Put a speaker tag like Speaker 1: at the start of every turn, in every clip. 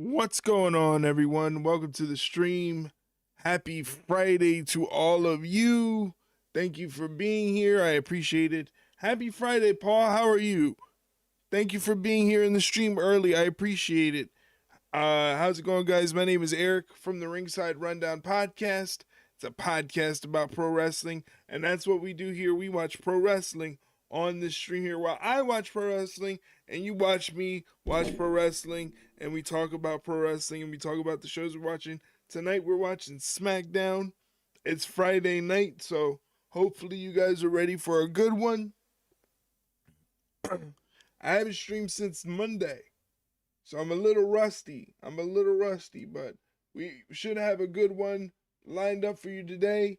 Speaker 1: What's going on, everyone? Welcome to the stream. Happy Friday to all of you. Thank you for being here. I appreciate it. Happy Friday, Paul. How are you? Thank you for being here in the stream early. I appreciate it. How's it going, guys? My name is Eric from the Ringside Rundown podcast. It's a podcast about pro wrestling, and that's what we do here. We watch pro wrestling on this stream here while I watch pro wrestling and you watch me watch pro wrestling, and we talk about pro wrestling and we talk about the shows we're watching. Tonight we're watching SmackDown. It's Friday night, so hopefully you guys are ready for a good one. I haven't streamed since Monday, so I'm a little rusty. But we should have a good one lined up for you today.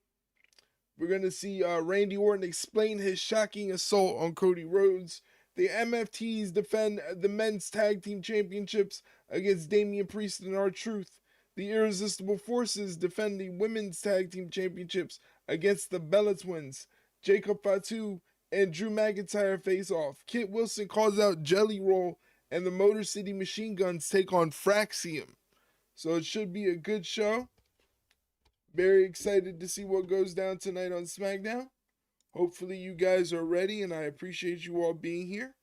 Speaker 1: We're going to see Randy Orton explain his shocking assault on Cody Rhodes. The MFTs defend the men's tag team championships against Damian Priest and R-Truth. The Irresistible Forces defend the women's tag team championships against the Bella Twins. Jacob Fatu and Drew McIntyre face off. Kit Wilson calls out Jelly Roll, and the Motor City Machine Guns take on Fraxiom. So it should be a good show. Very excited to see what goes down tonight on SmackDown. Hopefully you guys are ready, and I appreciate you all being here.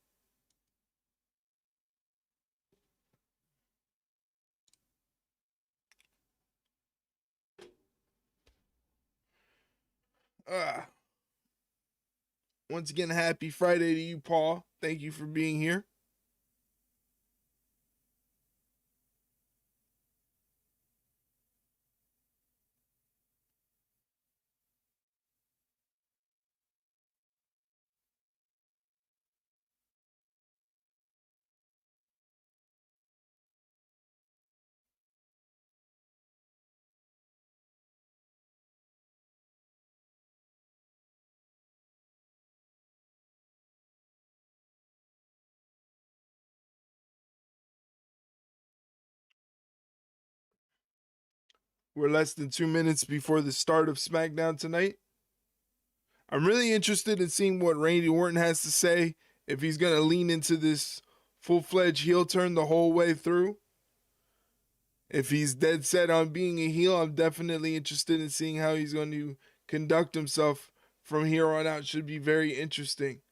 Speaker 1: Once again, happy Friday to you, Paul. Thank you for being here. We're less than 2 minutes before the start of SmackDown tonight. I'm really interested in seeing what Randy Orton has to say, if he's going to lean into this full-fledged heel turn the whole way through. If he's dead set on being a heel, I'm definitely interested in seeing how he's going to conduct himself from here on out. Should be very interesting.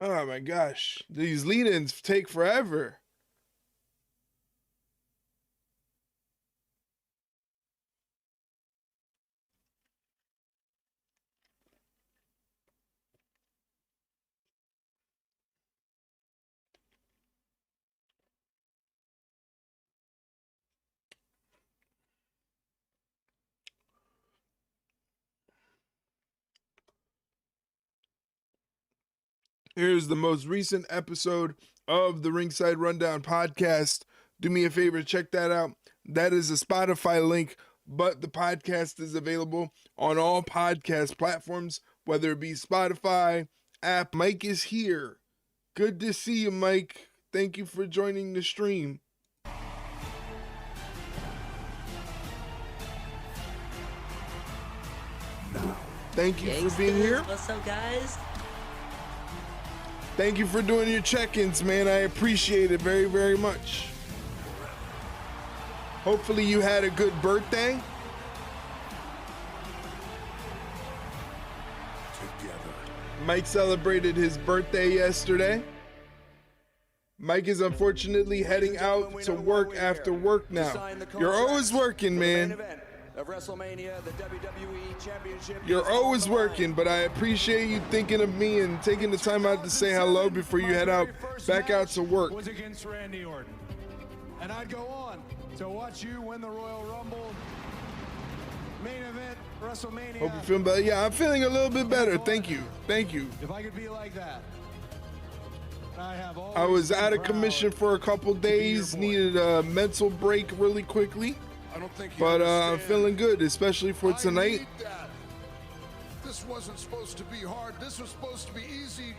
Speaker 1: Oh my gosh, these lead-ins take forever. Here's the most recent episode of the Ringside Rundown podcast. Do me a favor, check that out. That is a Spotify link, but the podcast is available on all podcast platforms, whether it be Spotify, app. Mike is here. Good to see you, Mike. Thank you for joining the stream. Thank you for being here.
Speaker 2: What's up, guys?
Speaker 1: Thank you for doing your check-ins, man. I appreciate it very, very much. Hopefully you had a good birthday. Mike celebrated his birthday yesterday. Mike is unfortunately heading out to work after work now. You're always working, man. You're always working, but I appreciate you thinking of me and taking the time out to say hello before you head out back out to work.
Speaker 2: Was against Randy Orton. And I'd go on to watch you win the Royal Rumble. Main event, WrestleMania.
Speaker 1: Hope you're feeling better. Yeah, I'm feeling a little bit better. Thank you. Thank you.
Speaker 2: If I could be like that.
Speaker 1: I was out of commission for a couple days, needed a mental break really quickly, but I'm feeling good, especially for tonight.
Speaker 3: This wasn't supposed to be hard. This was supposed to be easy.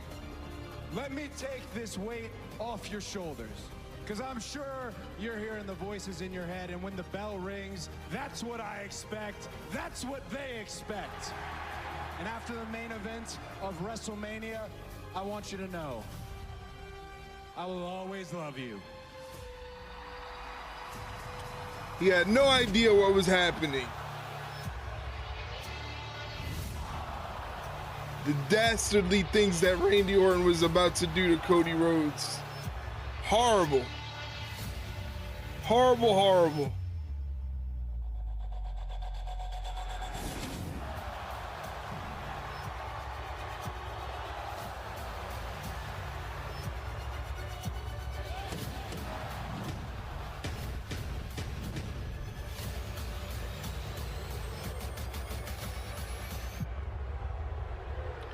Speaker 2: Let me take this weight off your shoulders, because I'm sure you're hearing the voices in your head, and when the bell rings, that's what I expect. That's what they expect. And after the main event of WrestleMania, I want you to know, I will always love you.
Speaker 1: He had no idea what was happening. The dastardly things that Randy Orton was about to do to Cody Rhodes. Horrible. Horrible, horrible.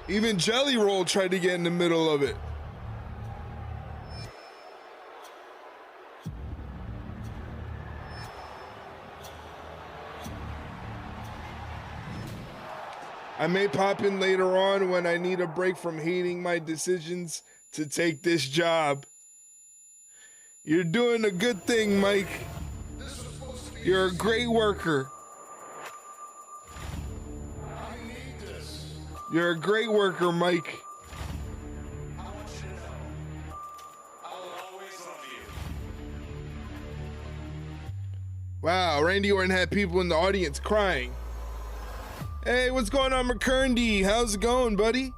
Speaker 1: Even Jelly Roll tried to get in the middle of it. I may pop in later on when I need a break from hating my decisions to take this job. You're doing a good thing, Mike. You're a great worker. You're a great worker, Mike.
Speaker 2: I want you to know, I will always love you.
Speaker 1: Wow, Randy Orton had people in the audience crying. Hey, what's going on, McCurdy? How's it going, buddy?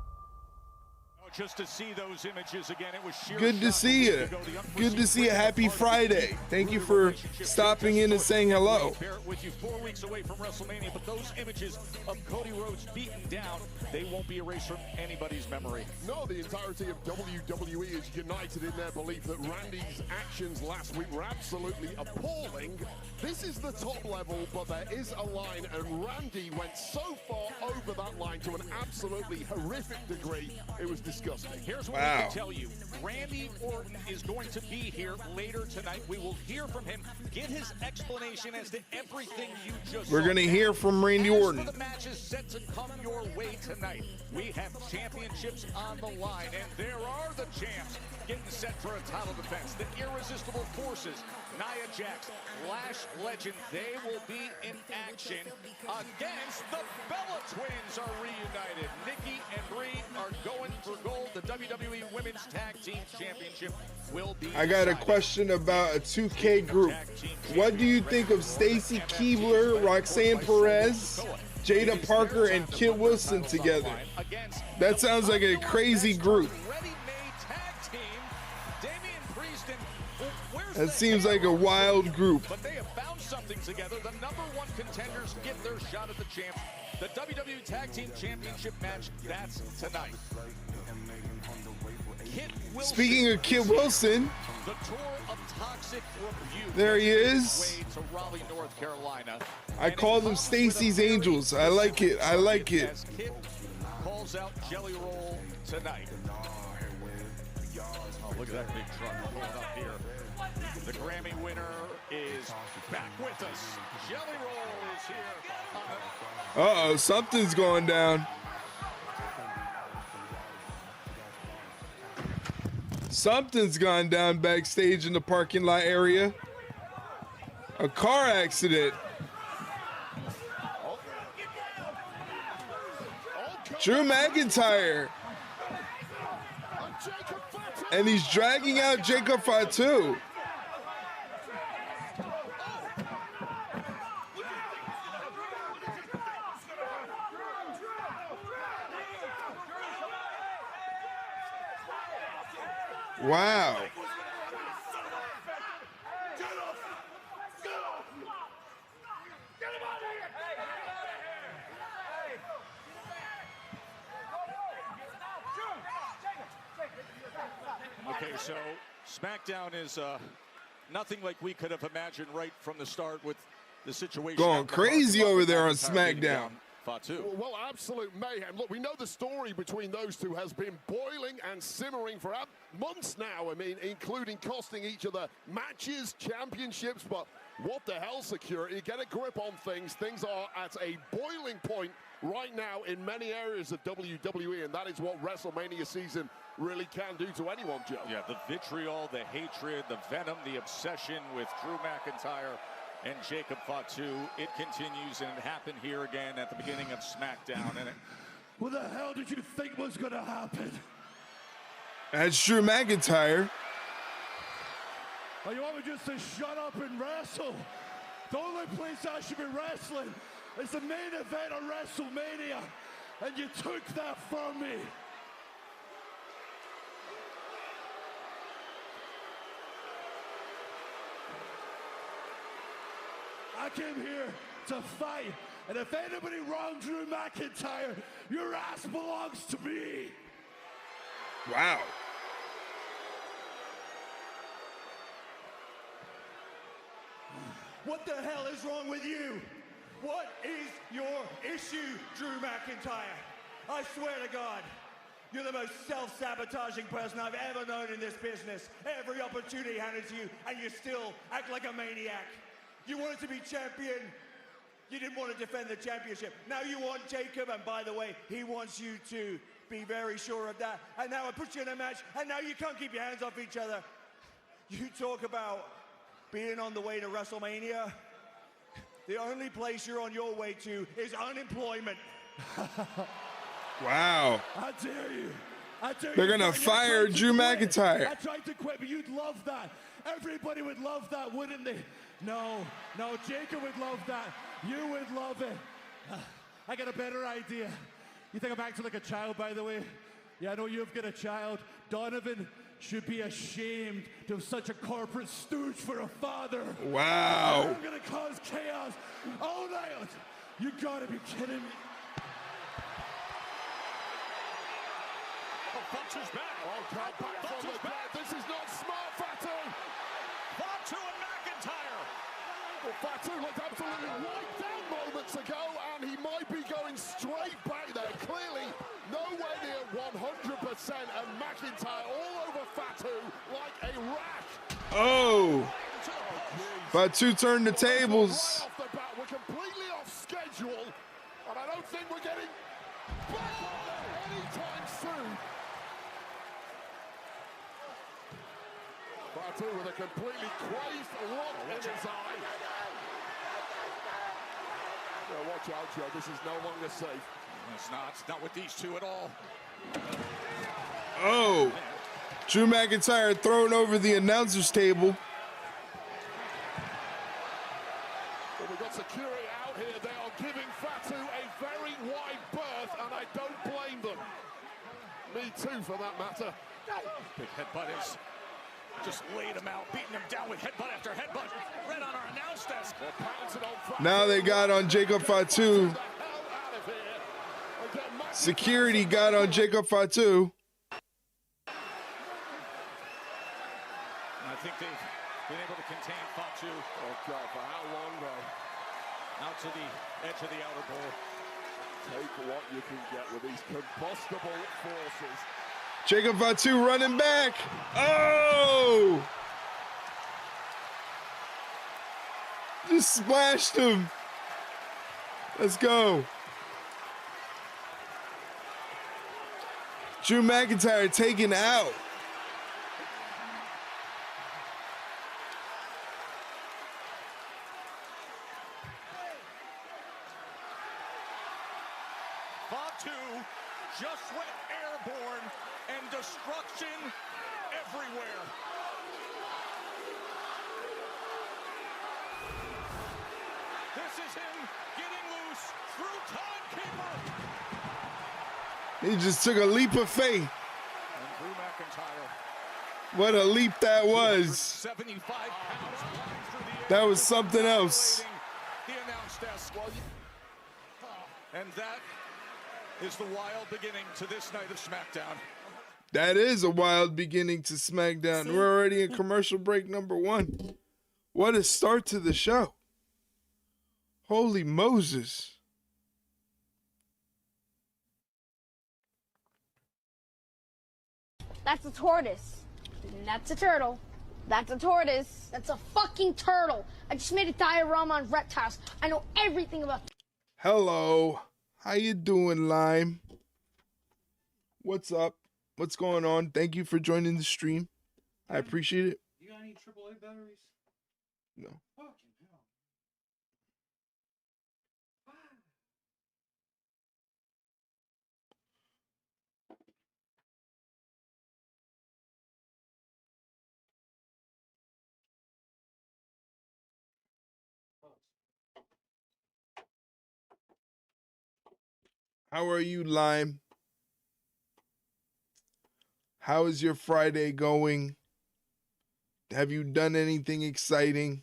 Speaker 4: Just to see those images again, it was sheer
Speaker 1: good to see you. Good to see you. Happy Friday. Thank you for stopping in and saying hello.
Speaker 4: With you 4 weeks away from WrestleMania, but those images of Cody Rhodes beaten down, they won't be erased from anybody's memory.
Speaker 3: No, the entirety of WWE is united in their belief that Randy's actions last week were absolutely appalling. This is the top level, but there is a line, and Randy went so far over that line to an absolutely horrific degree. It was disgusting.
Speaker 4: Here's what I can tell you. Randy Orton is going to be here later tonight. We will hear from him, get his explanation as to everything you just
Speaker 1: We're going to hear from Randy Orton.
Speaker 4: The match is set to come your way tonight. We have championships on the line, and there are the champs getting set for a title defense. The Irresistible Forces, Nia Jax, Lash Legend, they will be in action against the Bella Twins are reunited. Nikki and Brie are going for gold. The WWE Women's Tag Team Championship will be
Speaker 1: I got a question about a 2K group. What do you think of Stacy Keibler, Roxanne Perez, Jada Parker, and Kit Wilson together? That sounds like a crazy group. That seems like a wild group.
Speaker 4: But they have found something together. The #1 contenders get their shot at the champs. The WWE Tag Team Championship match, that's tonight.
Speaker 1: Speaking of Kit Wilson,
Speaker 4: the tour of toxic rebuke.
Speaker 1: There he is.
Speaker 4: To Raleigh, North Carolina.
Speaker 1: I call them Stacy's Angels. I like it. I like it.
Speaker 4: As Kit calls out Jelly Roll tonight. Oh, look at that big truck pulling up here. The Grammy winner is back with us. Jelly Roll is here.
Speaker 1: Uh-oh, something's going down. Something's gone down backstage in the parking lot area. A car accident. Drew McIntyre. And he's dragging out Jacob Fatu. Wow.
Speaker 4: Okay, so SmackDown is nothing like we could have imagined right from the start with the situation.
Speaker 1: Going crazy over there on SmackDown.
Speaker 4: Fatu.
Speaker 3: Well, absolute mayhem. Look, we know the story between those two has been boiling and simmering for months now. I mean, including costing each other matches, championships, but what the hell, security? Get a grip on things. Things are at a boiling point right now in many areas of WWE, and that is what WrestleMania season really can do to anyone, Joe.
Speaker 4: Yeah, the vitriol, the hatred, the venom, the obsession with Drew McIntyre and Jacob Fatu. It continues, and it happened here again at the beginning of SmackDown. And
Speaker 5: what the hell did you think was going to happen?
Speaker 1: That's Drew McIntyre.
Speaker 5: Oh, you want me just to shut up and wrestle? The only place I should be wrestling is the main event of WrestleMania, and you took that from me. I came here to fight, and if anybody wronged Drew McIntyre, your ass belongs to me.
Speaker 1: Wow.
Speaker 5: What the hell is wrong with you? What is your issue, Drew McIntyre? I swear to God, you're the most self-sabotaging person I've ever known in this business. Every opportunity handed to you, and you still act like a maniac. You wanted to be champion. You didn't want to defend the championship. Now you want Jacob, and by the way, he wants you to be very sure of that. And now I put you in a match, and now you can't keep your hands off each other. You talk about being on the way to WrestleMania. The only place you're on your way to is unemployment.
Speaker 1: Wow.
Speaker 5: I dare you. I dare
Speaker 1: They're
Speaker 5: you.
Speaker 1: gonna fire Drew McIntyre.
Speaker 5: I tried to quit, but you'd love that. Everybody would love that, wouldn't they? No, Jacob would love that. You would love it. I got a better idea. You think I'm acting like a child, by the way? Yeah, I know you've got a child. Donovan should be ashamed to have such a corporate stooge for a father.
Speaker 1: Wow.
Speaker 5: I'm gonna cause chaos all night. You gotta be kidding me.
Speaker 4: oh, Fatu's back.
Speaker 3: Oh, God, back from the dead. This is not smart, Fatu.
Speaker 4: Fatu and McIntyre.
Speaker 3: Well, Fatu looked absolutely wiped out moments ago, and he might be going straight back there. Clearly, nowhere near 100%, and McIntyre all over Fatu like a rash.
Speaker 1: Oh. Fatu turned the tables.
Speaker 3: Right off the bat, we're completely off schedule, and I don't think we're getting back anytime soon. Fatu with a completely crazed look in his eye. Yeah, watch out, Joe. This is no longer safe.
Speaker 4: It's not with these two at all.
Speaker 1: Oh. Drew McIntyre thrown over the announcer's table.
Speaker 3: Well, we've got security out here. They are giving Fatu a very wide berth, and I don't blame them. Me too, for that matter.
Speaker 4: Big headbutt is just laid him out, beating him down with headbutt after headbutt. Right on our announce desk.
Speaker 1: Now they got on Jacob Fatu. Security got on Jacob Fatu.
Speaker 4: I think they've been able to contain Fatu.
Speaker 3: Oh, God, for how long, though?
Speaker 4: Out to the edge of the outer bowl.
Speaker 3: Take what you can get with these combustible forces.
Speaker 1: Jacob Fatu running back. Oh! Just splashed him. Let's go. Drew McIntyre taken out.
Speaker 4: Fatu just went airborne and destruction everywhere. This is him getting loose through timekeeper.
Speaker 1: He just took a leap of faith.
Speaker 4: And Drew McIntyre
Speaker 1: What a leap that was.
Speaker 4: 75 pounds.
Speaker 1: That was something else.
Speaker 4: The announce desk. And that is the wild beginning to this night of SmackDown.
Speaker 1: That is a wild beginning to SmackDown. We're already in commercial break number 1. What a start to the show. Holy Moses.
Speaker 6: That's a tortoise. That's a turtle. That's a tortoise. That's a fucking turtle. I just made a diorama on reptiles. I know everything about.
Speaker 1: Hello. How you doing, Lime? What's up? What's going on? Thank you for joining the stream. I appreciate it.
Speaker 7: You got any AAA batteries?
Speaker 1: No.
Speaker 7: Fucking hell.
Speaker 1: How are you, Lime? How is your Friday going? Have you done anything exciting?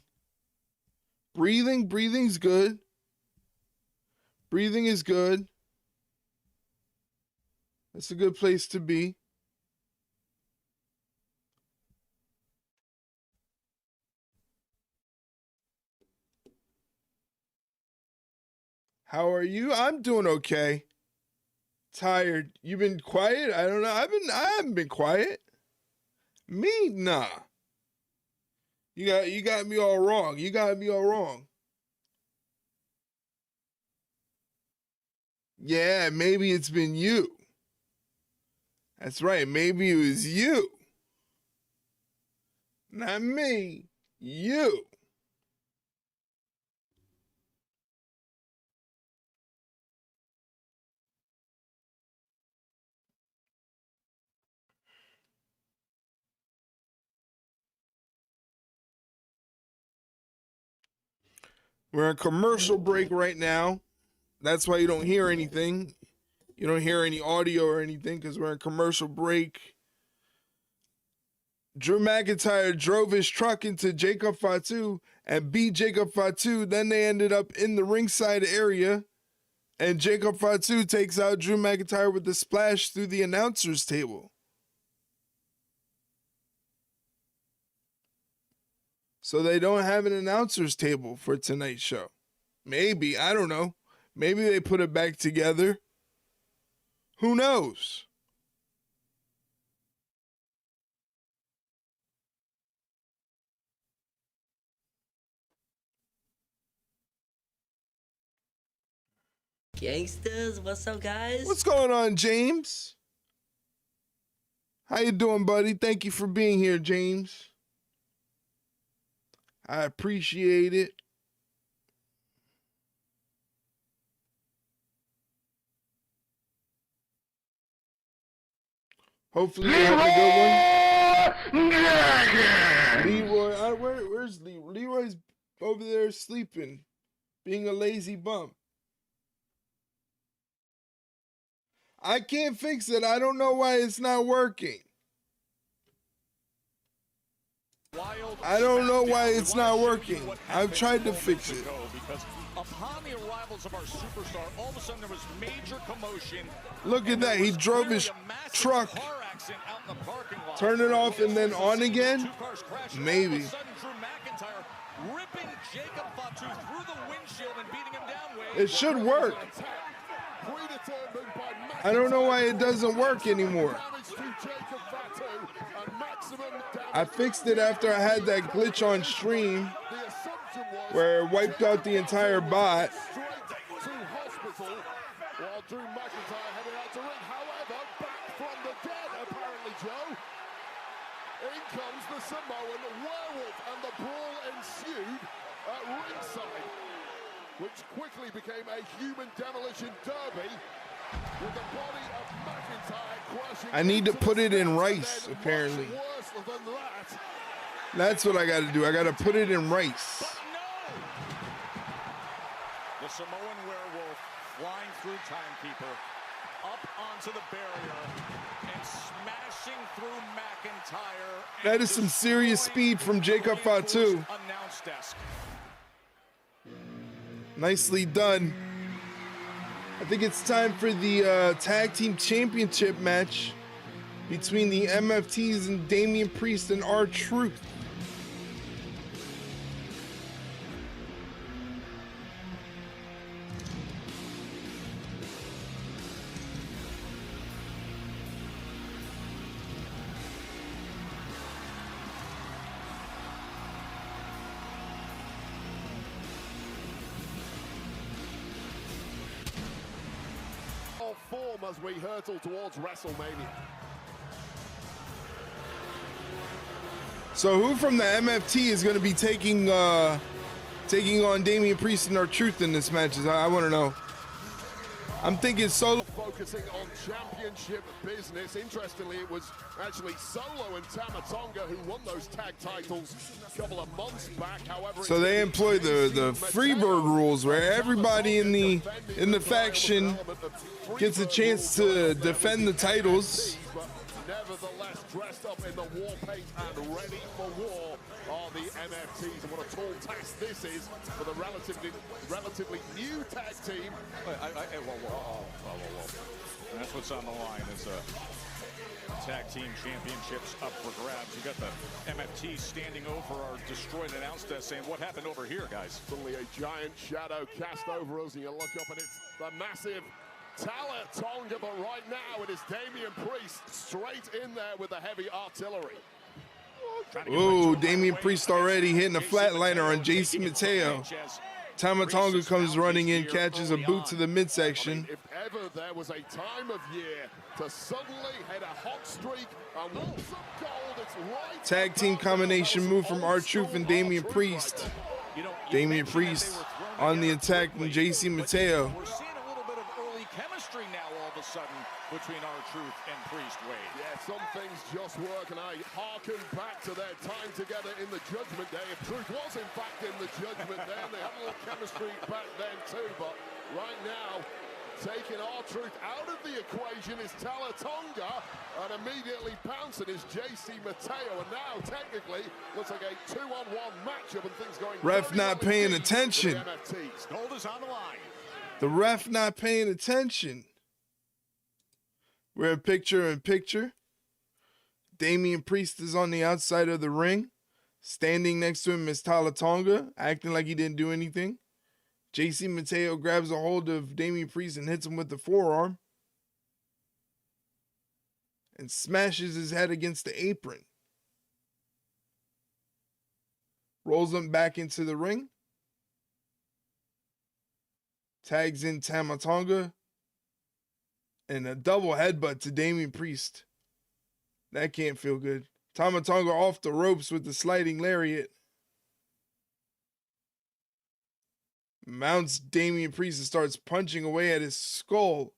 Speaker 1: Breathing? Breathing's good. Breathing is good. That's a good place to be. How are you? I'm doing okay. Tired. You been quiet? I don't know. I haven't been quiet. Me? Nah. You got me all wrong. You got me all wrong. Yeah, maybe it's been you. That's right. Maybe it was you. Not me. You. We're in commercial break right now. That's why you don't hear anything. You don't hear any audio or anything because we're in commercial break. Drew McIntyre drove his truck into Jacob Fatu and beat Jacob Fatu. Then they ended up in the ringside area. And Jacob Fatu takes out Drew McIntyre with the splash through the announcer's table. So they don't have an announcer's table for tonight's show. Maybe, I don't know. Maybe they put it back together. Who knows?
Speaker 8: Gangsters, what's up, guys?
Speaker 1: What's going on, James? How you doing, buddy? Thank you for being here, James. I appreciate it. Hopefully you have a good one. Leroy, where's Leroy? Leroy's over there sleeping, being a lazy bum. I can't fix it. I don't know why it's not working. I don't know why it's not working. I've tried to fix it.
Speaker 4: Because upon the arrivals of our superstar, all of a sudden there was major commotion.
Speaker 1: Look at that. He drove his truck. Turn it off and then on again? Maybe.
Speaker 4: Drew McIntyre ripping Jacob Fatu through the windshield and beating him down.
Speaker 1: It should work. I don't know why it doesn't work anymore. I fixed it after I had that glitch on stream where it wiped out the entire bot.
Speaker 3: While Drew McIntyre headed out to ring, however, back from the dead, apparently, Joe. In comes the Samoan werewolf, and the brawl ensued at ringside, which quickly became a human demolition derby, with the body of McIntyre crashing.
Speaker 1: I need to put it in rice, apparently.
Speaker 3: Worse than that.
Speaker 1: That's what I got to do. I got to put it in rice.
Speaker 4: The Samoan werewolf flying through timekeeper. up onto the barrier and smashing through McIntyre.
Speaker 1: That is some serious speed from Jacob Fatu.
Speaker 4: Announce desk.
Speaker 1: Nicely done. I think it's time for the tag team championship match between the MFTs and Damian Priest and R-Truth.
Speaker 3: Form as we hurtle towards WrestleMania.
Speaker 1: So who from the MFT is going to be taking on Damian Priest and R-Truth in this match? I want to know. I'm thinking Solo.
Speaker 3: Focusing on championship business. Interestingly, it was actually Solo and Tama Tonga who won those tag titles a couple of months back. However,
Speaker 1: So they employ the Freebird rules, where everybody in the faction gets a chance to defend the titles.
Speaker 3: But nevertheless, dressed up in the war paint and ready for war are the MFTs. And what a tall task this is for the relatively new tag team.
Speaker 4: Whoa. That's what's on the line. Is tag team championships up for grabs. You got the MFT standing over our destroyed announce desk saying, what happened over here, guys?
Speaker 3: Suddenly a giant shadow cast over us, and you look up and it's the massive Tama Tonga, but right now it is Damian Priest straight in there with the heavy artillery.
Speaker 1: Ooh, Damian Priest already hitting a flatliner on JC Mateo. Tama Tonga comes running in, catches a boot to the midsection.
Speaker 3: If ever there was a time of year to suddenly hit a hot streak and want some gold, it's right.
Speaker 1: Tag team combination move from R-Truth and Damian Priest. Damian Priest on the attack from JC Mateo.
Speaker 4: We're seeing a little bit of early chemistry now all of a sudden between R-Truth and Priest, Wade.
Speaker 3: Yeah, some things just work, and I harken back to their time together in the Judgment Day. If Truth was in fact in the Judgment Day, and they had a little chemistry back then too, but right now, taking R-Truth out of the equation is Tama Tonga, and immediately pouncing is JC Mateo, and now technically looks like a 2-on-1 matchup and things going.
Speaker 1: Ref not paying attention.
Speaker 4: Gold is on the line.
Speaker 1: The ref not paying attention. We're picture in picture. Damian Priest is on the outside of the ring. Standing next to him is Tama Tonga, acting like he didn't do anything. JC Mateo grabs a hold of Damian Priest and hits him with the forearm. And smashes his head against the apron. Rolls him back into the ring. Tags in Tama Tonga. And a double headbutt to Damian Priest. That can't feel good. Tama Tonga off the ropes with the sliding lariat. Mounts Damian Priest and starts punching away at his skull.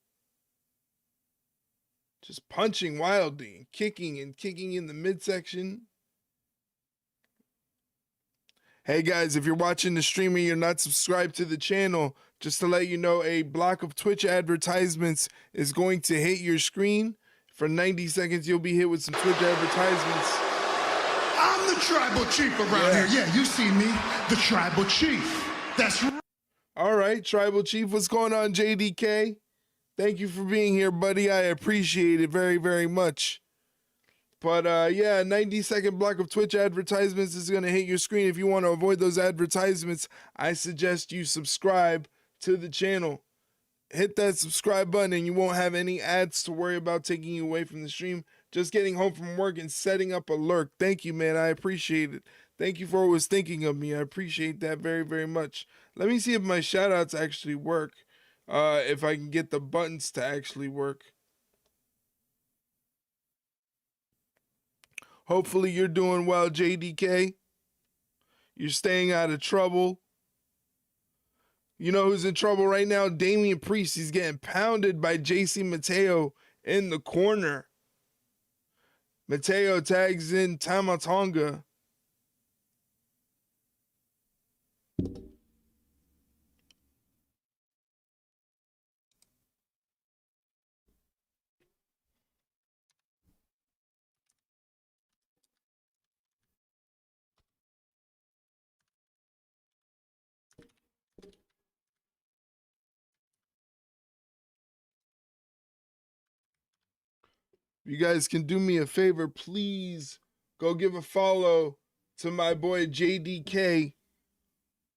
Speaker 1: Just punching wildly and kicking in the midsection. Hey guys, if you're watching the stream and you're not subscribed to the channel, just to let you know, a block of Twitch advertisements is going to hit your screen. For 90 seconds, you'll be hit with some Twitch advertisements.
Speaker 8: I'm the tribal chief around here. Yeah, you see me, the tribal chief. That's right.
Speaker 1: All right, tribal chief, what's going on, JDK? Thank you for being here, buddy. I appreciate it very, very much. But yeah, 90-second block of Twitch advertisements is going to hit your screen. If you want to avoid those advertisements, I suggest you subscribe to the channel. Hit that subscribe button and you won't have any ads to worry about taking you away from the stream. Just getting home from work and setting up a lurk. Thank you, man. I appreciate it. Thank you for always thinking of me. I appreciate that very, very much. Let me see if my shout outs actually work. If I can get the buttons to actually work. Hopefully you're doing well, JDK. You're staying out of trouble. You know who's in trouble right now? Damian Priest. He's getting pounded by JC Mateo in the corner. Mateo tags in Tama Tonga. If you guys can do me a favor, please go give a follow to my boy JDK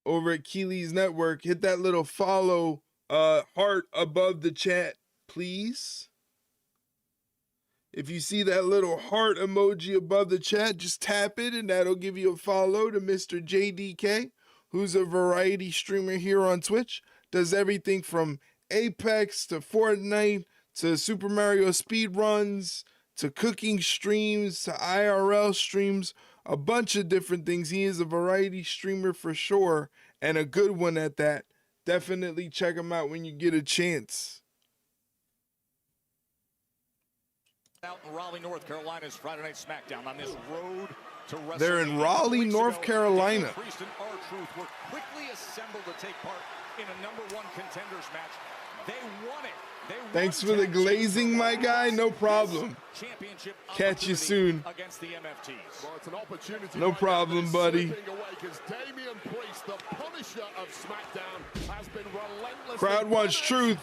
Speaker 1: over at Keely's Network. Hit that little follow heart above the chat, please. If you see that little heart emoji above the chat, just tap it and that'll give you a follow to Mr. JDK, who's a variety streamer here on Twitch. Does everything from Apex to Fortnite to Super Mario speedruns to cooking streams to IRL streams, a bunch of different things. He is a variety streamer for sure, and a good one at that. Definitely check him out when you get a chance.
Speaker 4: Out in Raleigh, North Carolina's Friday Night Smackdown on this road to WrestleMania.
Speaker 1: They're in Raleigh, North Carolina.
Speaker 4: Priest and R-Truth were quickly assembled to take part in a #1 contenders match. They won it.
Speaker 1: Thanks for the glazing, my guy. No problem. Catch you soon.
Speaker 4: Against the MFTs.
Speaker 3: Well, it's an opportunity
Speaker 1: no problem, buddy.
Speaker 3: Damian Priest, the Punisher of SmackDown, has been relentless.
Speaker 1: Crowd wants truth.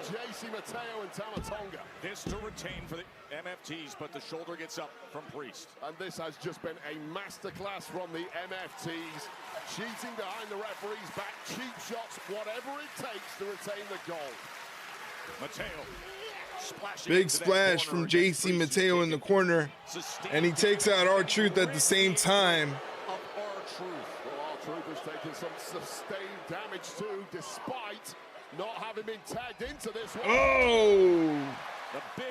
Speaker 3: JC Mateo and Tamatonga.
Speaker 4: This to retain for the MFTs, but the shoulder gets up from Priest.
Speaker 3: And this has just been a masterclass from the MFTs. Cheating behind the referee's back, cheap shots, whatever it takes to retain the goal.
Speaker 4: Mateo.
Speaker 1: Big splash from JC Mateo in the corner, and he takes out R-Truth at the same time.
Speaker 3: Well, R-Truth has taken some sustained damage too, despite not having been tagged into this one.
Speaker 1: Oh!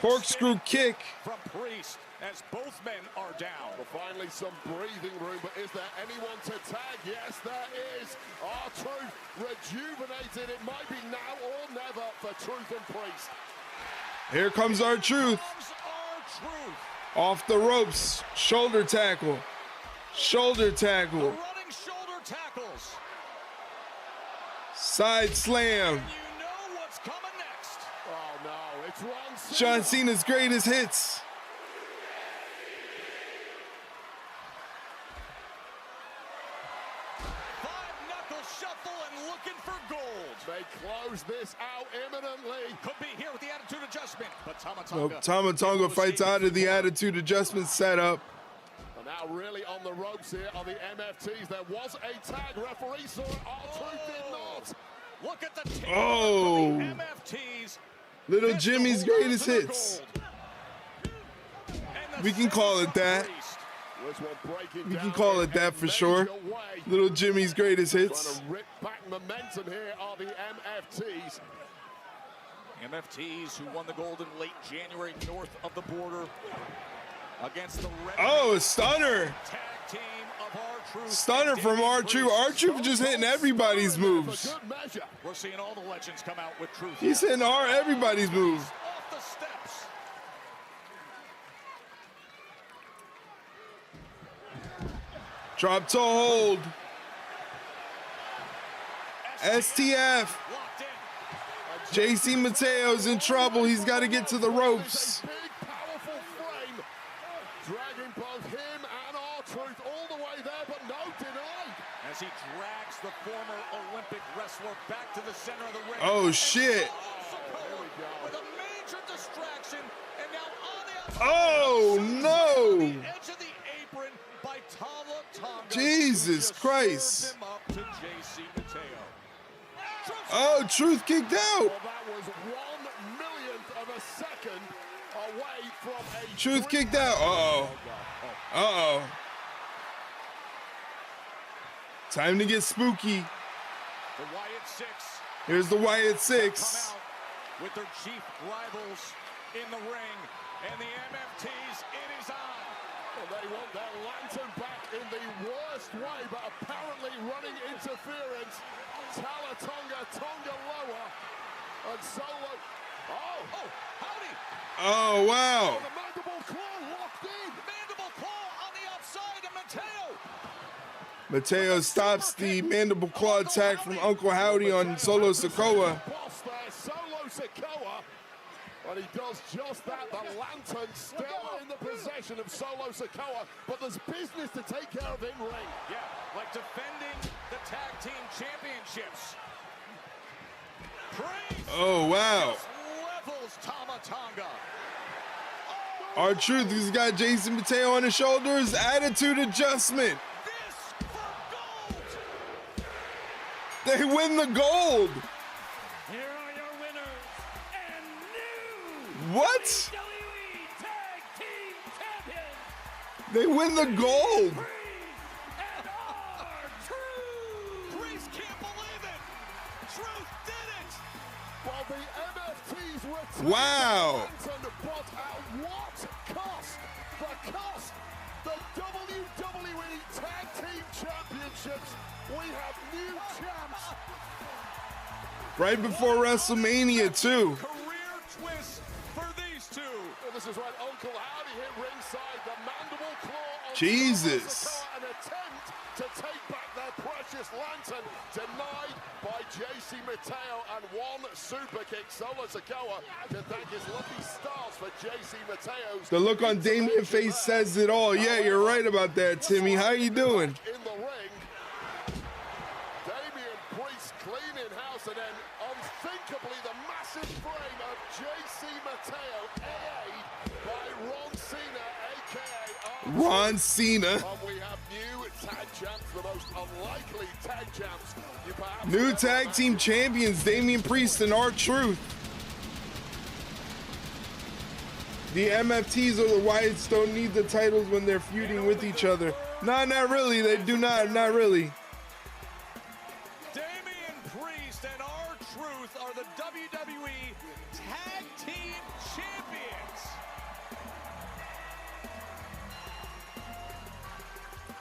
Speaker 1: Corkscrew kick.
Speaker 4: From Priest as both men are down.
Speaker 3: Well, finally some breathing room, but is there anyone to tag? Yes, there is. R-Truth rejuvenated. It might be now or never for Truth and Priest.
Speaker 1: Here comes R-Truth. Off the ropes. Shoulder tackle. Shoulder tackle.
Speaker 4: The running shoulder tackles.
Speaker 1: Side slam.
Speaker 4: You know what's coming next.
Speaker 3: Oh no, it's Ron Cena.
Speaker 1: John Cena's greatest hits.
Speaker 3: They close this out imminently.
Speaker 4: Could be here with the attitude adjustment, but
Speaker 1: Tamatonga fights out of the attitude adjustment setup.
Speaker 3: And now really on the ropes here are the MFTs. There was a tag. Referee saw it. R-Truth did not.
Speaker 4: Look at the team
Speaker 1: of
Speaker 4: the MFTs.
Speaker 1: Little Jimmy's greatest hits. We can call it that. We can call it that for sure. Little Jimmy's greatest hits.
Speaker 3: Trying to rip back momentum here are the MFTs.
Speaker 4: MFTs who won the gold in late January north of the border against the Red.
Speaker 1: Oh, a stunner.
Speaker 4: Tag team of R-Truth.
Speaker 1: Stunner from R-Truth. R-Truth just hitting everybody's moves.
Speaker 4: We're seeing all the legends come out with Truth.
Speaker 1: He's hitting everybody's moves.
Speaker 4: Off the steps.
Speaker 1: Drop toe hold. STF. JC Mateo's in trouble. He's got to get to the ropes.
Speaker 3: Big, powerful frame, dragging both him and R-Truth all the way there, but no denied.
Speaker 4: As he drags the former Olympic wrestler back to the center of the ring.
Speaker 1: Oh, shit.
Speaker 4: With a major distraction, and now on the
Speaker 1: oh, no.
Speaker 4: the edge of the apron by Tonga.
Speaker 1: Jesus Christ.
Speaker 4: Him up to JC Mateo.
Speaker 1: Oh, Truth kicked out.
Speaker 3: Well, that was 1/1,000,000th of a second away from a
Speaker 1: Truth kicked out. Uh-oh. Uh-oh. Time to get spooky.
Speaker 4: The Wyatt Six.
Speaker 1: Here's the Wyatt Six.
Speaker 4: Come out with their chief rivals in the ring. And the MFTs, it is on.
Speaker 3: Well, they want their lantern back in the worst way, but apparently running interference. Talatonga, Tonga lower, and Solo. Oh, howdy.
Speaker 1: Oh, wow.
Speaker 3: The mandible claw locked in.
Speaker 4: Mandible claw on the outside of Mateo.
Speaker 1: Mateo stops the mandible claw attack from Uncle Howdy on Solo Sikoa.
Speaker 3: Boss there, Solo Sikoa. And he does just that. The lantern still in the possession of Solo Sikoa, but there's business to take care of in ring.
Speaker 4: Yeah, like defending the tag team championships. Praise.
Speaker 1: Oh, wow.
Speaker 4: Levels Tamatonga.
Speaker 1: R-Truth has got Jason Mateo on his shoulders. Attitude adjustment. They win the gold.
Speaker 5: Here are your winners and new
Speaker 1: What?
Speaker 5: WWE Tag Team Champions,
Speaker 1: They win the gold.
Speaker 5: and R-Truth.
Speaker 4: Priest can't believe it. Truth did it.
Speaker 3: While the MFTs return
Speaker 1: Wow.
Speaker 3: but at what cost? The cost, the WWE Tag Team Championships. We have new champs.
Speaker 1: Right before WrestleMania, too.
Speaker 4: Career twist for these two.
Speaker 3: And this is when Uncle Howdy hit ringside. The mandible claw on
Speaker 1: Jesus.
Speaker 3: Sikoa, an attempt to take back their precious lantern, denied by JC Mateo, and one super kick. Solo Sikoa to thank his lucky stars for JC Mateo's.
Speaker 1: The look on Damian's face says it all. Yeah, you're right about that, Timmy. How you doing?
Speaker 3: In the ring, Damian Priest clean in house, and then unthinkably the massive frame of JC Mateo, AA by Ron Cena, aka
Speaker 1: Ron Cena.
Speaker 3: And we have new tag champs, the most unlikely tag champs you perhaps
Speaker 1: New
Speaker 3: ever
Speaker 1: tag team champions, Damian Priest and R-Truth. The MFTs or the Wyatts don't need the titles when they're feuding with each other. No, not really. They do not really.
Speaker 4: Damian Priest and R-Truth are the WWE Tag Team Champions.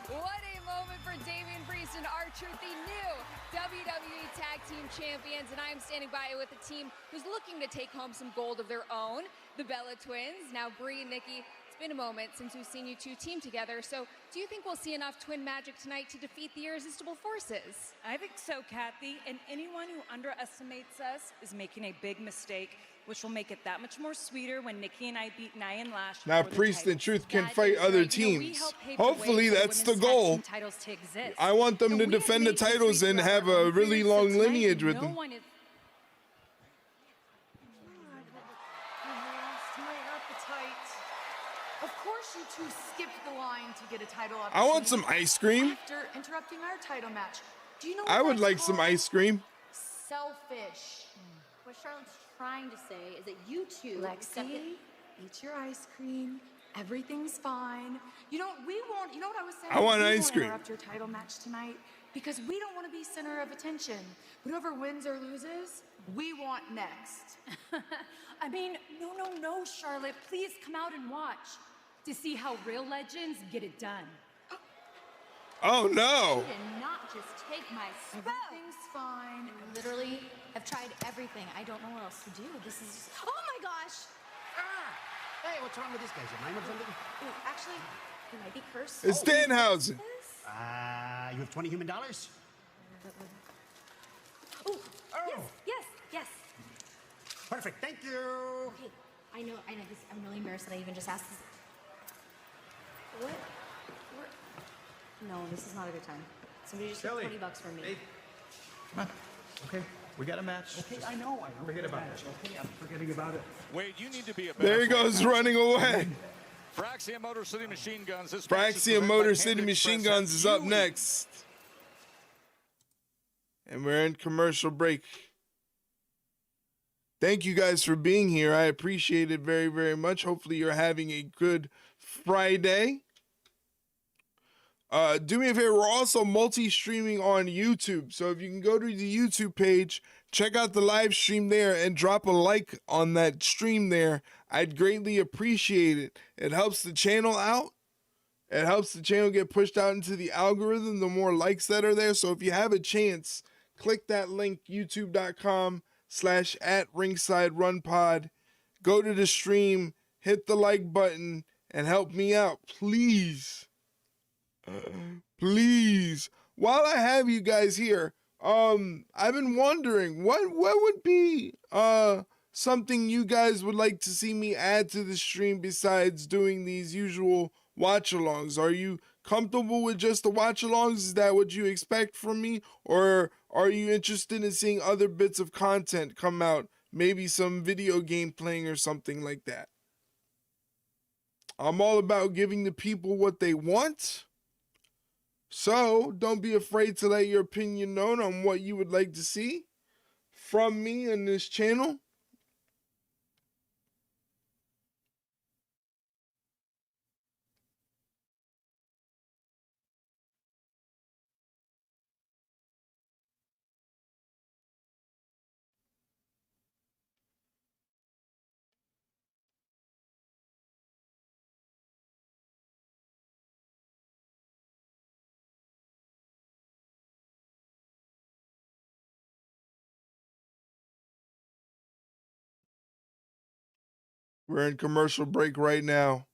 Speaker 9: What a moment for Damian Priest and R-Truth, the new WWE Tag Team Champions. And I am standing by with a team who's looking to take home some gold of their own. The Bella Twins, now Brie and Nikki. It's been a moment since we've seen you two team together. So do you think we'll see enough twin magic tonight to defeat the Irresistible Forces?
Speaker 10: I think so, Kathy. And anyone who underestimates us is making a big mistake, which will make it that much more sweeter when Nikki and I beat Nia and Lash.
Speaker 1: Now
Speaker 10: for the
Speaker 1: Priest and
Speaker 10: titles.
Speaker 1: Truth can
Speaker 10: That
Speaker 1: fight
Speaker 10: is
Speaker 1: other
Speaker 10: right. You know, we
Speaker 1: teams.
Speaker 10: helped pave the way
Speaker 1: Hopefully
Speaker 10: for
Speaker 1: that's the
Speaker 10: women's tag
Speaker 1: goal.
Speaker 10: team titles to exist.
Speaker 1: I want them
Speaker 10: So
Speaker 1: to
Speaker 10: we have
Speaker 1: defend the
Speaker 10: made history
Speaker 1: titles and
Speaker 10: throughout
Speaker 1: have
Speaker 10: our
Speaker 1: a
Speaker 10: own
Speaker 1: really
Speaker 10: careers, so
Speaker 1: long
Speaker 10: tonight,
Speaker 1: lineage with
Speaker 10: no
Speaker 1: them.
Speaker 10: one is-
Speaker 11: My appetite. Of course you two skipped the line to get a title
Speaker 1: I want
Speaker 11: opportunity
Speaker 1: some ice cream.
Speaker 11: after interrupting our title match. Do you know what
Speaker 1: I would
Speaker 11: that's
Speaker 1: like some
Speaker 11: called?
Speaker 1: ice cream.
Speaker 11: Selfish.
Speaker 6: What Charlotte's trying to say is that you two accepted.
Speaker 11: Lexi, eat your ice cream. Everything's fine. You know, we won't, you know what I was saying?
Speaker 1: I want
Speaker 11: We
Speaker 1: ice
Speaker 11: won't
Speaker 1: cream.
Speaker 11: interrupt your title match tonight because we don't want to be center of attention. But whoever wins or loses, we want next.
Speaker 10: I mean, no, Charlotte. Please come out and watch to see how real legends get it done.
Speaker 1: Oh no.
Speaker 6: You did not just take my spell.
Speaker 11: Everything's fine.
Speaker 6: I literally have tried everything. I don't know what else to do. This is just, oh my gosh.
Speaker 12: Hey, what's wrong with this guy? Is your mind or something?
Speaker 6: Ooh, actually, he might be cursed.
Speaker 1: It's Danhausen.
Speaker 12: You have 20 human dollars?
Speaker 6: Ooh, yes.
Speaker 12: Perfect, thank you.
Speaker 6: Okay, I know. This, I'm really embarrassed that I even just asked this. What? No, this is not a good time. Somebody just took
Speaker 12: Kelly,
Speaker 6: $20 from me.
Speaker 12: hey. Come on. Okay, we got a match. Okay, I know. Forget about it. Okay, I'm forgetting about it.
Speaker 4: Wade, you need to be a better
Speaker 1: There he goes running away.
Speaker 4: Fraxiom Motor City Machine Guns. This match is
Speaker 1: Fraxiom
Speaker 4: presented
Speaker 1: Motor
Speaker 4: by
Speaker 1: City
Speaker 4: Panda
Speaker 1: Machine
Speaker 4: Express
Speaker 1: Guns is up
Speaker 4: Huey.
Speaker 1: next. And we're in commercial break. Thank you guys for being here. I appreciate it very, very much. Hopefully you're having a good Friday. Do me a favor, we're also multi-streaming on YouTube. So if you can go to the YouTube page, check out the live stream there and drop a like on that stream there. I'd greatly appreciate it. It helps the channel out. It helps the channel get pushed out into the algorithm, the more likes that are there. So if you have a chance, click that link, youtube.com/@ringsiderunpod. Go to the stream, hit the like button, and help me out, please. Please. While I have you guys here, I've been wondering what would be something you guys would like to see me add to the stream besides doing these usual watch-alongs. Are you comfortable with just the watch-alongs? Is that what you expect from me? Or are you interested in seeing other bits of content come out? Maybe some video game playing or something like that. I'm all about giving the people what they want. So don't be afraid to let your opinion known on what you would like to see from me on this channel. We're in commercial break right now.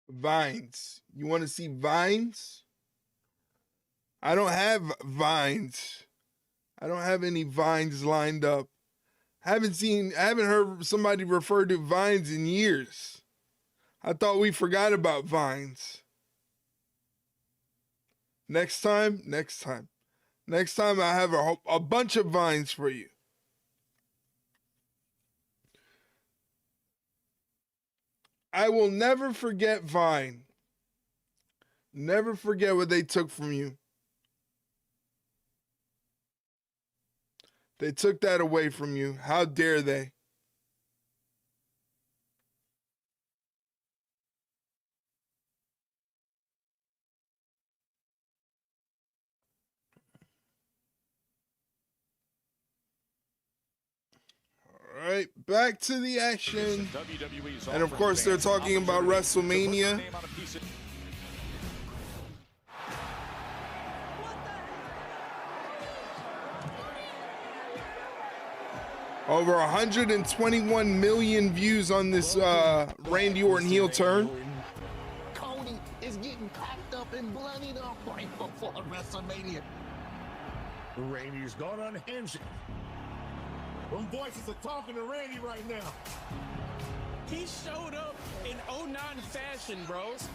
Speaker 1: Vines. You want to see vines? I don't have vines. I don't have any vines lined up. I haven't heard somebody refer to vines in years. I thought we forgot about vines. Next time I have a bunch of vines for you. I will never forget Vine. Never forget what they took from you. They took that away from you. How dare they? All right, back to the action. And of course, they're talking about WrestleMania. Over 121 million views on this Randy Orton heel turn.
Speaker 13: Cody is getting packed up and bloodied up right before WrestleMania.
Speaker 3: Randy's gone unhinged. Them voices are talking to Randy right now.
Speaker 14: He showed up in 09 fashion, bros.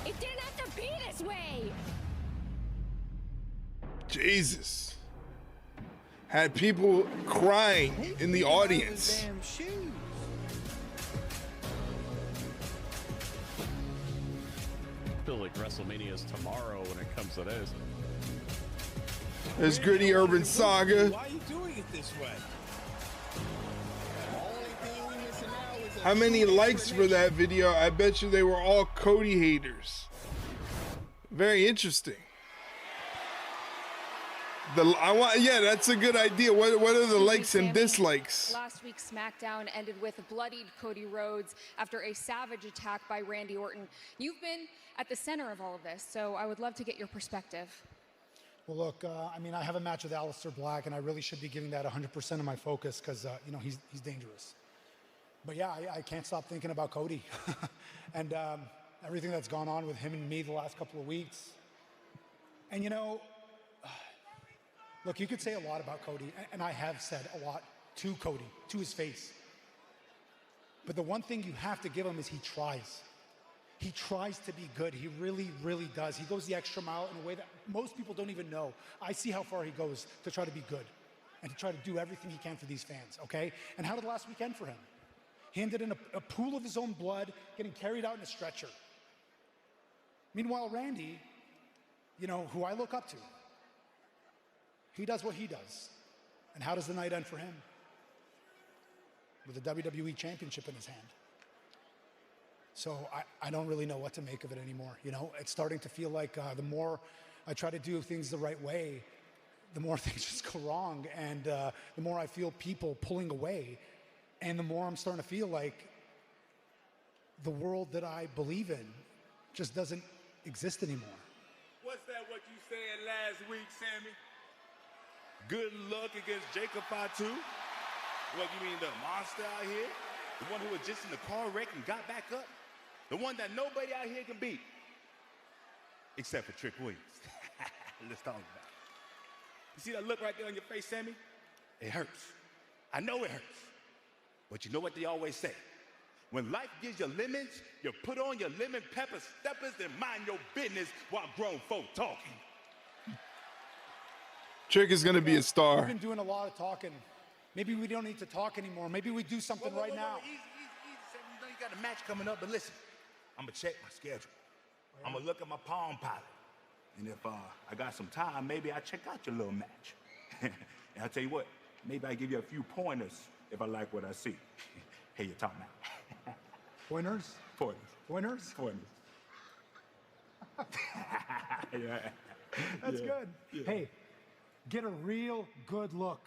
Speaker 15: It didn't have to be this way.
Speaker 1: Jesus. Had people crying in the audience.
Speaker 14: Damn shoes.
Speaker 16: I feel like WrestleMania is tomorrow when it comes to this.
Speaker 1: There's Gritty Urban Saga.
Speaker 14: Why are you doing it this way?
Speaker 1: How many likes for that video? I bet you they were all Cody haters. Very interesting. Yeah, that's a good idea. What are the likes and dislikes?
Speaker 9: Last week's SmackDown ended with bloodied Cody Rhodes after a savage attack by Randy Orton. You've been at the center of all of this, so I would love to get your perspective.
Speaker 17: Well, look, I mean, I have a match with Aleister Black, and I really should be giving that 100% of my focus because, you know, he's dangerous. But yeah, I can't stop thinking about Cody and everything that's gone on with him and me the last couple of weeks. And, you know, look, you could say a lot about Cody, and I have said a lot to Cody, to his face. But the one thing you have to give him is he tries. He tries to be good. He really, really does. He goes the extra mile in a way that most people don't even know. I see how far he goes to try to be good and to try to do everything he can for these fans, okay? And how did last weekend for him? He ended in a pool of his own blood, getting carried out in a stretcher. Meanwhile, Randy, you know, who I look up to, he does what he does. And how does the night end for him? With the WWE Championship in his hand. So I don't really know what to make of it anymore. You know, it's starting to feel like the more I try to do things the right way, the more things just go wrong, and the more I feel people pulling away, and the more I'm starting to feel like the world that I believe in just doesn't exist anymore.
Speaker 18: What's that what you said last week, Sammy? Good luck against Jacob Fatu? What, you mean the monster out here? The one who was just in the car wreck and got back up? The one that nobody out here can beat? Except for Trick Williams. Let's talk about it. You see that look right there on your face, Sammy? It hurts. I know it hurts. But you know what they always say? When life gives you lemons, you put on your lemon pepper steppers and mind your business while grown folk talking.
Speaker 1: Trick is going to be a star.
Speaker 17: We've been doing a lot of talking. Maybe we don't need to talk anymore. Maybe we do something right now.
Speaker 18: Easy, Sammy. You know you got a match coming up, but listen, I'm going to check my schedule. I'm going to look at my Palm Pilot. And if I got some time, maybe I'll check out your little match. And I'll tell you what, maybe I'll give you a few pointers if I like what I see. Hey, you're talking about.
Speaker 17: Pointers?
Speaker 18: Pointers.
Speaker 17: Pointers?
Speaker 18: Pointers. Yeah.
Speaker 17: That's
Speaker 18: Yeah.
Speaker 17: good.
Speaker 18: Yeah.
Speaker 17: Hey, get a real good look.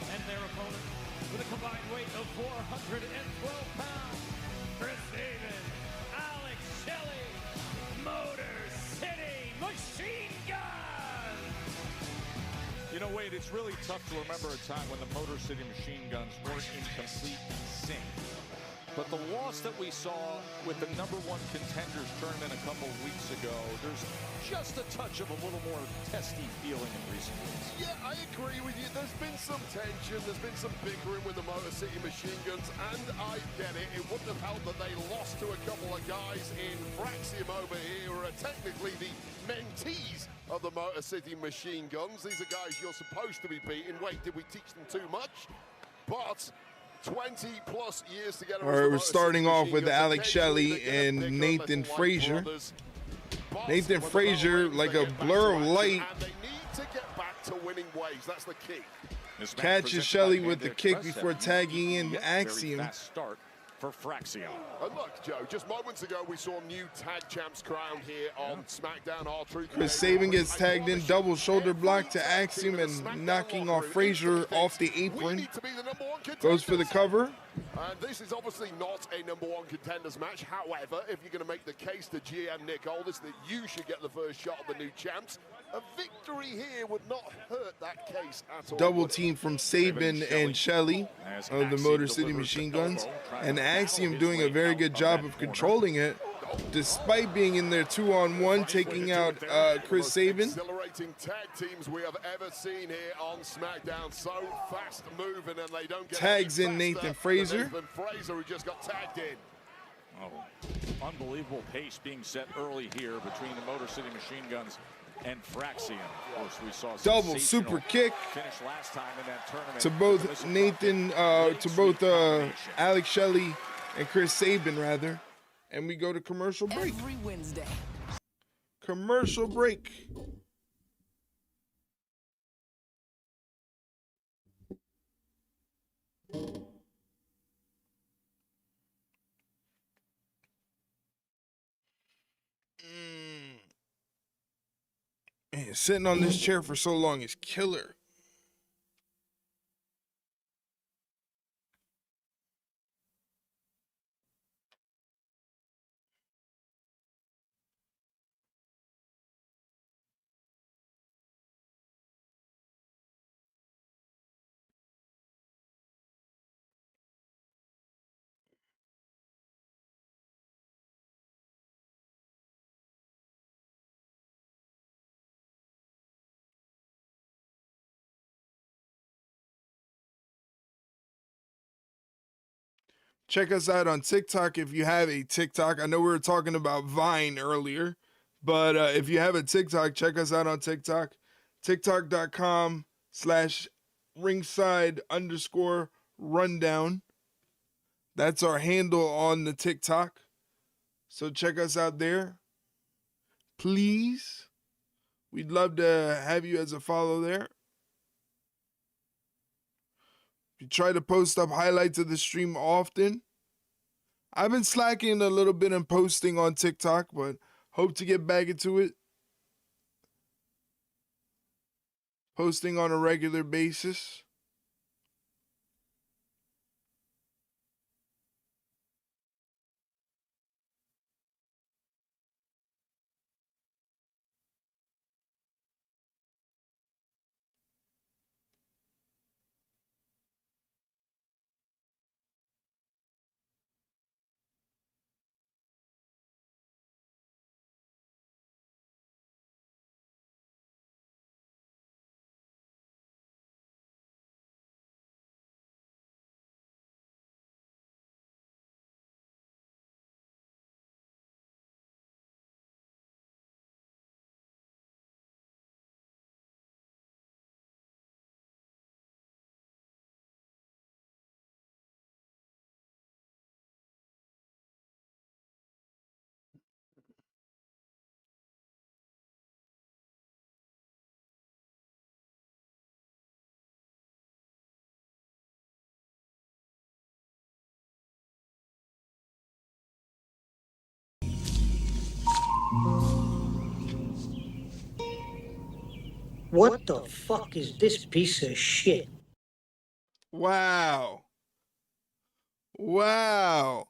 Speaker 4: And their opponent, with a combined weight of 412 pounds, Chris David, Alex Shelley, Motor City Machine Gun!
Speaker 19: You know, Wade, it's really tough to remember a time when the Motor City Machine Guns weren't in complete sync. But the loss that we saw with the #1 contenders tournament a couple weeks ago, there's just a touch of a little more testy feeling in recent weeks.
Speaker 3: Yeah, I agree with you. There's been some tension. There's been some bickering with the Motor City Machine Guns, and I get it. It wouldn't have helped that they lost to a couple of guys in Fraxiom over here who are technically the mentees of the Motor City Machine Guns. These are guys you're supposed to be beating. Wait, did we teach them too much? But 20 plus years together.
Speaker 1: All right, we're starting off with Alex Shelley and Nathan Frazier. Nathan Frazier, like a blur of light,
Speaker 3: And they need to get back to winning ways. That's the key.
Speaker 1: catches Shelley with the kick before tagging in Axiom.
Speaker 19: Fast start for Fraxiom.
Speaker 3: And look, Joe, just moments ago we saw new tag champs crowned here on SmackDown. R-Truth.
Speaker 1: Chris Sabin gets tagged in, double shoulder block to Axiom and knocking off Frazier off the apron. Goes for the cover.
Speaker 3: And this is obviously not a #1 contenders match. However, if you're going to make the case to GM Nick Aldis that you should get the first shot at the new champs, a victory here would not hurt that case at all.
Speaker 1: Double team from Sabin and Shelley of the Motor City Machine Guns. And Axiom doing a very good job of controlling it, despite being in there 2-on-1, taking out Chris Sabin.
Speaker 3: Exhilarating tag teams we have ever seen here on SmackDown. So fast moving, and they don't get
Speaker 1: Tags
Speaker 3: any
Speaker 1: in
Speaker 3: faster
Speaker 1: Nathan
Speaker 3: than
Speaker 1: Frazier.
Speaker 3: Nathan Frazier, who just got tagged in.
Speaker 19: Oh, unbelievable pace being set early here between the Motor City Machine Guns and Fraxiom. Of course, we saw a
Speaker 1: Double super kick
Speaker 19: finish last time in that tournament
Speaker 1: to both Nathan, to both Alex Shelley and Chris Sabin, rather. And we go to commercial break.
Speaker 20: Every Wednesday.
Speaker 1: Commercial break. Man, sitting on this chair for so long is killer. Check us out on TikTok if you have a TikTok. I know we were talking about Vine earlier, but if you have a TikTok, check us out on TikTok. TikTok.com/ringside_rundown. That's our handle on the TikTok. So check us out there. Please. We'd love to have you as a follow there. We try to post up highlights of the stream often. I've been slacking a little bit in posting on TikTok, but hope to get back into it. Posting on a regular basis.
Speaker 20: What the fuck is this piece of shit?
Speaker 1: Wow. Wow.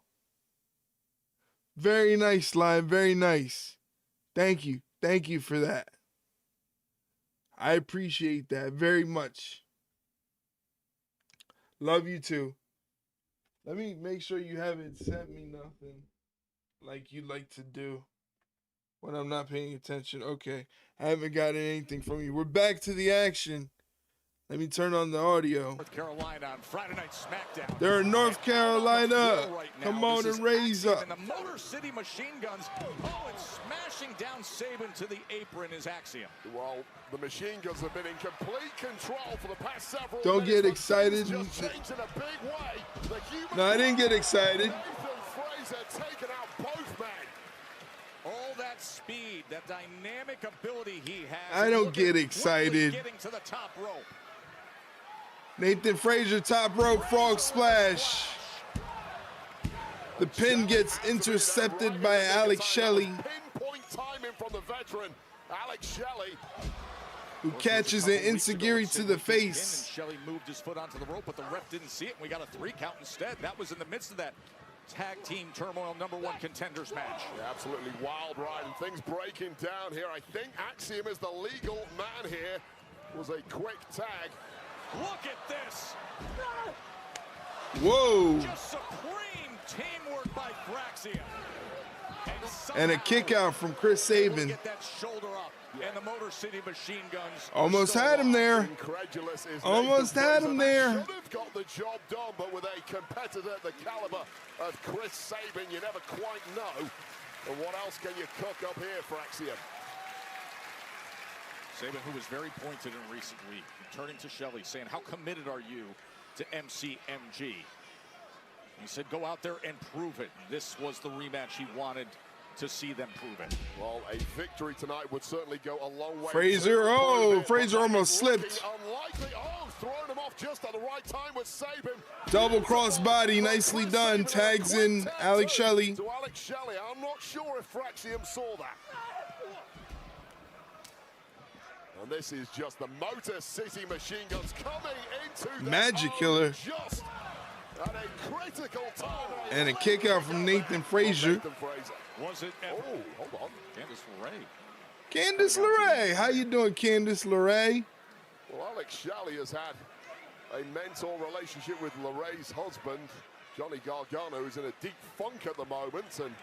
Speaker 1: Very nice, Slime. Very nice. Thank you. Thank you for that. I appreciate that very much. Love you too. Let me make sure you haven't sent me nothing like you like to do when I'm not paying attention. Okay. I haven't gotten anything from you. We're back to the action. Let me turn on the audio.
Speaker 4: North Carolina on Friday Night SmackDown.
Speaker 1: They're in North Carolina. Come on and raise up.
Speaker 4: And the Motor City Machine Guns. Oh, and smashing down Sabin to the apron is Axiom.
Speaker 3: Well, the Machine Guns have been in complete control for the past several
Speaker 1: Don't
Speaker 3: minutes,
Speaker 1: get
Speaker 3: but
Speaker 1: excited.
Speaker 3: things just changed in a big way. The human
Speaker 1: No, I didn't get excited.
Speaker 3: Nathan Fraser taking out both men.
Speaker 4: All that speed, that dynamic ability he has.
Speaker 1: I don't get excited.
Speaker 4: Getting to the top rope.
Speaker 1: Nathan Frazier, top rope frog splash. The pin gets intercepted by Alex Shelley,
Speaker 3: Pinpoint timing from the veteran, Alex Shelley.
Speaker 1: who catches an enziguri to the face.
Speaker 4: Shelley moved his foot onto the rope, but the ref didn't see it, and we got a 3 count instead. That was in the midst of that tag team turmoil #1 contenders match.
Speaker 3: Yeah, absolutely wild ride, and things breaking down here. I think Axiom is the legal man here. It was a quick tag.
Speaker 4: Look at this.
Speaker 1: Whoa.
Speaker 4: Just supreme teamwork by Fraxiom.
Speaker 1: And a kick out from Chris Sabin.
Speaker 4: Get that shoulder up, and the Motor City Machine Guns.
Speaker 1: Almost had him there.
Speaker 3: Incredulous is
Speaker 1: Almost had him there.
Speaker 3: Should have got the job done, but with a competitor the caliber of Chris Sabin, you never quite know. And what else can you cook up here, Fraxiom?
Speaker 4: Sabin, who was very pointed in recent week, turning to Shelley, saying, how committed are you to MCMG? He said, go out there and prove it. This was the rematch he wanted to see them prove it.
Speaker 3: Well, a victory tonight would certainly go a long way.
Speaker 1: Frazier, Frazier almost slipped.
Speaker 3: Unlikely. Oh, throwing him off just at the right time with Sabin.
Speaker 1: Double cross body, nicely done. Tags in Alex Shelley.
Speaker 3: To Alex Shelley, I'm not sure if Fraxiom saw that. And this is just the Motor City Machine Guns coming into the
Speaker 1: Magic Killer.
Speaker 3: Just at a critical time.
Speaker 1: And a kick out from Nathan Frazier.
Speaker 4: Was it ever?
Speaker 3: Oh, hold on.
Speaker 4: Candice LeRae.
Speaker 1: Candice LeRae. How you doing, Candice LeRae?
Speaker 3: Well, Alex Shelley has had a mentor relationship with LeRae's husband, Johnny Gargano, who's in a deep funk at the moment, and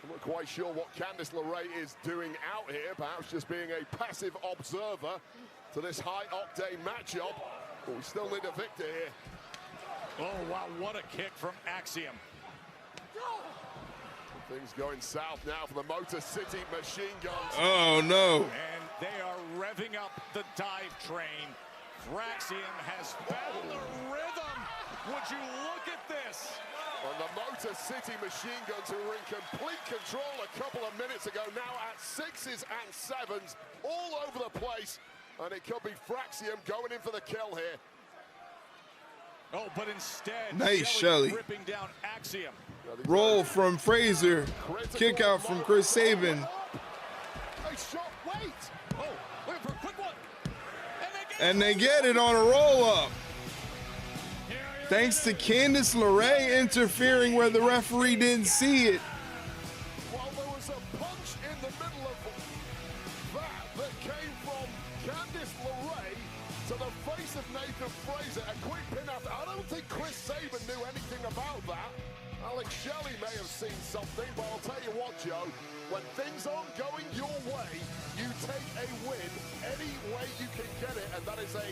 Speaker 3: I'm not quite sure what Candice LeRae is doing out here, perhaps just being a passive observer to this high-octane matchup, but we still need a victor here.
Speaker 4: Oh, wow, what a kick from Axiom.
Speaker 3: Things going south now for the Motor City Machine Guns.
Speaker 1: Oh, no.
Speaker 4: And they are revving up the dive train. Fraxiom has found the rhythm. Would you look at this?
Speaker 3: And the Motor City Machine Guns, who were in complete control a couple of minutes ago, now at 6s and 7s, all over the place. And it could be Fraxiom going in for the kill here.
Speaker 4: Oh, but instead,
Speaker 1: nice Shelley.
Speaker 4: Ripping down Axiom.
Speaker 1: Roll from Fraser. Kick out from Chris Sabin.
Speaker 3: A shot, wait.
Speaker 4: Oh, looking for a quick one.
Speaker 1: And they get it on a roll-up. Thanks to Candice LeRae interfering where the referee didn't see it.
Speaker 3: Well, there was a punch in the middle of that came from Candice LeRae to the face of Nathan Fraser. A quick pin after. I don't think Chris Sabin knew anything about that. Alex Shelley may have seen something, but I'll tell you what, Joe, when things aren't going your way, you take a win any way you can get it, and that is a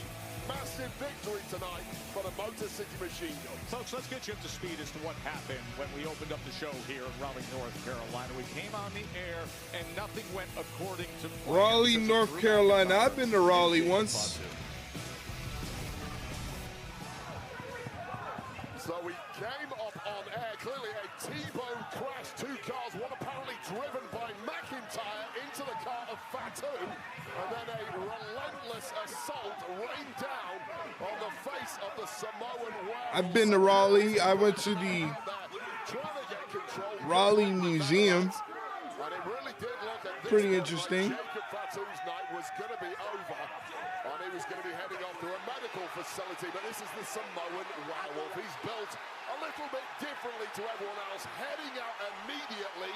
Speaker 3: massive victory tonight for the Motor City Machine Guns.
Speaker 4: Folks, let's get you up to speed as to what happened when we opened up the show here in Raleigh, North Carolina. We came on the air, and nothing went according to plan.
Speaker 1: Raleigh, North Carolina. I've been to Raleigh once.
Speaker 3: So we came up on air, clearly a T-bone crash, two cars, one apparently driven by McIntyre into the car of Fatu, and then a relentless assault rained down on the face of the Samoan werewolf.
Speaker 1: I've been to Raleigh. I went to the Raleigh Museum.
Speaker 3: And it really did look at this
Speaker 1: pretty interesting.
Speaker 3: Jacob Fatu's night was going to be over, and he was going to be heading off to a medical facility, but this is the Samoan werewolf. He's built a little bit differently to everyone else, heading out immediately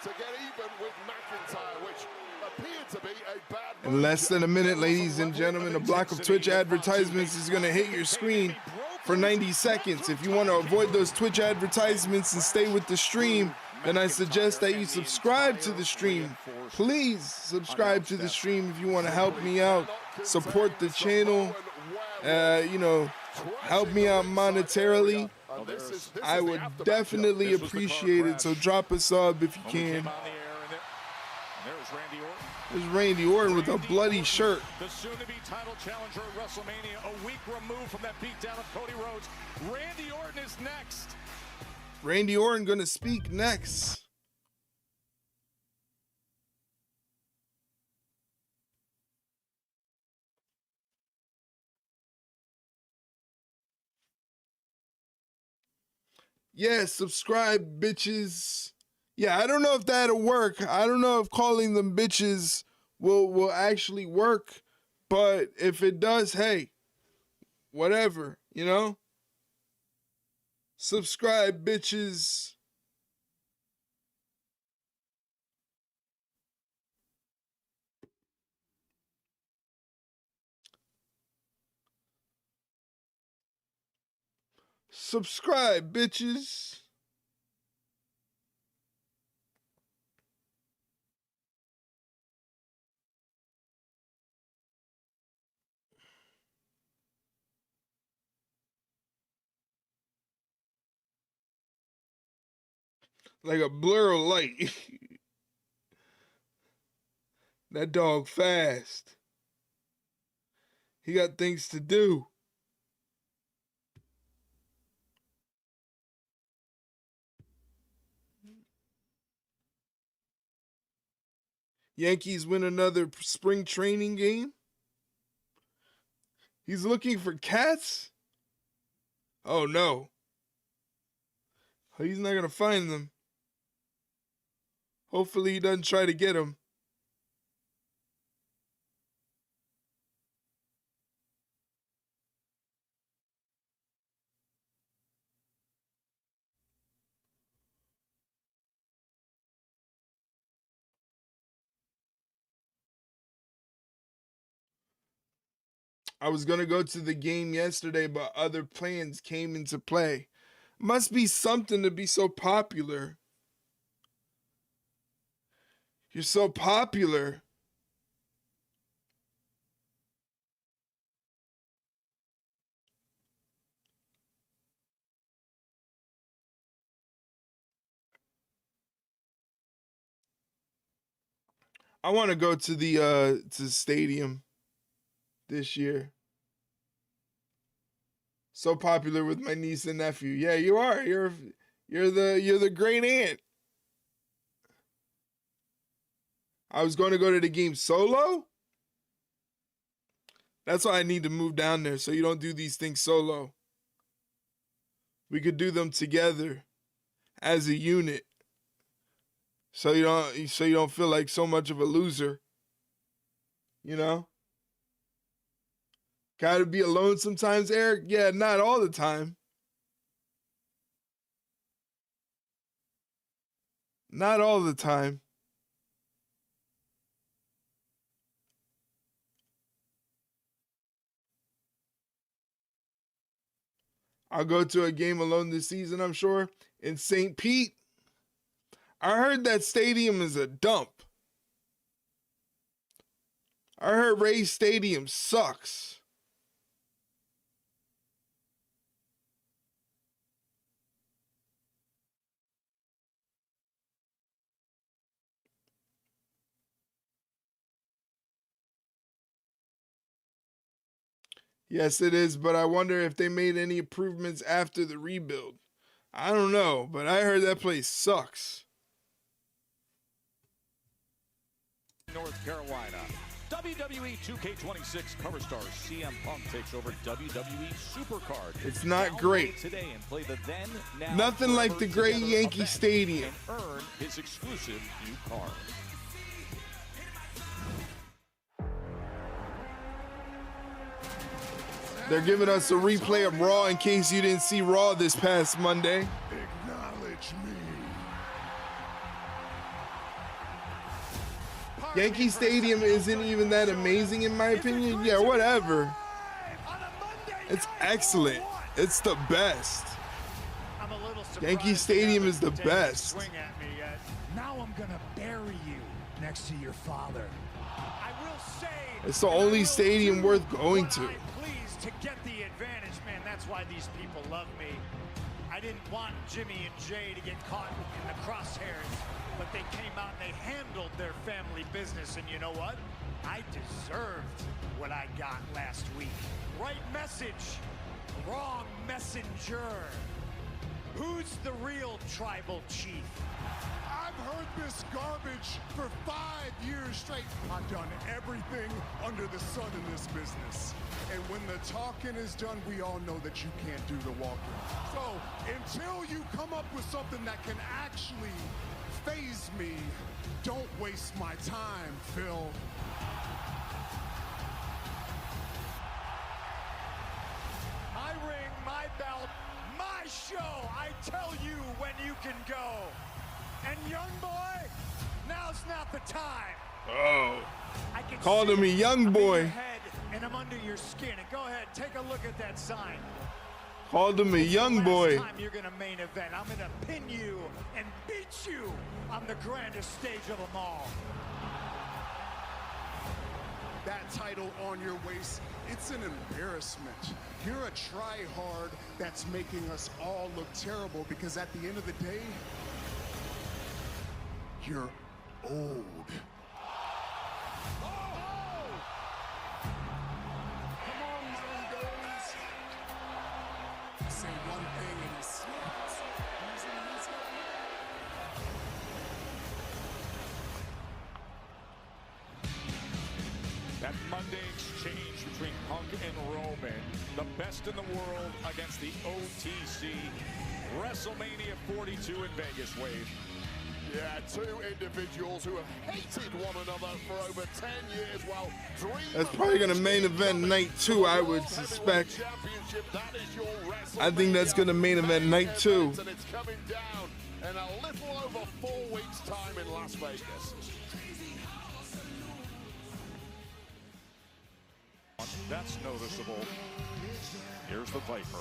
Speaker 3: to get even with McIntyre, which appeared to be a bad move.
Speaker 1: In less than a minute, ladies and gentlemen, a block of Twitch advertisements is going to hit your screen for 90 seconds. If you want to avoid those Twitch advertisements and stay with the stream, then I suggest that you subscribe to the stream. Please subscribe to the stream if you want to help me out, support the channel, you know, help me out monetarily. I would definitely appreciate it, so drop a sub if you can. There's Randy Orton with a bloody shirt.
Speaker 4: The soon-to-be title challenger at WrestleMania, a week removed from that beatdown of Cody Rhodes. Randy Orton is next.
Speaker 1: Randy Orton gonna speak next. Yeah, subscribe, bitches. Yeah, I don't know if that'll work. I don't know if calling them bitches will actually work, but if it does, hey, whatever, you know? Subscribe, bitches. Subscribe, bitches. Like a blur of light. That dog fast. He got things to do. Yankees win another spring training game. He's looking for cats? Oh no. He's not going to find them. Hopefully he doesn't try to get them. I was going to go to the game yesterday, but other plans came into play. Must be something to be so popular. You're so popular. I want to go to the stadium this year. So popular with my niece and nephew. Yeah, you are. You're the great aunt. I was going to go to the game solo. That's why I need to move down there, so you don't do these things solo. We could do them together as a unit. So you don't feel like so much of a loser. You know? Gotta be alone sometimes, Eric? Yeah, not all the time. Not all the time. I'll go to a game alone this season, I'm sure. In St. Pete. I heard that stadium is a dump. I heard Ray's Stadium sucks. Yes, it is, but I wonder if they made any improvements after the rebuild. I don't know, but I heard that place sucks.
Speaker 4: North Carolina. WWE 2K26 cover star CM Punk takes over WWE Supercard.
Speaker 1: It's not great.
Speaker 4: Today and play the then, now,
Speaker 1: nothing like the great Yankee Stadium.
Speaker 4: And earn his exclusive new card.
Speaker 1: They're giving us a replay of Raw in case you didn't see Raw this past Monday.
Speaker 3: Acknowledge me.
Speaker 1: Yankee Stadium isn't even that amazing in my opinion. Yeah, whatever. It's excellent. It's the best. Yankee Stadium is the best.
Speaker 2: Now I'm gonna bury you next to your father. I will say
Speaker 1: it's the only stadium worth going to.
Speaker 2: To get the advantage, man, that's why these people love me. I didn't want Jimmy and Jay to get caught in the crosshairs, but they came out and they handled their family business, and you know what? I deserved what I got last week. Right message, wrong messenger. Who's the real tribal chief?
Speaker 8: I've heard this garbage for 5 years straight. I've done everything under the sun in this business. And when the talking is done, we all know that you can't do the walking. So until you come up with something that can actually faze me, don't waste my time, Phil.
Speaker 2: My ring, my belt, my show. I tell you when you can go. And young boy, now's not the time.
Speaker 1: Oh, called him a young boy.
Speaker 2: And I'm under your skin. And go ahead, take a look at that sign.
Speaker 1: Called him a young boy.
Speaker 2: Time you're gonna main event. I'm gonna pin you and beat you on the grandest stage of them all.
Speaker 8: That title on your waist, it's an embarrassment. You're a try-hard that's making us all look terrible because at the end of the day, you're old.
Speaker 2: Say one thing and he snaps.
Speaker 4: That Monday exchange between Punk and Roman, the best in the world against the OTC. WrestleMania 42 in Vegas, Wade.
Speaker 3: Yeah, two individuals who have hated one another for over 10 years while
Speaker 1: that's probably going to main event night 2, I would suspect. I think that's going to main event night 2.
Speaker 3: And it's coming down in a little over 4 weeks' time in Las Vegas.
Speaker 4: That's noticeable. Here's the Viper.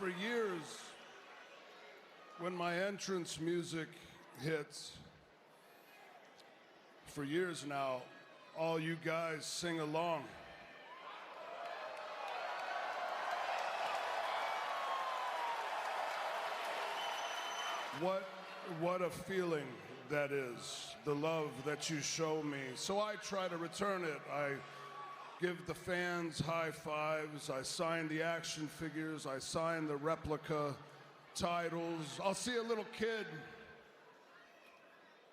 Speaker 8: for years, when my entrance music hits, for years now, all you guys sing along. What a feeling that is, the love that you show me. So I try to return it. I give the fans high fives. I sign the action figures. I sign the replica titles. I'll see a little kid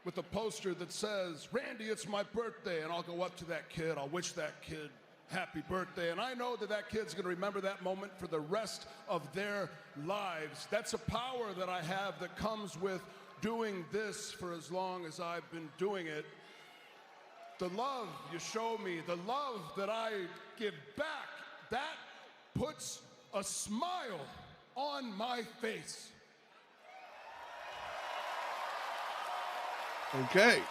Speaker 8: with a poster that says, "Randy, it's my birthday," and I'll go up to that kid. I'll wish that kid happy birthday, and I know that that kid's gonna remember that moment for the rest of their lives. That's a power that I have that comes with doing this for as long as I've been doing it. The love you show me, the love that I give back, that puts a smile on my face.
Speaker 1: Okay.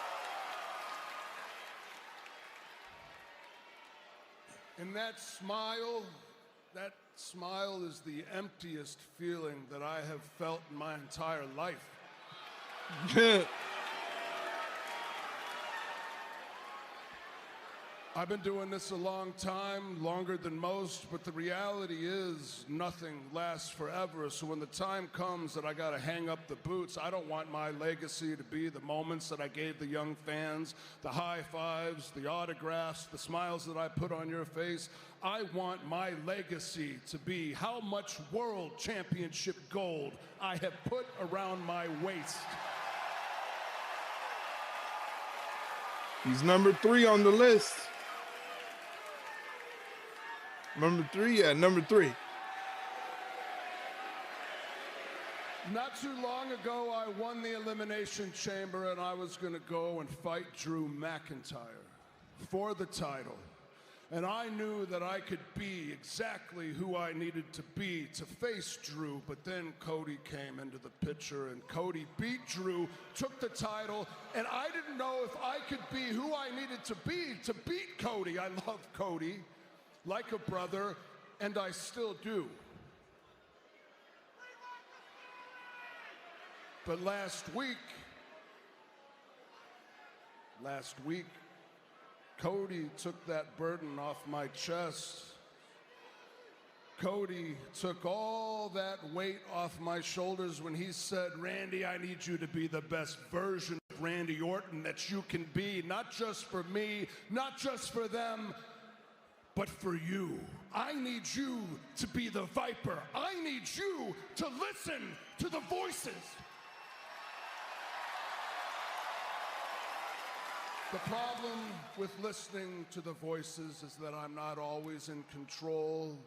Speaker 8: And that smile is the emptiest feeling that I have felt in my entire life. I've been doing this a long time, longer than most, but the reality is nothing lasts forever. So when the time comes that I gotta hang up the boots, I don't want my legacy to be the moments that I gave the young fans, the high fives, the autographs, the smiles that I put on your face. I want my legacy to be how much world championship gold I have put around my waist.
Speaker 1: He's number 3 on the list. Number 3, yeah, number 3.
Speaker 8: Not too long ago, I won the Elimination Chamber, and I was going to go and fight Drew McIntyre for the title. And I knew that I could be exactly who I needed to be to face Drew, but then Cody came into the picture, and Cody beat Drew, took the title, and I didn't know if I could be who I needed to beat Cody. I love Cody like a brother, and I still do. But last week, Cody took that burden off my chest. Cody took all that weight off my shoulders when he said, "Randy, I need you to be the best version of Randy Orton that you can be, not just for me, not just for them, but for you. I need you to be the Viper. I need you to listen to the voices." The problem with listening to the voices is that I'm not always in control.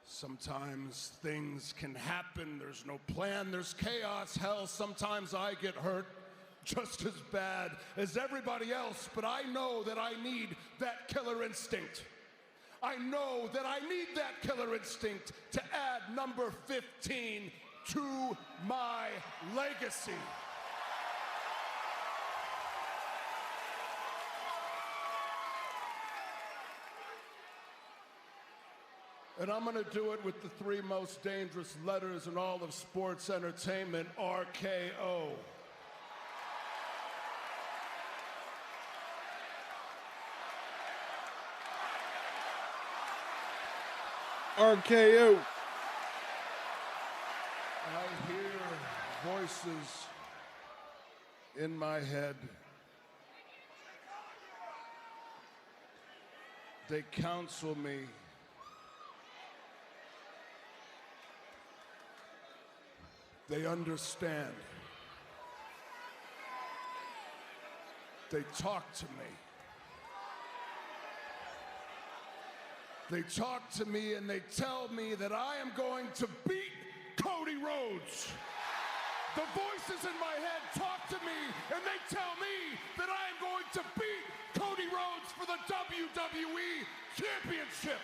Speaker 8: Sometimes things can happen. There's no plan. There's chaos. Hell, sometimes I get hurt just as bad as everybody else, but I know that I need that killer instinct. I know that I need that killer instinct to add number 15 to my legacy. And I'm going to do it with the 3 most dangerous letters in all of sports entertainment, RKO.
Speaker 1: RKO.
Speaker 8: I hear voices in my head. They counsel me. They understand. They talk to me. They talk to me and they tell me that I am going to beat Cody Rhodes. The voices in my head talk to me and they tell me that I am going to beat Cody Rhodes for the WWE Championship.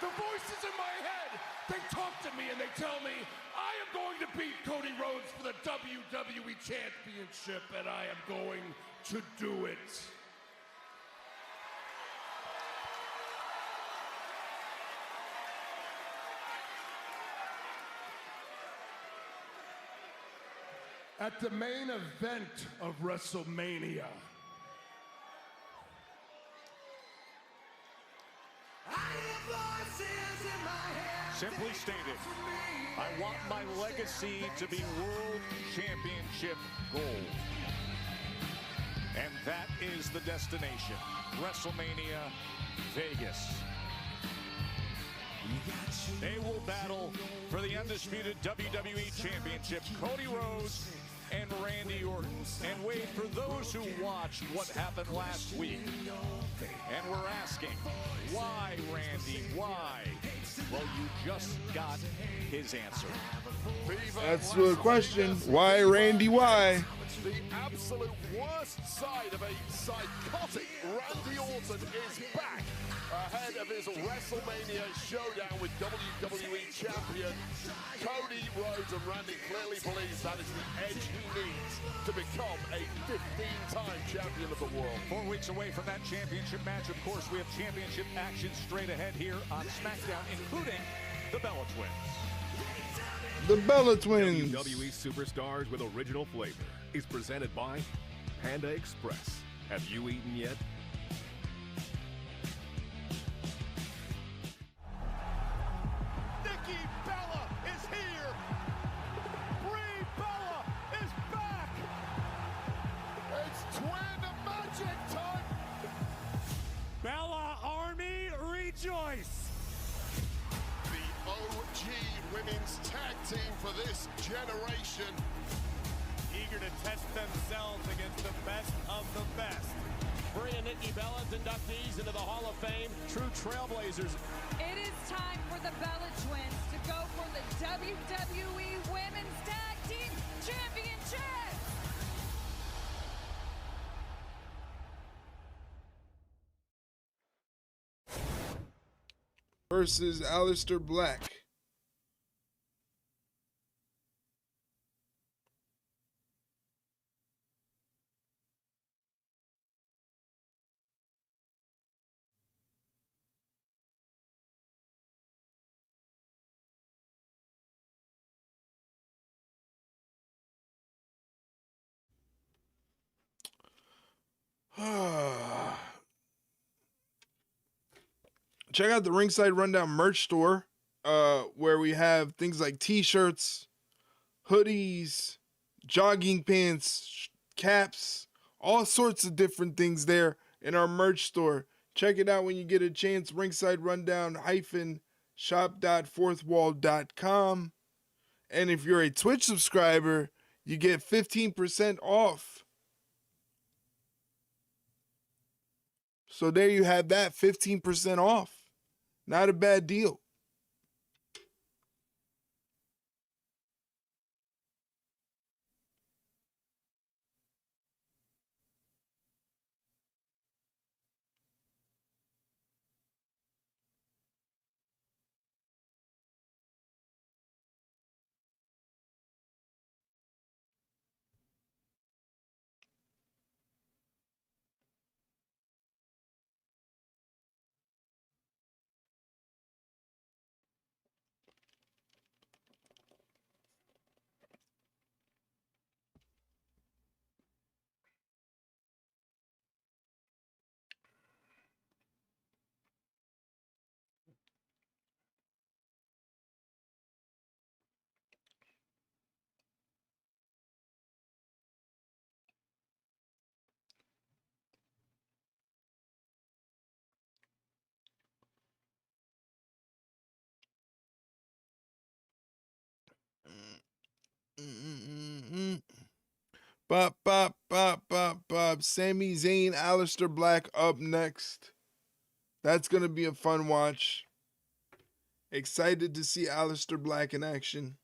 Speaker 8: The voices in my head, they talk to me and they tell me I am going to beat Cody Rhodes for the WWE Championship, and I am going to do it.
Speaker 3: At the main event of WrestleMania.
Speaker 4: Simply stated, I want my legacy to be World Championship gold. And that is the destination, WrestleMania Vegas. They will battle for the undisputed WWE Championship, Cody Rhodes and Randy Orton. And wait, for those who watched what happened last week, and we're asking, why, Randy, why? Well, you just got his answer.
Speaker 1: That's the question. Why, Randy, why?
Speaker 3: The absolute worst side of a psychotic Randy Orton is back ahead of his WrestleMania showdown with WWE Champion Cody Rhodes, and Randy clearly believes that is the edge he needs to become a 15-time champion of the world.
Speaker 4: 4 weeks away from that championship match, of course, we have championship action straight ahead here on SmackDown, including the Bella Twins.
Speaker 1: The Bella Twins.
Speaker 21: WWE Superstars with Original Flavor is presented by Panda Express. Have you eaten yet?
Speaker 2: Nikki Bella is here. Brie Bella is back.
Speaker 3: It's twin magic time.
Speaker 2: Bella Army, rejoice.
Speaker 3: The OG women's tag team for this generation.
Speaker 2: Eager to test themselves against the best of the best.
Speaker 22: Brie and Nikki Bella's inductees into the Hall of Fame, true trailblazers.
Speaker 9: It is time for the Bella Twins to go for the WWE Women's Tag Team Championship.
Speaker 1: Versus Aleister Black. Check out the Ringside Rundown merch store, where we have things like t-shirts, hoodies, jogging pants, caps, all sorts of different things there in our merch store. Check it out when you get a chance. Ringside Rundown -shop.fourthwall.com. And if you're a Twitch subscriber, you get 15% off. So there you have that, 15% off. Not a bad deal. Bop, bop, bop, bop, bop. Sami Zayn, Aleister Black up next. That's going to be a fun watch. Excited to see Aleister Black in action.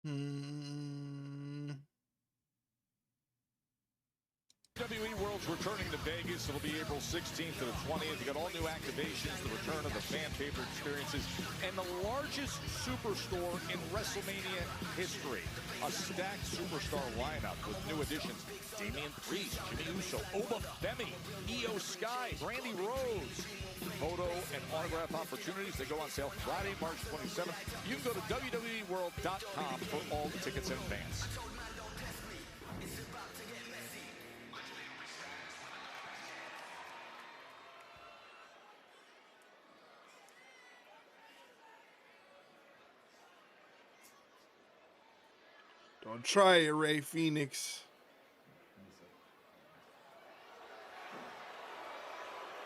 Speaker 4: WWE World's returning to Vegas. It'll be April 16th to the 20th. You got all new activations, the return of the fan favorite experiences, and the largest superstore in WrestleMania history. A stacked superstar lineup with new additions: Damian Priest, Jimmy Uso, Oba Femi, Io Sky, Brandy Rhodes. Photo and autograph opportunities. They go on sale Friday, March 27th. You can go to WWEworld.com for all the tickets in advance.
Speaker 1: Don't try it, Ray Phoenix.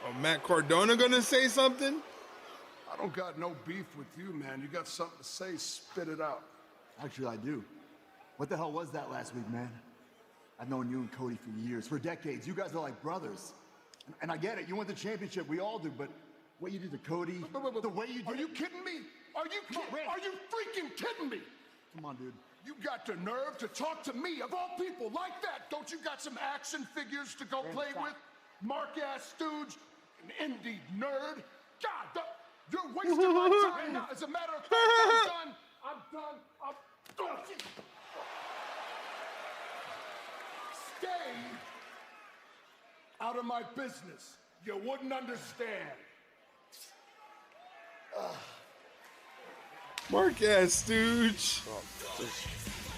Speaker 1: Oh, Matt Cardona gonna say something?
Speaker 8: I don't got no beef with you, man. You got something to say, spit it out.
Speaker 5: Actually, I do. What the hell was that last week, man? I've known you and Cody for years, for decades. You guys are like brothers. And I get it, you want the championship, we all do, but what you did to Cody, the way you did...
Speaker 8: Are you kidding me? Are you freaking kidding me?
Speaker 5: Come on, dude.
Speaker 8: You got the nerve to talk to me, of all people, like that. Don't you got some action figures to go play with? Mark-ass stooge, an indie nerd. God, you're wasting my time now. As a matter of fact, I'm done. Stay out of my business. You wouldn't understand.
Speaker 1: Mark ass stooge.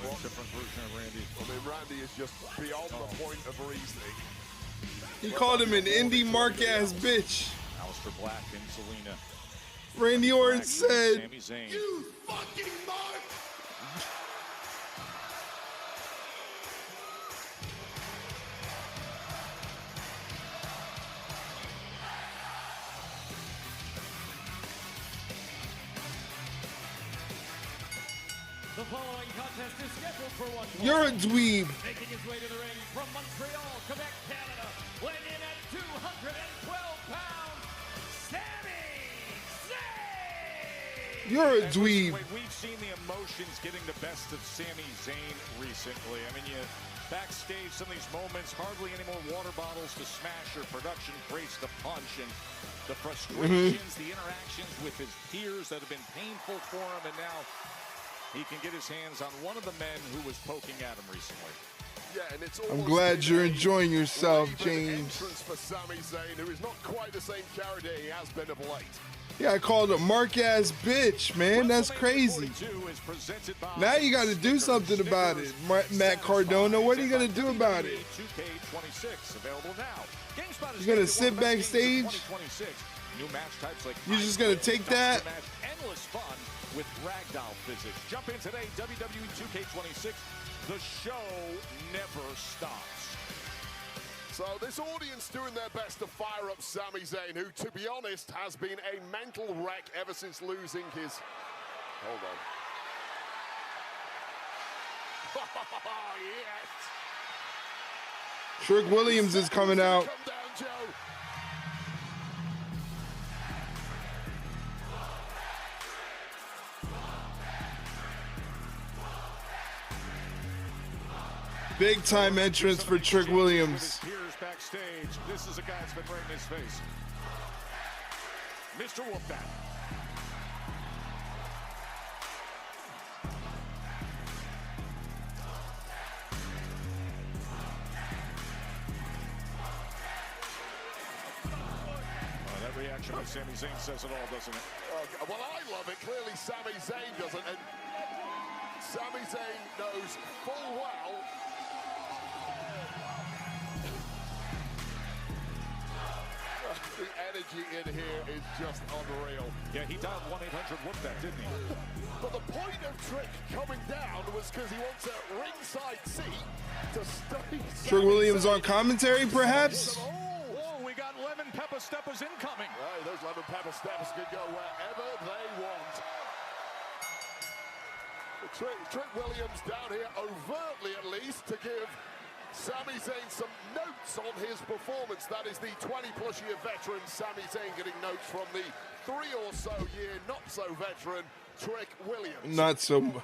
Speaker 4: Well, different version of Randy.
Speaker 3: I mean, Randy is just beyond the point of reasoning.
Speaker 1: He called him an indie mark ass bitch.
Speaker 4: Aleister Black and Selena.
Speaker 1: Randy Orton said,
Speaker 4: Sami Zayn.
Speaker 8: You fucking mark!
Speaker 22: The following contest is scheduled for one fall.
Speaker 1: You're a dweeb.
Speaker 22: Making his way to the ring from Montreal, Quebec, Canada, weighing in at 212 pounds, Sami Zayn!
Speaker 1: You're a dweeb.
Speaker 4: We've seen the emotions getting the best of Sami Zayn recently. I mean, backstage, some of these moments, hardly any more water bottles to smash or production crates to punch, and the frustrations, the interactions with his peers that have been painful for him, and now he can get his hands on one of the men who was poking at him recently.
Speaker 3: Yeah, and it's
Speaker 1: I'm glad you're enjoying yourself, James.
Speaker 3: Entrance for Sami Zayn, who is not quite the same character he has been of late.
Speaker 1: Yeah, I called him mark ass bitch, man. That's crazy. Now you got to do something about it, Matt Cardona. What are you going to do about it?
Speaker 4: 2K26 available now.
Speaker 1: You going to sit backstage?
Speaker 4: New match types like
Speaker 1: You just going to take that?
Speaker 4: endless fun with ragdoll physics. Jump in today, WWE 2K26. The show never stops.
Speaker 3: So this audience doing their best to fire up Sami Zayn, who, to be honest, has been a mental wreck ever since losing his... Hold on. Oh, yes.
Speaker 1: Trick Williams is coming out.
Speaker 3: Come down, Joe.
Speaker 1: Big time entrance for Trick Williams.
Speaker 4: Here's backstage. This is a guy that's been right in his face. Mr. Wolfpack. That reaction by Sami Zayn says it all, doesn't it?
Speaker 3: Well, I love it. Clearly, Sami Zayn doesn't. And Sami Zayn knows full well the energy in here is just unreal.
Speaker 4: Yeah, he dialed 1-800-WHOOP-THAT, didn't he?
Speaker 3: But the point of Trick coming down was because he wants a ringside seat to stay.
Speaker 1: Trick Williams on commentary, perhaps?
Speaker 4: Oh, we got lemon pepper steppers incoming.
Speaker 3: Right, those lemon pepper steppers can go wherever they want. Trick Williams down here, overtly at least, to give Sami Zayn some notes on his performance. That is the 20-plus year veteran Sami Zayn getting notes from the 3 or so year not-so-veteran Trick Williams.
Speaker 1: Not so much.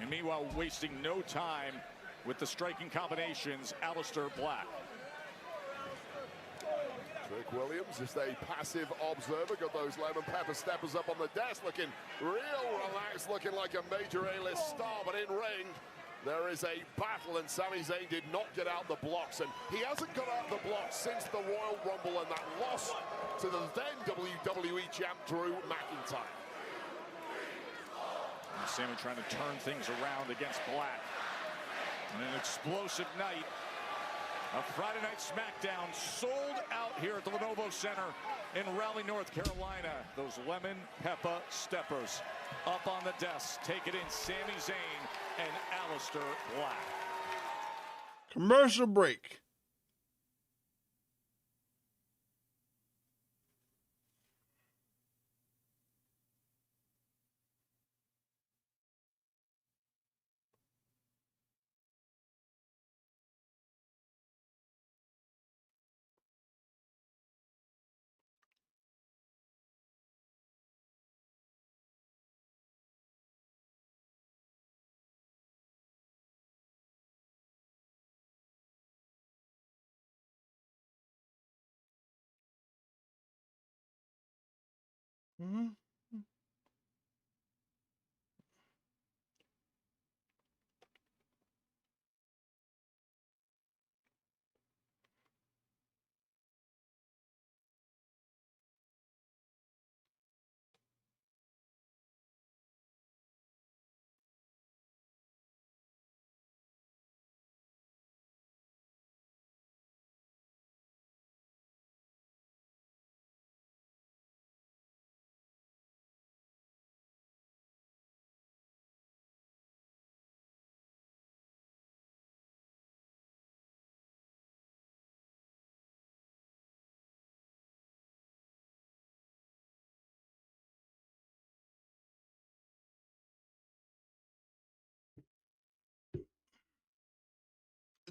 Speaker 19: And meanwhile, wasting no time with the striking combinations, Aleister Black.
Speaker 3: Trick Williams, just a passive observer, got those lemon pepper steppers up on the desk, looking real relaxed, looking like a major A-list star, but in ring, there is a battle, and Sami Zayn did not get out the blocks, and he hasn't got out the blocks since the Royal Rumble and that loss to the then WWE champ, Drew McIntyre.
Speaker 19: And Sami trying to turn things around against Black. And an explosive night. A Friday Night SmackDown sold out here at the Lenovo Center in Raleigh, North Carolina. Those lemon pepper steppers up on the desk. Take it in, Sami Zayn and Aleister Black.
Speaker 1: Commercial break.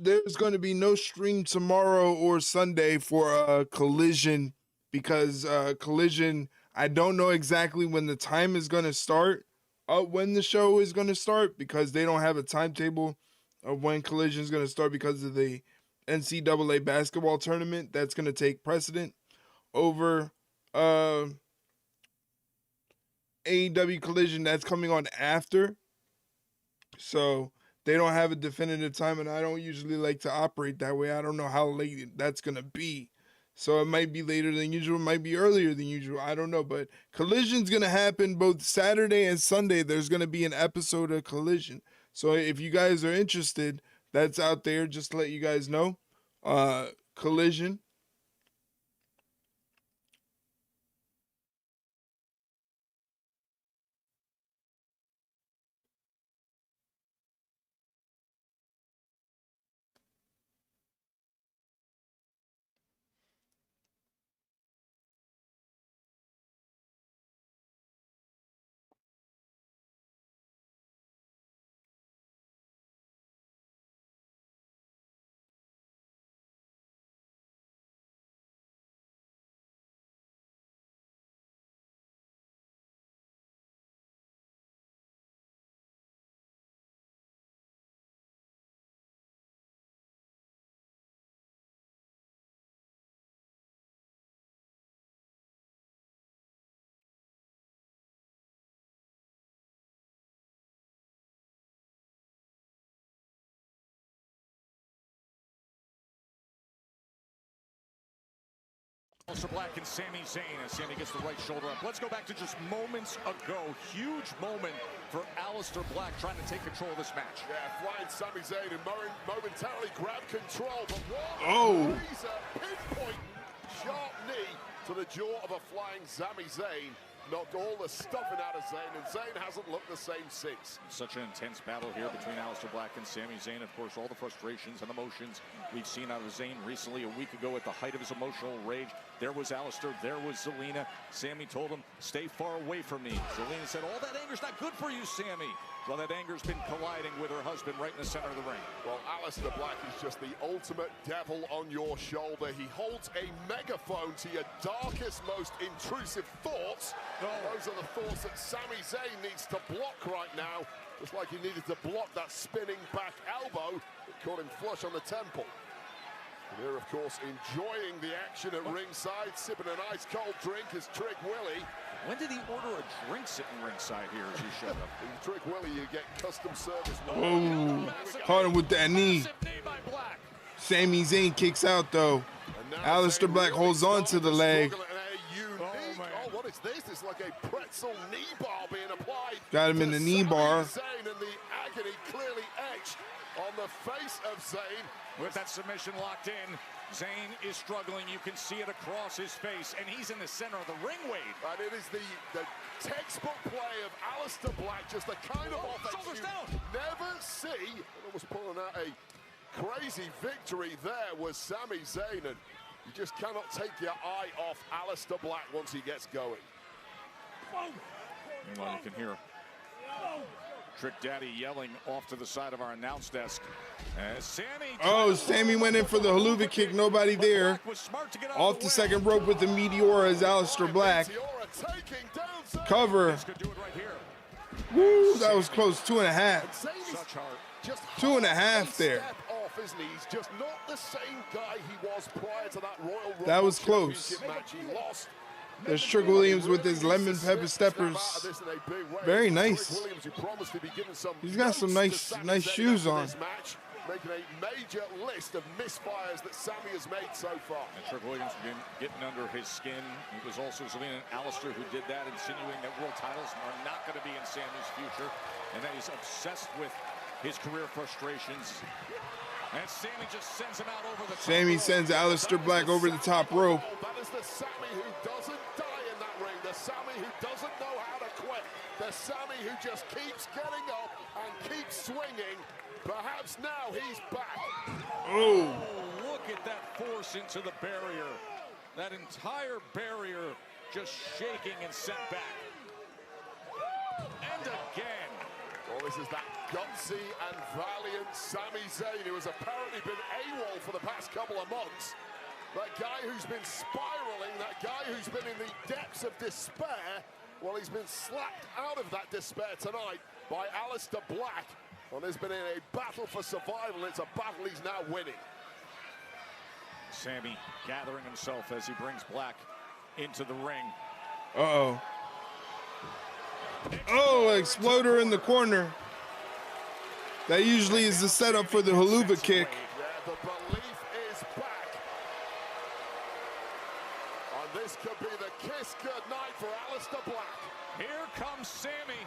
Speaker 1: There's going to be no stream tomorrow or Sunday for Collision because Collision, I don't know exactly when the time is going to start, when the show is going to start, because they don't have a timetable of when Collision is going to start because of the NCAA basketball tournament that's going to take precedent over AEW Collision that's coming on after. So they don't have a definitive time, and I don't usually like to operate that way. I don't know how late that's going to be. So it might be later than usual, it might be earlier than usual. I don't know, but Collision's going to happen both Saturday and Sunday. There's going to be an episode of Collision. So if you guys are interested, that's out there. Just to let you guys know. Collision.
Speaker 19: Aleister Black and Sami Zayn as Sami gets the right shoulder up. Let's go back to just moments ago. Huge moment for Aleister Black trying to take control of this match.
Speaker 3: Yeah, flying Sami Zayn and momentarily grabbed control, but what laser pinpoint sharp knee to the jaw of a flying Sami Zayn. Knocked all the stuffing out of Zayn, and Zayn hasn't looked the same since.
Speaker 19: Such an intense battle here between Aleister Black and Sami Zayn. Of course, all the frustrations and emotions we've seen out of Zayn recently. A week ago, at the height of his emotional rage, there was Aleister, there was Zelina. Sami told him, stay far away from me. Zelina said, all that anger's not good for you, Sami. Well, that anger's been colliding with her husband right in the center of the ring.
Speaker 3: Well, Aleister Black is just the ultimate devil on your shoulder. He holds a megaphone to your darkest, most intrusive thoughts. Those are the thoughts that Sami Zayn needs to block right now. Just like he needed to block that spinning back elbow that caught him flush on the temple. And here, of course, enjoying the action at ringside, sipping an ice-cold drink is Trick Willie.
Speaker 19: When did he order a drink sitting ringside here as he showed up?
Speaker 3: In Trick Willie, you get custom service.
Speaker 1: Oh, caught him with that knee. Sami Zayn kicks out, though. Aleister Black holds on to the leg.
Speaker 3: Oh, what is this? It's like a pretzel knee bar being applied.
Speaker 1: Got him in the knee bar.
Speaker 3: Zayn, and the agony clearly etched on the face of Zayn.
Speaker 19: With that submission locked in, Zayn is struggling. You can see it across his face, and he's in the center of the ring, Wade.
Speaker 3: And it is the textbook play of Aleister Black, just the kind of offense you never see. And almost pulling out a crazy victory there was Sami Zayn, and you just cannot take your eye off Aleister Black once he gets going.
Speaker 19: Meanwhile, you can hear Trick Daddy yelling off to the side of our announce desk.
Speaker 1: Sami went in for the haluva kick, nobody there. Off the second rope with the Meteora is Aleister Black. Cover. Woo, that was close, 2.5. 2.5 there.
Speaker 3: Isn't he? He's just not the same guy he was prior to that Royal Rumble.
Speaker 1: That was close.
Speaker 3: He lost.
Speaker 1: There's Trick Williams with his lemon pepper steppers. Very nice. He's got some nice shoes on.
Speaker 3: Making a major list of misfires that Sami has made so far.
Speaker 19: And Trick Williams been getting under his skin. It was also Zelina and Aleister who did that, insinuating that world titles are not going to be in Sami's future, and that he's obsessed with his career frustrations. And Sami just sends him out over the top.
Speaker 1: Sami sends Aleister Black over the top rope.
Speaker 3: That is the Sami who doesn't die in that ring. The Sami who doesn't know how to quit. The Sami who just keeps getting up and keeps swinging. Perhaps now he's back.
Speaker 1: Oh,
Speaker 19: look at that force into the barrier. That entire barrier just shaking and sent back. And again.
Speaker 3: Well, this is that gutsy and valiant Sami Zayn, who has apparently been AWOL for the past couple of months. That guy who's been spiraling, that guy who's been in the depths of despair, well, he's been slapped out of that despair tonight by Aleister Black. Well, there's been a battle for survival. It's a battle he's now winning.
Speaker 19: Sami gathering himself as he brings Black into the ring.
Speaker 1: Uh-oh. Oh, exploder in the corner. That usually is the setup for the haluva kick.
Speaker 3: Yeah, the belief is back. And this could be the kiss goodnight for Aleister Black.
Speaker 19: Here comes Sami.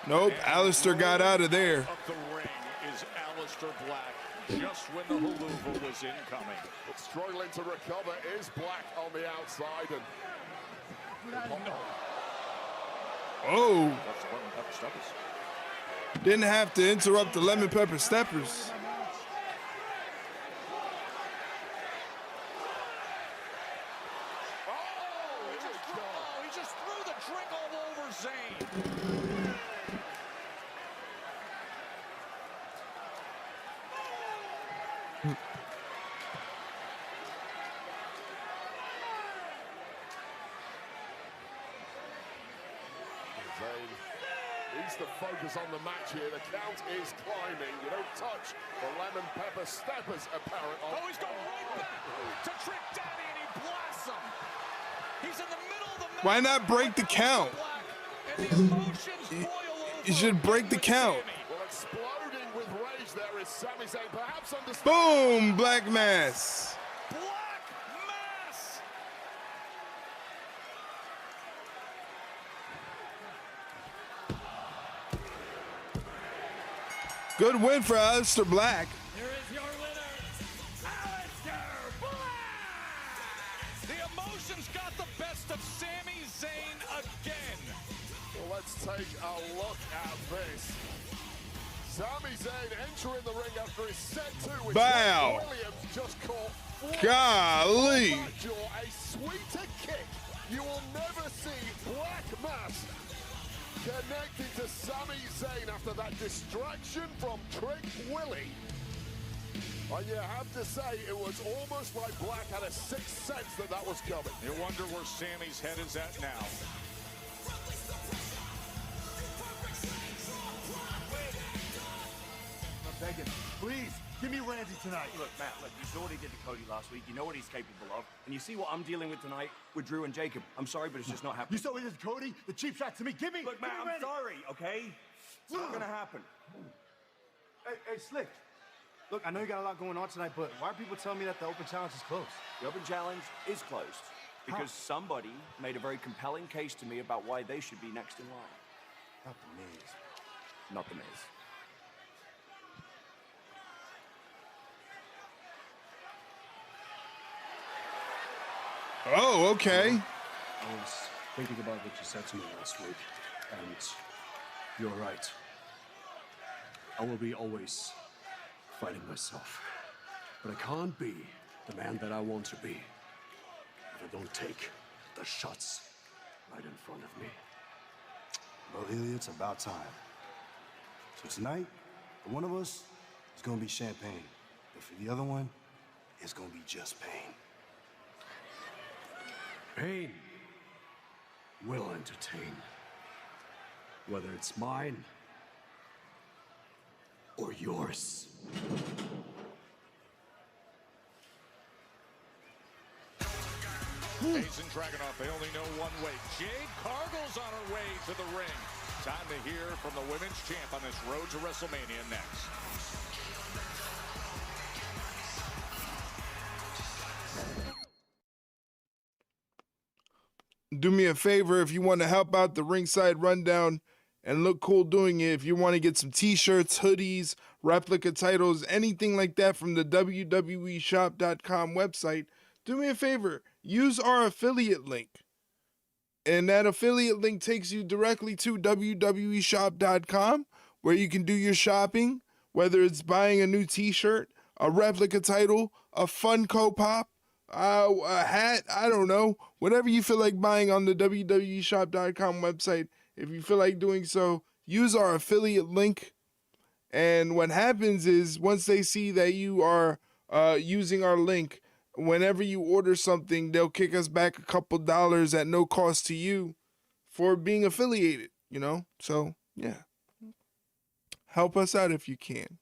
Speaker 1: Nope, Aleister got out of there.
Speaker 19: Up the ring is Aleister Black, just when the haluva was incoming.
Speaker 3: But struggling to recover is Black on the outside. And
Speaker 1: oh. Didn't have to interrupt the lemon pepper steppers.
Speaker 19: He just threw the drink all over Zayn.
Speaker 3: Needs to focus on the match here. The count is climbing. You don't touch the lemon pepper steppers, apparently.
Speaker 19: Oh, he's going right back to Trick Daddy, and he blasts him. He's in the middle of the match.
Speaker 1: Why not break the count? You should break the count.
Speaker 3: Well, exploding with rage there is Sami Zayn. Perhaps
Speaker 1: boom, Black Mass. Good win for Aleister Black.
Speaker 22: Here is your winner, Aleister Black!
Speaker 19: The emotions got the best of Sami Zayn again.
Speaker 3: Well, let's take a look at this. Sami Zayn entering the ring after his set 2 with
Speaker 1: Bow.
Speaker 3: Williams just caught.
Speaker 1: Golly.
Speaker 3: A sweeter kick you will never see. Black Mass connecting to Sami Zayn after that distraction from Trick Willie. And you have to say, it was almost like Black had a sixth sense that that was coming.
Speaker 19: You wonder where Sami's head is at now.
Speaker 5: Please, give me Randy tonight.
Speaker 7: Look, Matt, look, you saw what he did to Cody last week. You know what he's capable of. And you see what I'm dealing with tonight with Drew and Jacob. I'm sorry, but it's just not happening.
Speaker 5: You saw what he did to Cody? The cheap shot to me. Give me.
Speaker 7: Look, Matt,
Speaker 5: give me
Speaker 7: I'm sorry, okay? It's not gonna happen.
Speaker 12: Hey, Slick. Look, I know you got a lot going on tonight, but why are people telling me that the open challenge is closed?
Speaker 7: The open challenge is closed because somebody made a very compelling case to me about why they should be next in line.
Speaker 12: Not the Miz.
Speaker 7: Not the Miz.
Speaker 1: Oh, okay.
Speaker 10: I was thinking about what you said to me last week, and you're right. I will be always fighting myself. But I can't be the man that I want to be if I don't take the shots right in front of me.
Speaker 23: Well, Ilya, it's about time. So tonight, for one of us, it's gonna be champagne. But for the other one, it's gonna be just pain.
Speaker 10: Pain will entertain. Whether it's mine or yours.
Speaker 4: Hayes and Dragunov, they only know one way. Jade Cargill's on her way to the ring. Time to hear from the women's champ on this road to WrestleMania next.
Speaker 1: Do me a favor if you want to help out the Ringside Rundown and look cool doing it. If you want to get some t-shirts, hoodies, replica titles, anything like that from the WWEshop.com website, do me a favor. Use our affiliate link. And that affiliate link takes you directly to WWEshop.com where you can do your shopping, whether it's buying a new t-shirt, a replica title, a Funko Pop, a hat, I don't know, whatever you feel like buying on the WWEshop.com website. If you feel like doing so, use our affiliate link. And what happens is once they see that you are using our link, whenever you order something, they'll kick us back a couple dollars at no cost to you for being affiliated, you know? So, yeah. Help us out if you can.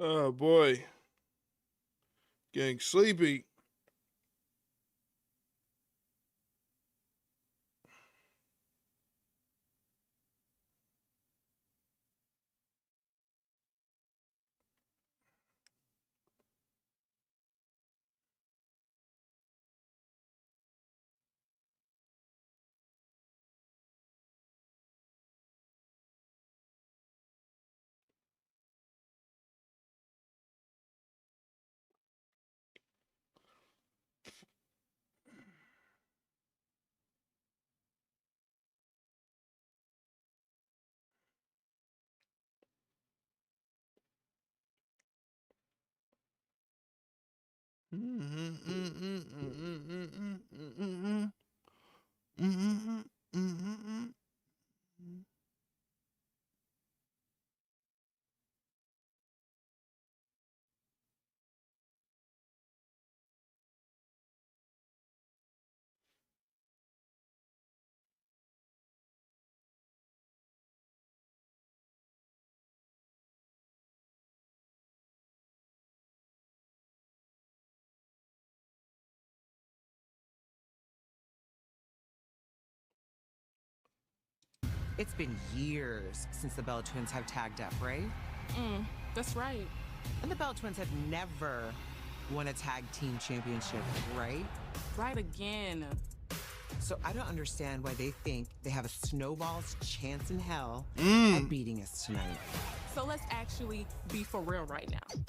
Speaker 1: Oh boy. Getting sleepy.
Speaker 6: It's been years since the Bella Twins have tagged up, right?
Speaker 11: That's right.
Speaker 6: And the Bella Twins have never won a tag team championship, right?
Speaker 11: Right again.
Speaker 6: So I don't understand why they think they have a snowball's chance in hell at beating us tonight.
Speaker 11: So let's actually be for real right now.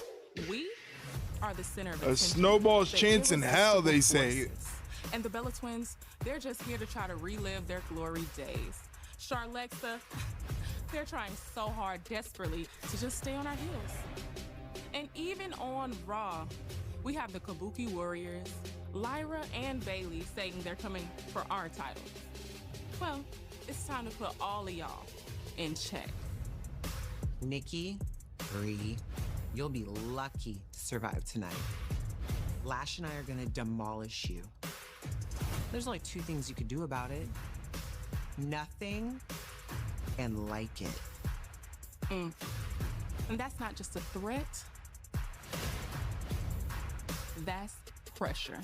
Speaker 11: We are the center of
Speaker 1: A
Speaker 11: attention.
Speaker 1: snowball's
Speaker 11: The
Speaker 1: chance in hell, they say.
Speaker 11: forces. And the Bella Twins, they're just here to try to relive their glory days. Charlexa, they're trying so hard, desperately, to just stay on our heels. And even on Raw, we have the Kabuki Warriors, Lyra and Bailey saying they're coming for our titles. Well, it's time to put all of y'all in check.
Speaker 6: Nikki, Brie, you'll be lucky to survive tonight. Lash and I are gonna demolish you. There's only two things you could do about it. Nothing and like it.
Speaker 11: And that's not just a threat. That's pressure.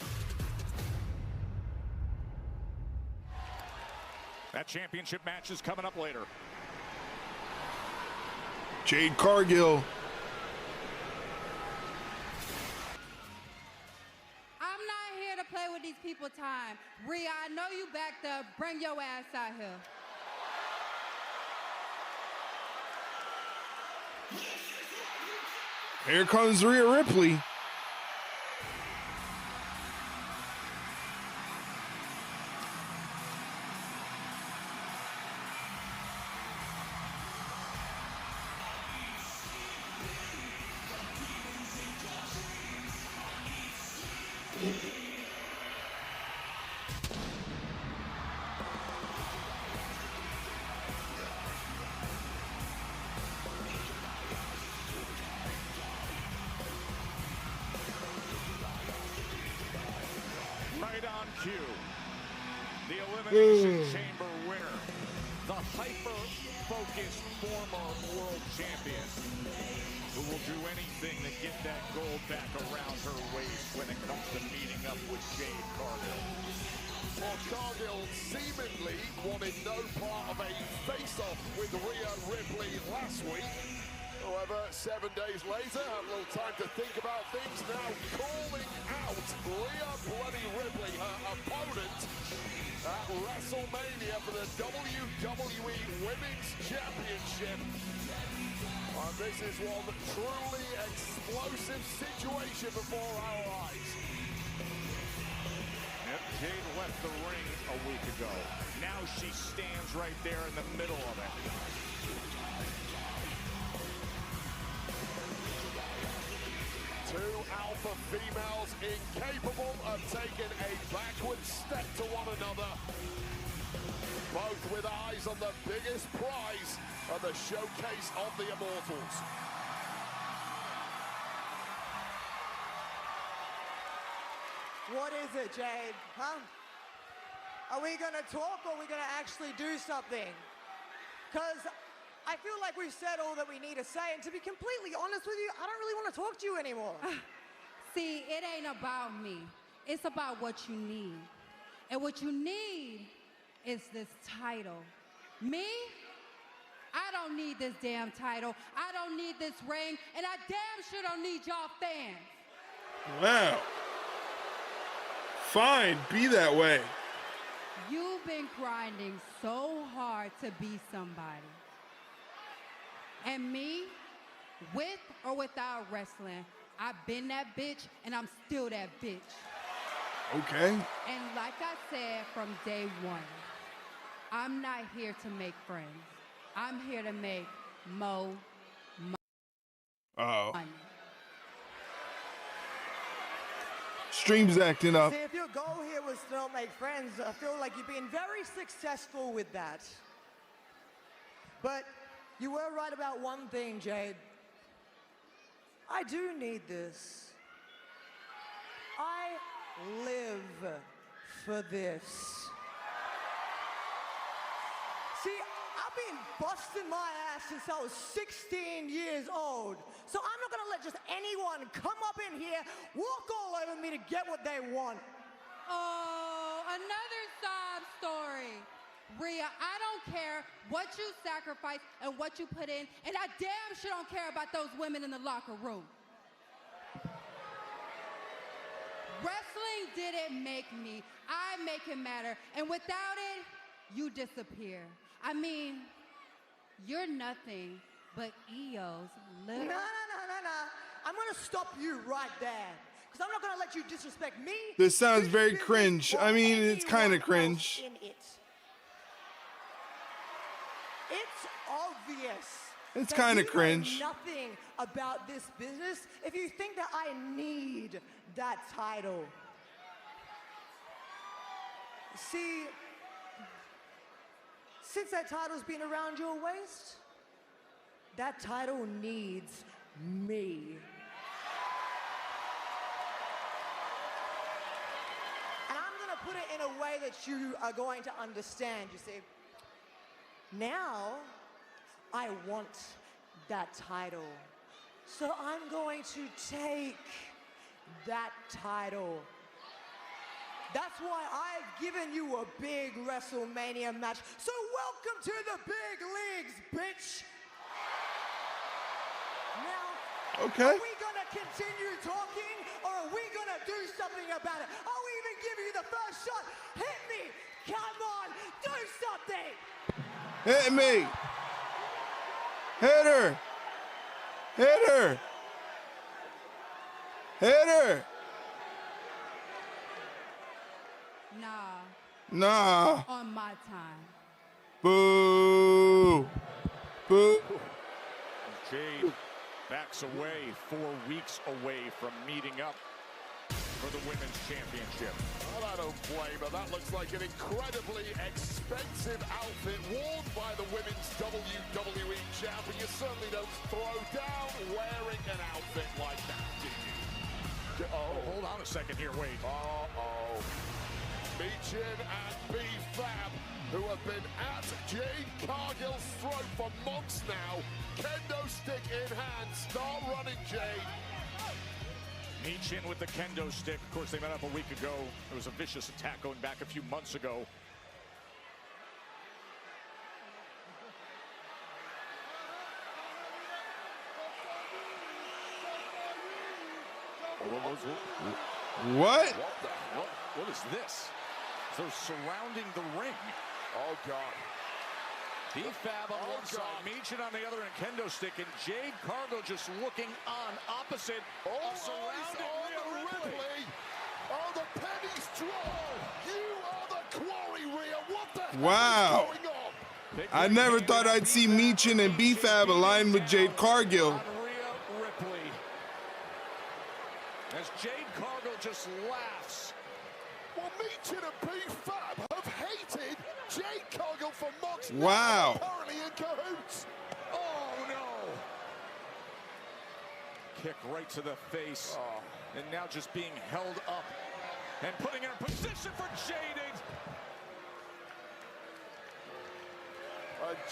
Speaker 19: That championship match is coming up later.
Speaker 1: Jade Cargill.
Speaker 13: I'm not here to play with these people time. Rhea, I know you backed up. Bring your ass out here.
Speaker 1: Here comes Rhea Ripley.
Speaker 19: Right on cue. The Elimination Chamber winner. The hyper-focused former world champion who will do anything to get that gold back around her waist when it comes to meeting up with Jade Cargill.
Speaker 3: Well, Cargill seemingly wanted no part of a face-off with Rhea Ripley last week. However, 7 days later, had a little time to think about things, now calling out Rhea Bloody Ripley, her opponent at WrestleMania for the WWE Women's Championship. And this is one truly explosive situation before our eyes.
Speaker 19: Yep, Jade left the ring a week ago. Now she stands right there in the middle of it.
Speaker 3: Two alpha females incapable of taking a backward step to one another. Both with eyes on the biggest prize of the Showcase of the Immortals.
Speaker 24: What is it, Jade? Huh? Are we gonna talk or are we gonna actually do something? Because I feel like we've said all that we need to say, and to be completely honest with you, I don't really want to talk to you anymore.
Speaker 13: See, it ain't about me. It's about what you need. And what you need is this title. Me? I don't need this damn title. I don't need this ring. And I damn sure don't need y'all fans.
Speaker 1: Wow. Fine, be that way.
Speaker 13: You've been grinding so hard to be somebody. And me, with or without wrestling, I've been that bitch and I'm still that bitch.
Speaker 1: Okay.
Speaker 13: And like I said from day one, I'm not here to make friends. I'm here to make money.
Speaker 1: Uh-oh. Stream's acting up.
Speaker 24: See, if your goal here was to not make friends, I feel like you've been very successful with that. But you were right about one thing, Jade. I do need this. I live for this. See, I've been busting my ass since I was 16 years old. So I'm not gonna let just anyone come up in here, walk all over me to get what they want.
Speaker 13: Oh, another sob story. Rhea, I don't care what you sacrifice and what you put in, and I damn sure don't care about those women in the locker room. Wrestling didn't make me. I make it matter. And without it, you disappear. I mean, you're nothing but Io's little...
Speaker 24: No. I'm going to stop you right there. Because I'm not going to let you disrespect me.
Speaker 1: This sounds very cringe. I mean, it's kind of cringe.
Speaker 24: It's obvious.
Speaker 1: It's
Speaker 24: that
Speaker 1: kind of
Speaker 24: you know
Speaker 1: cringe.
Speaker 24: nothing about this business if you think that I need that title. See, since that title's been around your waist, that title needs me. And I'm gonna put it in a way that you are going to understand, you see. Now, I want that title. So I'm going to take that title. That's why I've given you a big WrestleMania match. So welcome to the big leagues, bitch. Now,
Speaker 1: okay.
Speaker 24: Are we gonna continue talking or are we gonna do something about it? I'll even give you the first shot. Hit me. Come on, do something.
Speaker 1: Hit me. Hit her. Hit her. Hit her. Nah.
Speaker 13: On my time.
Speaker 1: Boo. Boo.
Speaker 19: Jade backs away, 4 weeks away from meeting up for the Women's Championship.
Speaker 3: Well, I don't blame her. That looks like an incredibly expensive outfit worn by the Women's WWE Champion. You certainly don't throw down wearing an outfit like that, do you?
Speaker 19: Oh, hold on a second here, wait.
Speaker 3: Uh-oh. Michin and B-Fab, who have been at Jade Cargill's throat for months now. Kendo stick in hand, start running Jade.
Speaker 19: Michin with the kendo stick. Of course, they met up a week ago. There was a vicious attack going back a few months ago.
Speaker 1: What?
Speaker 19: What is this? They're surrounding the ring.
Speaker 3: Oh, God.
Speaker 19: B-Fab on one side, Michin on the other, and kendo stick, and Jade Cargill just looking on opposite. Surrounding Rhea Ripley.
Speaker 3: Oh, the pennies drop. You are the quarry, Rhea. What the hell
Speaker 1: Wow.
Speaker 3: is going on?
Speaker 1: I never thought I'd see Michin and B-Fab aligned with Jade Cargill.
Speaker 19: Rhea Ripley. As Jade Cargill just laughs.
Speaker 3: Well, Michin and B-Fab have hated Jade Cargill for months.
Speaker 1: Wow.
Speaker 3: Now apparently in cahoots.
Speaker 19: Oh, no. Kick right to the face. And now just being held up and putting her in position for Jade.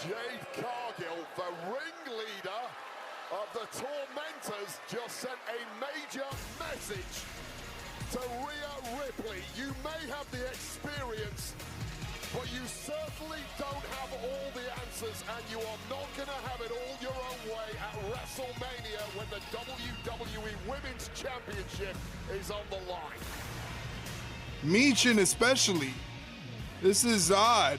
Speaker 3: Jade Cargill, the ringleader of the Tormentors, just sent a major message to Rhea Ripley. You may have the experience, but you certainly don't have all the answers, and you are not going to have it all your own way at WrestleMania when the WWE Women's Championship is on the line.
Speaker 1: Michin especially. This is odd.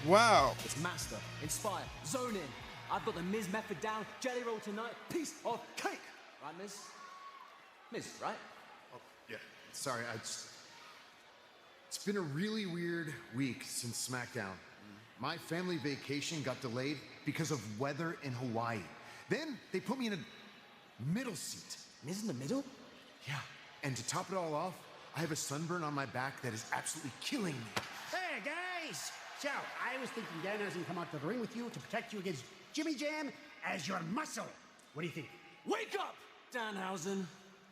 Speaker 1: Wow.
Speaker 14: It's master, inspire, zone in. I've got the Miz method down, jelly roll tonight, piece of cake. Right, Miz? Miz, right?
Speaker 15: Oh, yeah. Sorry, it's been a really weird week since SmackDown. My family vacation got delayed because of weather in Hawaii. Then they put me in a middle seat.
Speaker 14: Miz in the middle?
Speaker 15: Yeah. And to top it all off, I have a sunburn on my back that is absolutely killing me.
Speaker 16: Hey, guys! So, I was thinking Danhausen come out to the ring with you to protect you against Jimmy Jam as your muscle. What do you think?
Speaker 14: Wake up, Danhausen.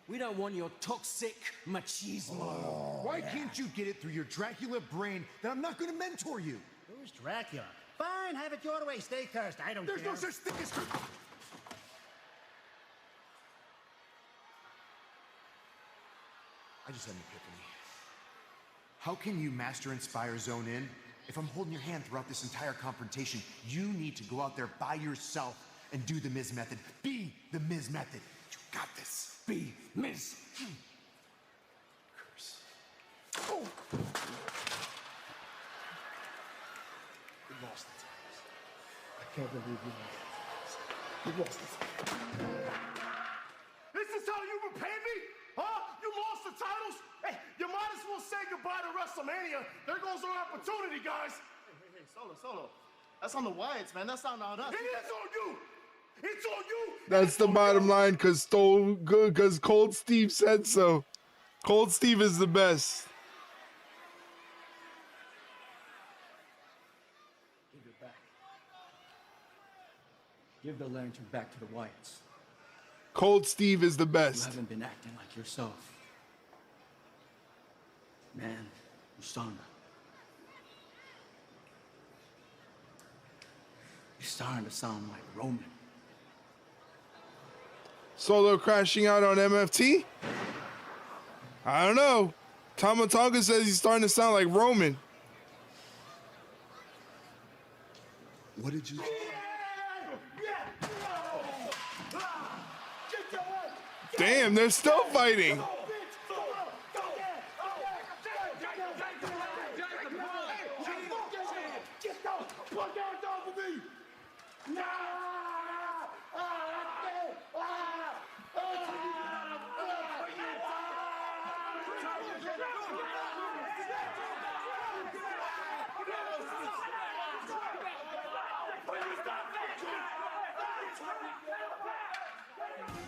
Speaker 14: We don't want your toxic machismo.
Speaker 15: Why can't you get it through your Dracula brain that I'm not going to mentor you?
Speaker 16: Who's Dracula? Fine, have it your way. Stay cursed. I don't care.
Speaker 15: There's no such thing as... I just had an epiphany. How can you master, inspire, zone in if I'm holding your hand throughout this entire confrontation? You need to go out there by yourself and do the Miz method. Be the Miz method. You got this. Be Miz. Curse. Oh. You lost the titles. I can't believe you lost the titles. You lost the titles.
Speaker 17: This is how you repay me? Huh? You lost the titles? Hey, you might as well say goodbye to WrestleMania. There goes our opportunity, guys.
Speaker 18: Hey, Solo. That's on the Wyatts, man. That's not on us.
Speaker 17: It is on you. It's on you.
Speaker 1: That's the bottom line, because Cold Steve said so. Cold Steve is the best.
Speaker 14: Give it back. Give the lantern back to the Wyatts.
Speaker 1: Cold Steve is the
Speaker 14: You
Speaker 1: best.
Speaker 14: haven't been acting like yourself. Man, you're starting to sound like Roman.
Speaker 1: Solo crashing out on MFT? I don't know. Tama Tonga says he's starting to sound like Roman.
Speaker 18: What did you...
Speaker 1: Damn, they're still fighting.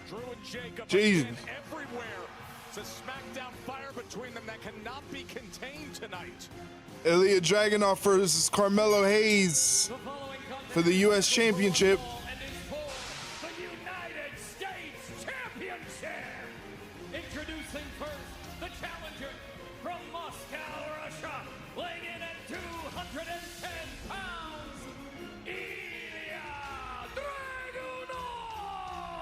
Speaker 4: Drew and Jacob
Speaker 1: Jesus.
Speaker 4: again everywhere. It's a SmackDown fire between them that cannot be contained tonight.
Speaker 1: Ilya Dragunov versus Carmelo Hayes for the U.S. Championship.
Speaker 22: The United States Championship! Introducing first, the challenger from Moscow, Russia, weighing in at 210 pounds, Ilya Dragunov!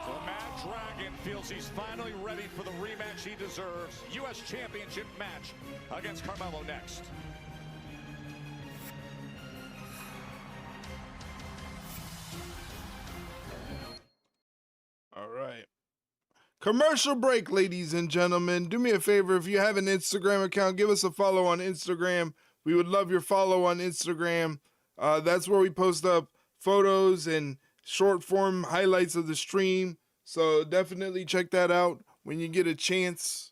Speaker 4: The Mad Dragon feels he's finally ready for the rematch he deserves. U.S. Championship match against Carmelo next.
Speaker 1: All right. Commercial break, ladies and gentlemen. Do me a favor. If you have an Instagram account, give us a follow on Instagram. We would love your follow on Instagram. That's where we post up photos and short form highlights of the stream. So definitely check that out when you get a chance.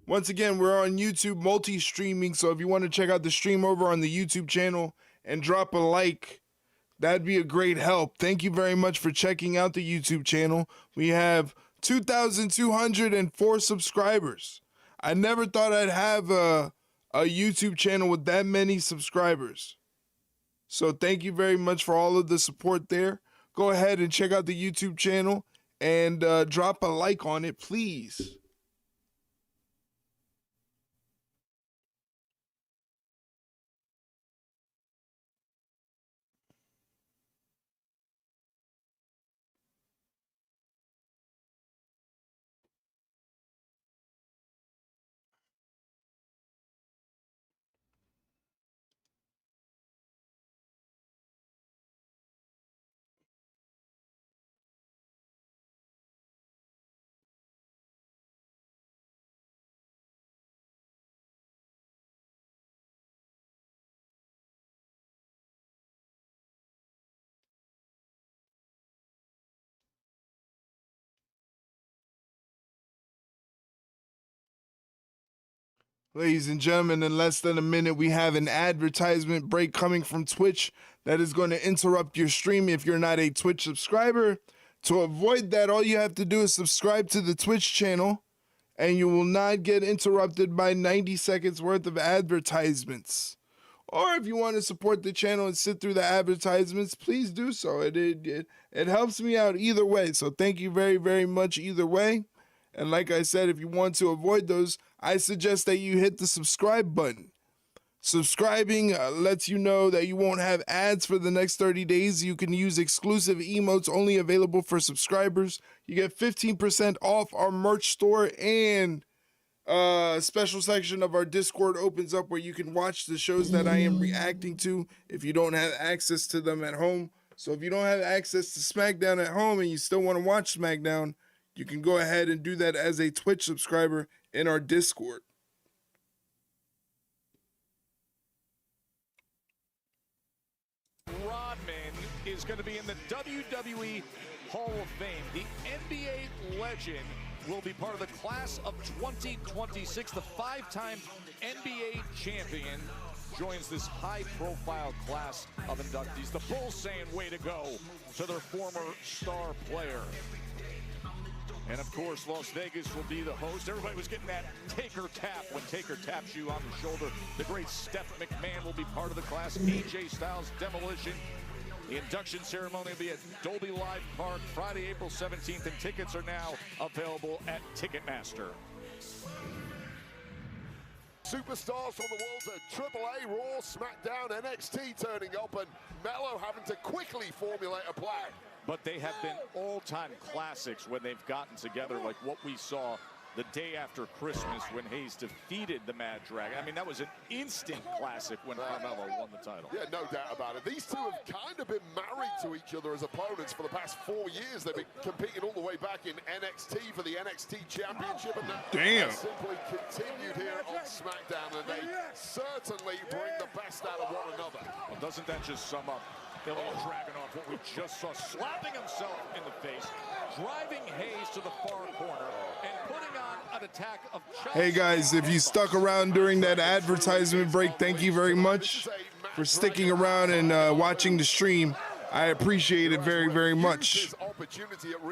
Speaker 1: Once again, we're on YouTube multi-streaming, so if you want to check out the stream over on the YouTube channel and drop a like, that'd be a great help. Thank you very much for checking out the YouTube channel. We have 2,204 subscribers. I never thought I'd have a YouTube channel with that many subscribers. So thank you very much for all of the support there. Go ahead and check out the YouTube channel and drop a like on it, please. Ladies and gentlemen, in less than a minute, we have an advertisement break coming from Twitch that is going to interrupt your stream if you're not a Twitch subscriber. To avoid that, all you have to do is subscribe to the Twitch channel, and you will not get interrupted by 90 seconds worth of advertisements. Or if you want to support the channel and sit through the advertisements, please do so. It helps me out either way. So thank you very, very much either way. And like I said, if you want to avoid those, I suggest that you hit the subscribe button. Subscribing lets you know that you won't have ads for the next 30 days. You can use exclusive emotes only available for subscribers. You get 15% off our merch store, and a special section of our Discord opens up where you can watch the shows that I am reacting to if you don't have access to them at home. So if you don't have access to SmackDown at home and you still want to watch SmackDown, you can go ahead and do that as a Twitch subscriber in our Discord.
Speaker 4: Rodman is going to be in the WWE Hall of Fame. The NBA legend will be part of the class of 2026. The five-time NBA champion joins this high-profile class of inductees. The Bulls saying way to go to their former star player. And of course, Las Vegas will be the host. Everybody was getting that Taker tap when Taker taps you on the shoulder. The great Steph McMahon will be part of the class. AJ Styles, Demolition. The induction ceremony will be at Dolby Live Park Friday, April 17th, and tickets are now available at Ticketmaster.
Speaker 3: Superstars from the worlds of AAA, Raw, SmackDown, NXT turning up, and Mello having to quickly formulate a plan.
Speaker 4: But they have been all-time classics when they've gotten together, like what we saw the day after Christmas when Hayes defeated the Mad Dragon. I mean, that was an instant classic when Carmelo won the title.
Speaker 3: Yeah, no doubt about it. These two have kind of been married to each other as opponents for the past 4 years. They've been competing all the way back in NXT for the NXT Championship, and that simply continued here on SmackDown, and they certainly bring the best out of one another.
Speaker 4: Well, doesn't that just sum up Ilya Dragunov, what we just saw, slapping himself in the face, driving Hayes to the far corner, and putting on an attack of
Speaker 1: Hey guys, if you stuck around during that advertisement break, thank you very much for sticking around and watching the stream. I appreciate it very, very much.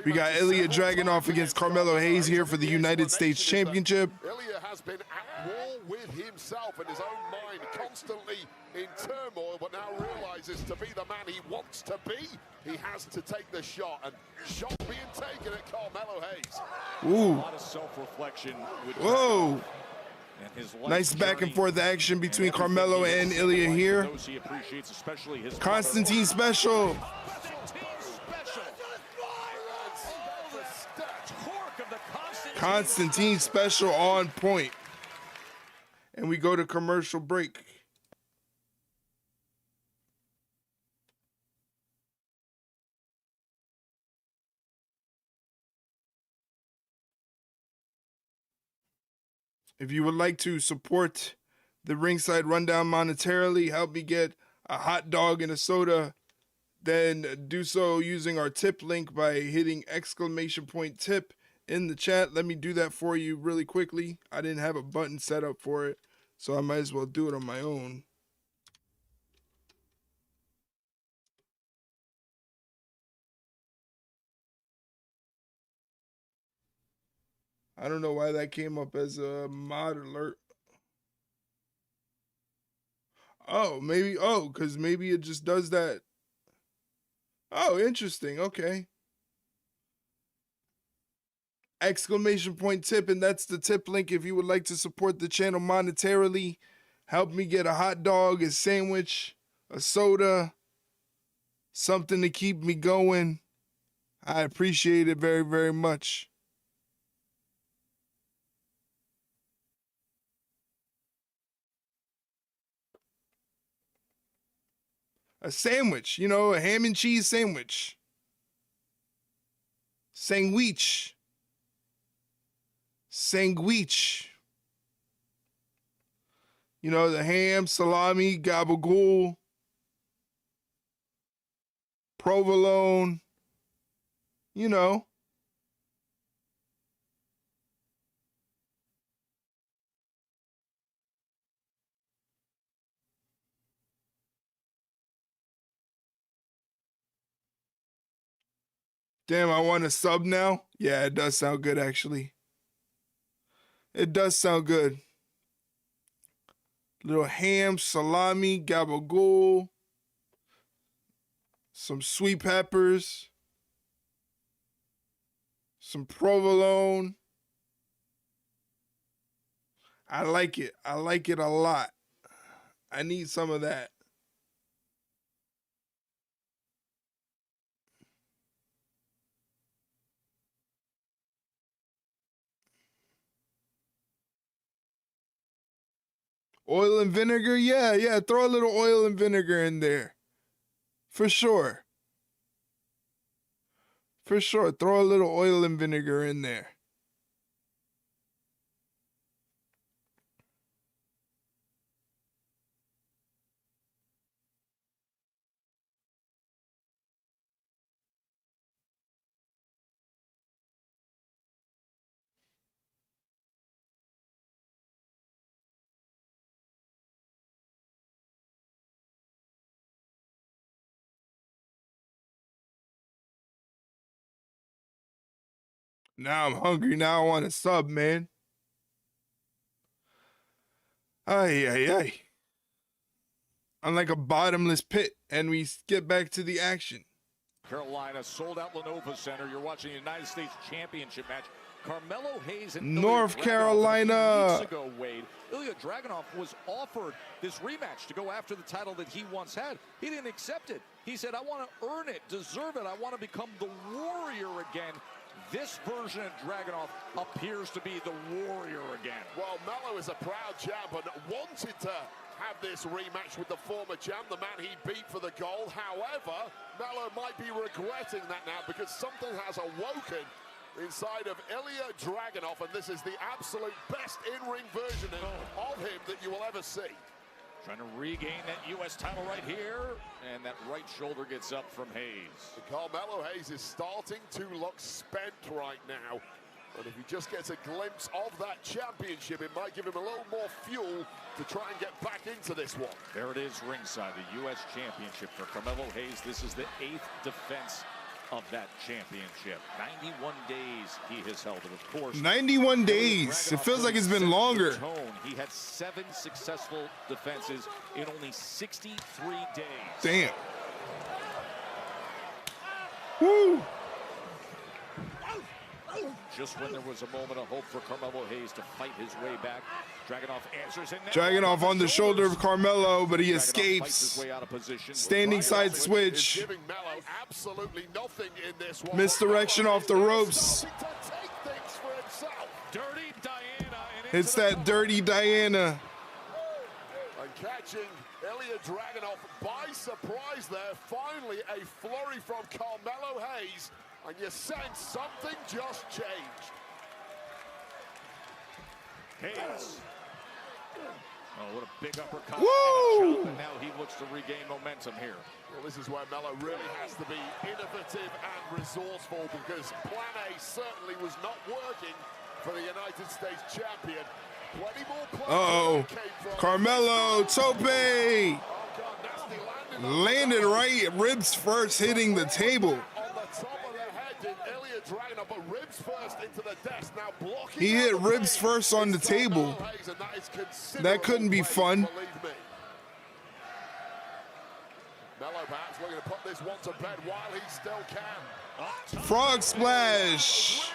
Speaker 1: We got Ilya Dragunov against Carmelo Hayes here for the United States Championship.
Speaker 3: Ilya has been at war with himself and his own mind, constantly in turmoil, but now realizes to be the man he wants to be, he has to take the shot, and shot being taken at Carmelo Hayes.
Speaker 1: Ooh.
Speaker 4: A lot of self-reflection.
Speaker 1: Whoa. Nice back and forth action between Carmelo and Ilya here. Constantine special. Constantine special on point. And we go to commercial break. If you would like to support the Ringside Rundown monetarily, help me get a hot dog and a soda, then do so using our tip link by hitting !tip in the chat. Let me do that for you really quickly. I didn't have a button set up for it, so I might as well do it on my own. I don't know why that came up as a mod alert. Oh, maybe, because maybe it just does that. Oh, interesting, okay. !tip, and that's the tip link if you would like to support the channel monetarily. Help me get a hot dog, a sandwich, a soda, something to keep me going. I appreciate it very, very much. A sandwich, you know, a ham and cheese sandwich. Sandwich. Sandwich. You know, the ham, salami, gabagool, provolone, you know. Damn, I want a sub now? Yeah, it does sound good, actually. It does sound good. Little ham, salami, gabagool, some sweet peppers, some provolone. I like it. I like it a lot. I need some of that. Oil and vinegar? Yeah. Throw a little oil and vinegar in there. For sure. For sure. Throw a little oil and vinegar in there. Now I'm hungry. Now I want a sub, man. Ay. I'm like a bottomless pit, and we get back to the action.
Speaker 19: Carolina sold out Lenovo Center. You're watching the United States Championship match. Carmelo Hayes and
Speaker 1: North Carolina.
Speaker 19: Weeks ago, Wade, Ilya Dragunov was offered this rematch to go after the title that he once had. He didn't accept it. He said, I want to earn it, deserve it. I want to become the warrior again. This version of Dragunov appears to be the warrior again.
Speaker 3: Well, Melo is a proud champ and wanted to have this rematch with the former champ, the man he beat for the gold. However, Melo might be regretting that now because something has awoken inside of Ilya Dragunov, and this is the absolute best in-ring version of him that you will ever see.
Speaker 19: Trying to regain that U.S. title right here, and that right shoulder gets up from Hayes.
Speaker 3: Carmelo Hayes is starting to look spent right now, and if he just gets a glimpse of that championship, it might give him a little more fuel to try and get back into this one.
Speaker 19: There it is ringside, the U.S. Championship for Carmelo Hayes. This is the 8th defense of that championship. 91 days he has held it, of course.
Speaker 1: 91 days. It feels like it's been longer.
Speaker 19: He had 7 successful defenses in only 63 days.
Speaker 1: Damn. Woo.
Speaker 19: Just when there was a moment of hope for Carmelo Hayes to fight his way back, Dragunov answers.
Speaker 1: Dragunov on the shoulder of Carmelo, but he escapes. Standing side switch. Misdirection off the ropes.
Speaker 19: Dirty Diana.
Speaker 1: It's that Dirty Diana.
Speaker 3: And catching Ilya Dragunov by surprise there. Finally, a flurry from Carmelo Hayes. And you sense something just changed.
Speaker 19: Hayes. Oh, what a big uppercut.
Speaker 1: Woo!
Speaker 19: And now he looks to regain momentum here.
Speaker 3: Well, this is where Melo really has to be innovative and resourceful, because Plan A certainly was not working for the United States champion. Plenty more plans
Speaker 1: Carmelo, Tope. Landed right, ribs first, hitting the table. He hit ribs first on the table. That couldn't be fun.
Speaker 3: Melo perhaps looking to put this one to bed while he still can.
Speaker 1: Frog splash.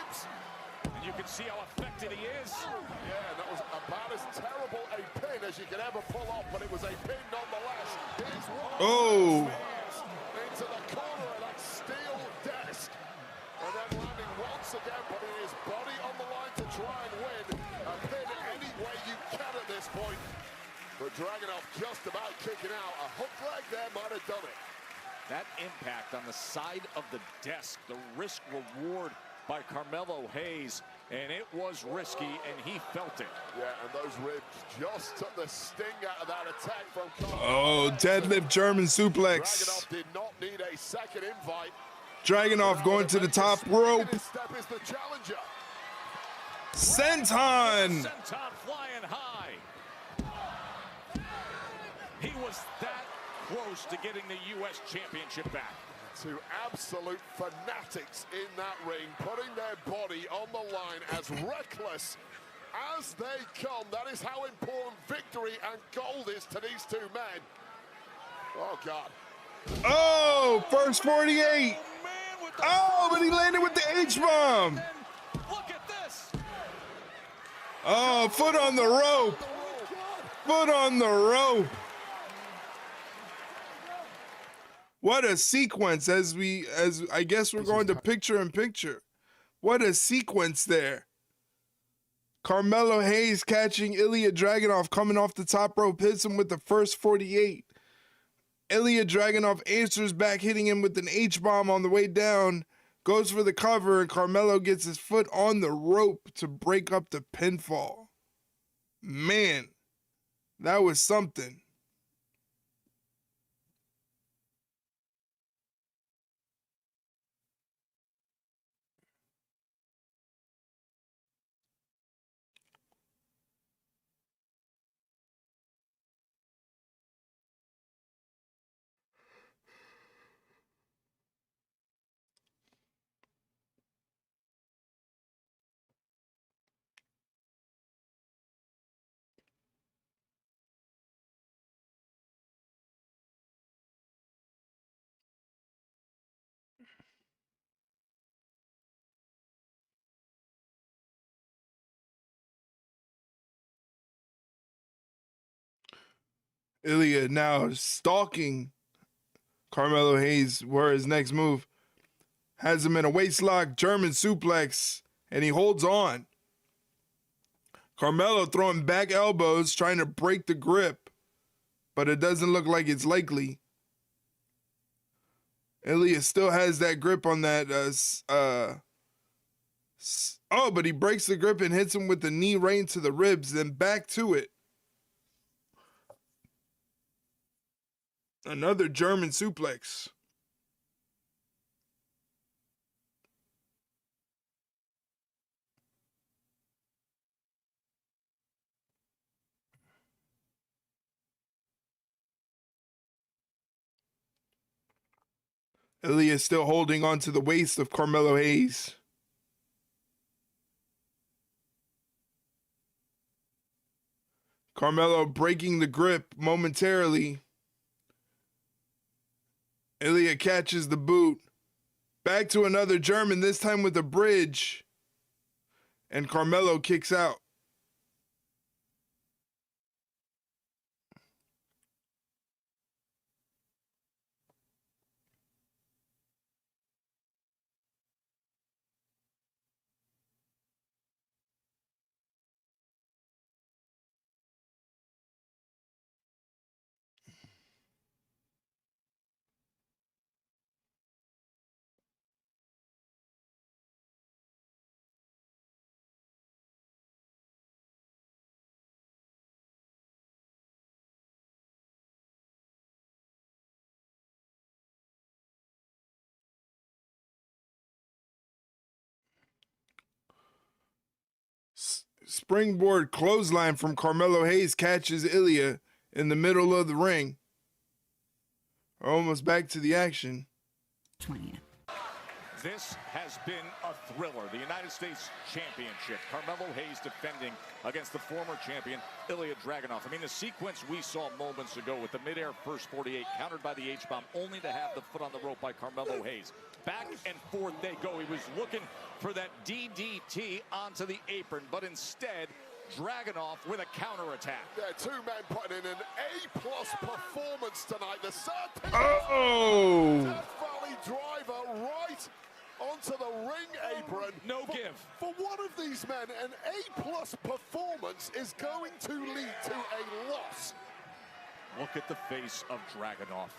Speaker 19: And you can see how affected he is.
Speaker 3: Yeah, that was about as terrible a pin as you could ever pull off, but it was a pin nonetheless.
Speaker 1: Oh.
Speaker 3: Into the corner of that steel desk. And then landing once again, putting his body on the line to try and win. A pin any way you can at this point. But Dragunov just about kicking out. A hook leg there might have done it.
Speaker 19: That impact on the side of the desk, the risk reward by Carmelo Hayes, and it was risky, and he felt it.
Speaker 3: Yeah, and those ribs just took the sting out of that attack from Carmelo.
Speaker 1: Oh, deadlift German suplex.
Speaker 3: Dragunov did not need a second invite.
Speaker 1: Dragunov going to the top rope.
Speaker 3: Step is the challenger.
Speaker 1: Senton.
Speaker 19: Senton flying high. He was that close to getting the U.S. Championship back.
Speaker 3: Two absolute fanatics in that ring, putting their body on the line, as reckless as they come. That is how important victory and gold is to these two men. Oh, God.
Speaker 1: Oh, first 48. Oh, but he landed with the H-bomb.
Speaker 22: Look at this.
Speaker 1: Oh, foot on the rope. Foot on the rope. What a sequence as I guess we're going to picture in picture. What a sequence there. Carmelo Hayes catching Ilya Dragunov, coming off the top rope, hits him with the first 48. Ilya Dragunov answers back, hitting him with an H-bomb on the way down, goes for the cover, and Carmelo gets his foot on the rope to break up the pinfall. Man, that was something. Ilya now stalking Carmelo Hayes, where his next move has him in a waistlock, German suplex, and he holds on. Carmelo throwing back elbows, trying to break the grip, but it doesn't look like it's likely. Ilya still has that grip on that. But he breaks the grip and hits him with the knee right into the ribs, then back to it. Another German suplex. Ilya is still holding on to the waist of Carmelo Hayes. Carmelo breaking the grip momentarily. Ilya catches the boot. Back to another German, this time with a bridge. And Carmelo kicks out. Springboard clothesline from Carmelo Hayes catches Ilya in the middle of the ring. Almost back to the action.
Speaker 22: 20th.
Speaker 4: This has been a thriller. The United States Championship. Carmelo Hayes defending against the former champion, Ilya Dragunov. I mean, the sequence we saw moments ago with the midair first 48, countered by the H-bomb, only to have the foot on the rope by Carmelo Hayes. Back and forth they go. He was looking for that DDT onto the apron, but instead, Dragunov with a counterattack.
Speaker 3: Yeah, two men putting in an A-plus performance tonight. The serpent Death Valley driver right onto the ring apron.
Speaker 4: No give.
Speaker 3: For one of these men, an A-plus performance is going to lead to a loss.
Speaker 4: Look at the face of Dragunov.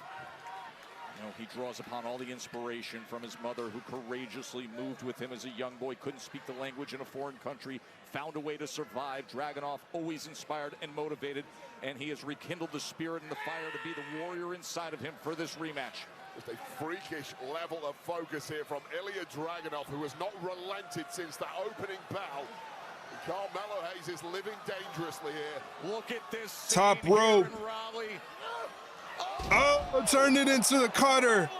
Speaker 4: You know, he draws upon all the inspiration from his mother, who courageously moved with him as a young boy, couldn't speak the language in a foreign country, found a way to survive. Dragunov always inspired and motivated, and he has rekindled the spirit and the fire to be the warrior inside of him for this rematch.
Speaker 3: Just a freakish level of focus here from Ilya Dragunov, who has not relented since that opening bell. Carmelo Hayes is living dangerously here.
Speaker 4: Look at this
Speaker 1: top rope. Oh, turned it into the cutter.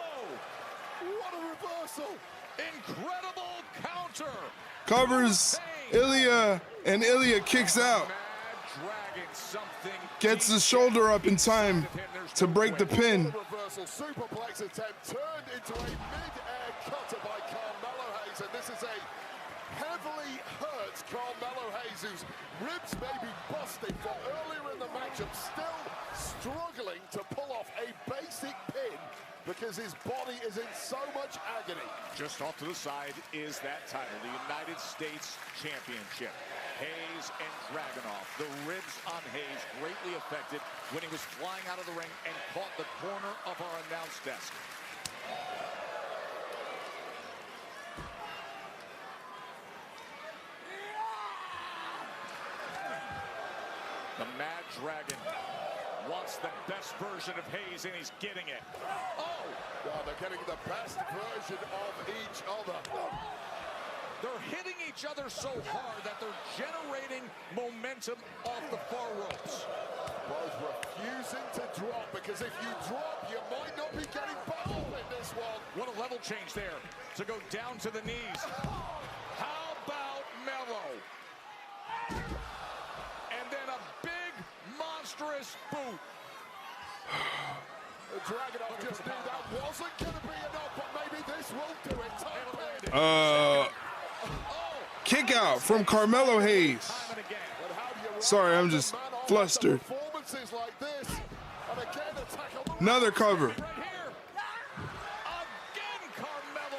Speaker 1: Covers Ilya, and Ilya kicks out. Gets his shoulder up in time to break the pin.
Speaker 3: Reversal superplex attempt turned into a mid-air cutter by Carmelo Hayes, and this is a heavily hurt Carmelo Hayes, whose ribs may be busted for earlier in the matchup, still struggling to pull off a basic pin because his body is in so much agony.
Speaker 4: Just off to the side is that title, the United States Championship. Hayes and Dragunov. The ribs on Hayes greatly affected when he was flying out of the ring and caught the corner of our announce desk. The Mad Dragon wants the best version of Hayes, and he's getting it. Oh!
Speaker 3: Well, they're getting the best version of each other.
Speaker 4: They're hitting each other so hard that they're generating momentum off the far ropes.
Speaker 3: Both refusing to drop, because if you drop, you might not be getting back up in this one.
Speaker 4: What a level change there to go down to the knees. How about Mello? And then a big, monstrous boot.
Speaker 3: The Dragunov just knew that wasn't going to be enough, but maybe this will do it.
Speaker 1: Kick out from Carmelo Hayes. Sorry, I'm just flustered. Another cover.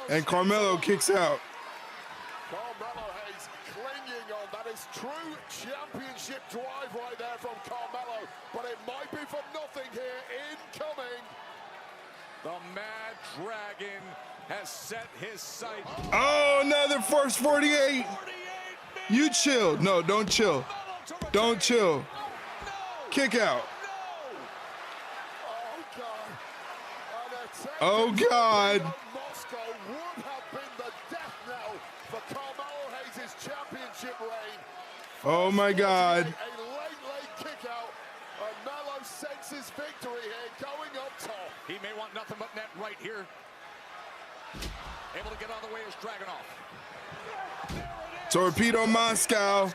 Speaker 1: And Carmelo kicks out.
Speaker 3: Carmelo Hayes clinging on. That is true championship drive right there from Carmelo, but it might be for nothing here. Incoming.
Speaker 4: The Mad Dragon has set his sight.
Speaker 1: Oh, another first 48. You chill. No, don't chill. Don't chill. Kick out. Oh, God.
Speaker 3: Moscow would have been the death knell for Carmelo Hayes' championship reign.
Speaker 1: Oh, my God.
Speaker 3: A late kick out. And Mello senses victory here, going up top.
Speaker 4: He may want nothing but net right here. Able to get out of the way is Dragunov.
Speaker 1: Torpedo Moscow.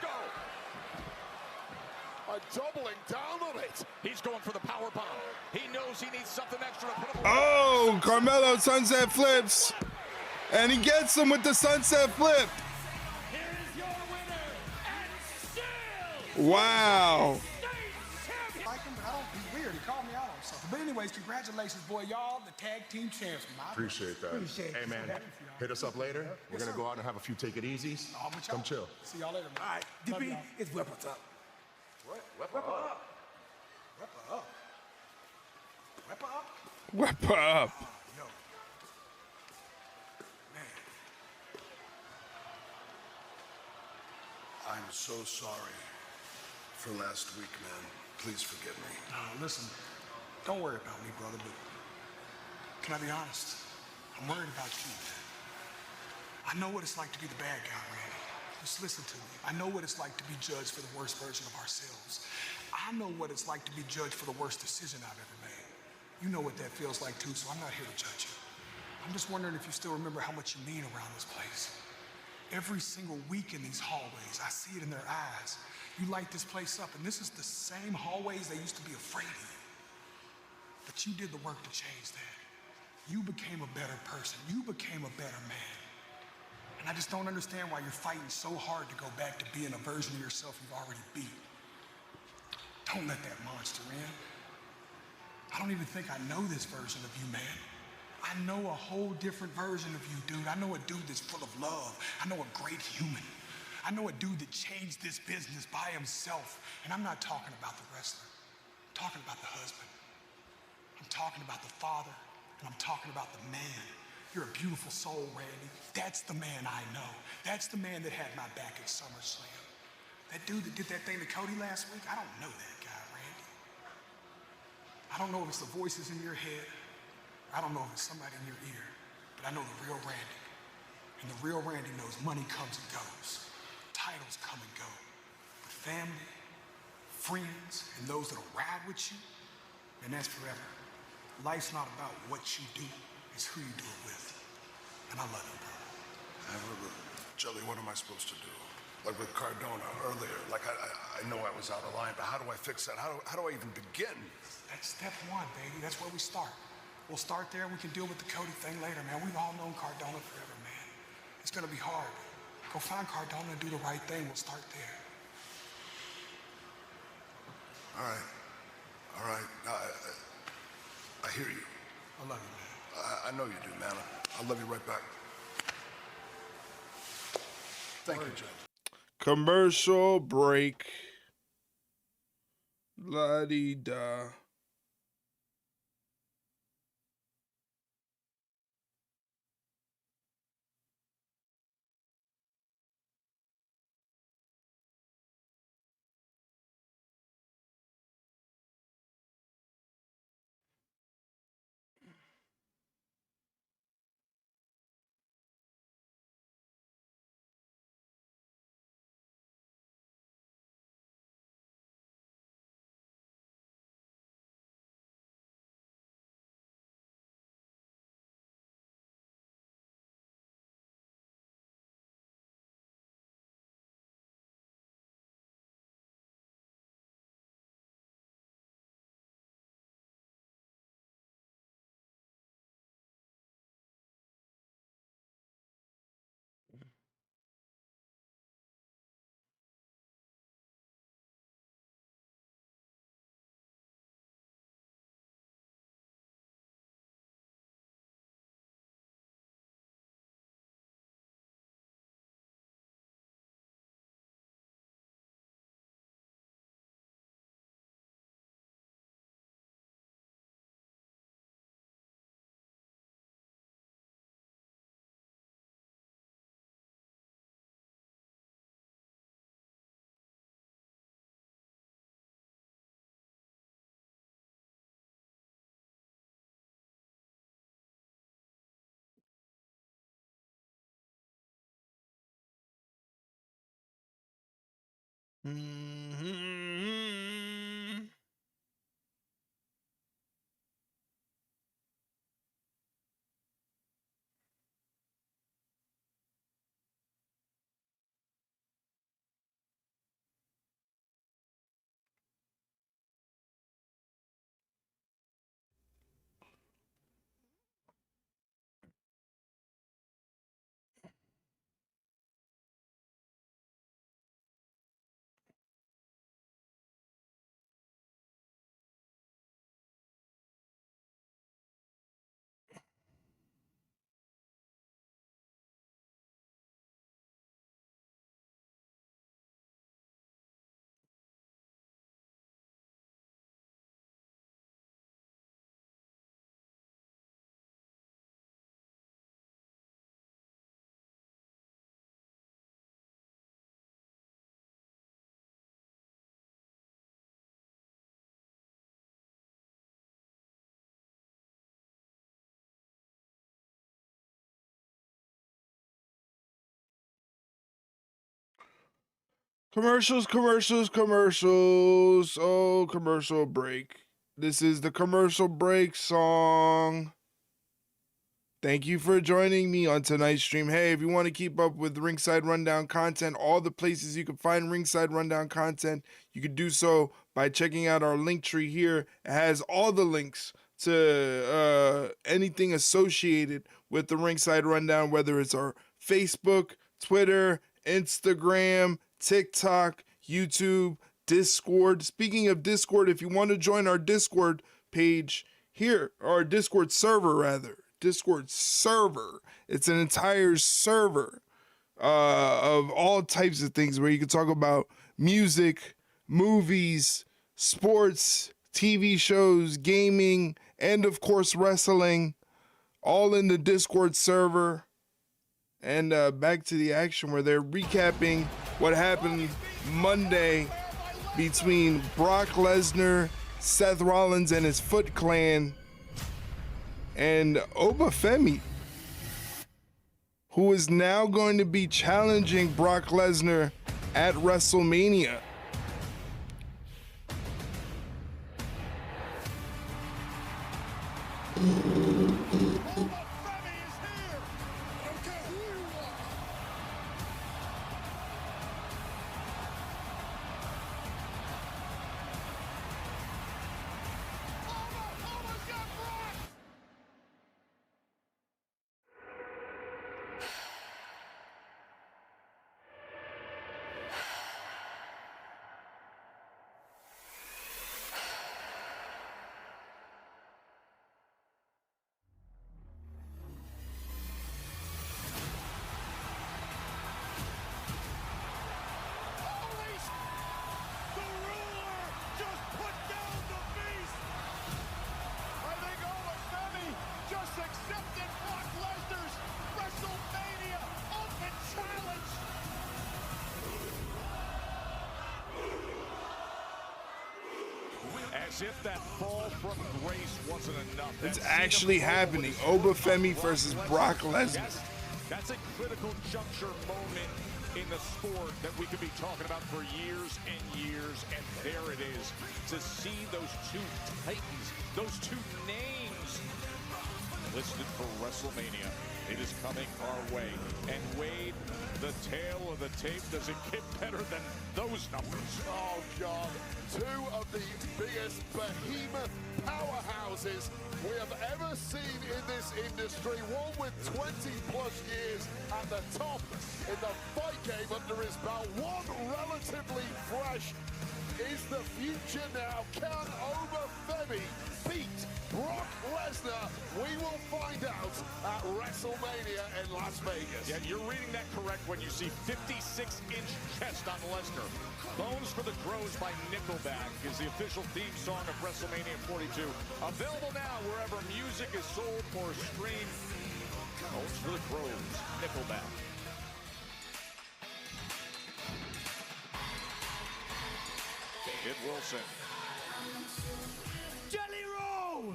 Speaker 3: Doubling down on it.
Speaker 4: He's going for the power bomb. He knows he needs something extra to put him away.
Speaker 1: Oh, Carmelo sunset flips. And he gets him with the sunset flip. Wow.
Speaker 2: Like him, but I don't, he's weird. He called me out on something. But anyways, congratulations, boy. Y'all, the tag team champs.
Speaker 9: Appreciate that. Hey, man, hit us up later. We're going to go out and have a few take it easies. Come chill.
Speaker 2: See y'all later, man. All right, DP, it's whip us up.
Speaker 9: What?
Speaker 2: Whip her up. Whip her up. Whip her up.
Speaker 1: Whip her up.
Speaker 2: Yo. Man.
Speaker 23: I'm so sorry for last week, man. Please forgive me.
Speaker 2: Listen, don't worry about me, brother, but can I be honest? I'm worried about you, man. I know what it's like to be the bad guy, Randy. Just listen to me. I know what it's like to be judged for the worst version of ourselves. I know what it's like to be judged for the worst decision I've ever made. You know what that feels like too, so I'm not here to judge you. I'm just wondering if you still remember how much you mean around this place. Every single week in these hallways, I see it in their eyes. You light this place up, and this is the same hallways they used to be afraid of. But you did the work to change that. You became a better person. You became a better man. And I just don't understand why you're fighting so hard to go back to being a version of yourself you've already beat. Don't let that monster in. I don't even think I know this version of you, man. I know a whole different version of you, dude. I know a dude that's full of love. I know a great human. I know a dude that changed this business by himself. And I'm not talking about the wrestler. I'm talking about the husband. I'm talking about the father. And I'm talking about the man. You're a beautiful soul, Randy. That's the man I know. That's the man that had my back at SummerSlam. That dude that did that thing to Cody last week, I don't know that guy, Randy. I don't know if it's the voices in your head. I don't know if it's somebody in your ear. But I know the real Randy. And the real Randy knows money comes and goes. Titles come and go. But family, friends, and those that'll ride with you, and that's forever. Life's not about what you do. It's who you do it with. And I love you, brother.
Speaker 23: Have a good one.
Speaker 2: Jelly, what am I supposed to do? Like with Cardona earlier, like I know I was out of line, but how do I fix that? How do I even begin? That's step one, baby. That's where we start. We'll start there. We can deal with the Cody thing later, man. We've all known Cardona forever, man. It's gonna be hard. Go find Cardona and do the right thing. We'll start there. All right. All right. I hear you. I love you, man. I know you do, man. I'll love you right back. Thank you, Joe.
Speaker 1: Commercial break. La-di-da. Mm-hmm. Commercials, commercials, commercials. Oh, commercial break. This is the commercial break song. Thank you for joining me on tonight's stream. Hey, if you want to keep up with Ringside Rundown content, all the places you can find Ringside Rundown content, you can do so by checking out our link tree here. It has all the links to anything associated with the Ringside Rundown, whether it's our Facebook, Twitter, Instagram, TikTok, YouTube, Discord. Speaking of Discord, if you want to join our Discord page here, or Discord server rather, Discord server, it's an entire server of all types of things where you can talk about music, movies, sports, TV shows, gaming, and of course wrestling, all in the Discord server. And back to the action where they're recapping what happened Monday between Brock Lesnar, Seth Rollins and his Foot Clan, and Obafemi, who is now going to be challenging Brock Lesnar at WrestleMania.
Speaker 19: As if that fall from grace wasn't enough.
Speaker 1: It's actually happening. Obafemi versus Brock Lesnar.
Speaker 19: That's a critical juncture moment in the sport that we could be talking about for years and years, and there it is. To see those two titans, those two names listed for WrestleMania. It is coming our way. And Wade, the tail of the tape, does it get better than those numbers?
Speaker 3: Oh, God. Two of the biggest behemoth powerhouses we have ever seen in this industry. One with 20-plus years at the top in the fight game under his belt. One relatively fresh. Is the future now? Can Obafemi beat Brock Lesnar? We will find out at WrestleMania in Las Vegas.
Speaker 19: Yeah, you're reading that correct when you see 56-inch chest on Lesnar. Bones for the Crows by Nickelback is the official theme song of WrestleMania 42. Available now wherever music is sold or streamed. Bones for the Crows, Nickelback. Kid Wilson.
Speaker 14: Jelly Roll!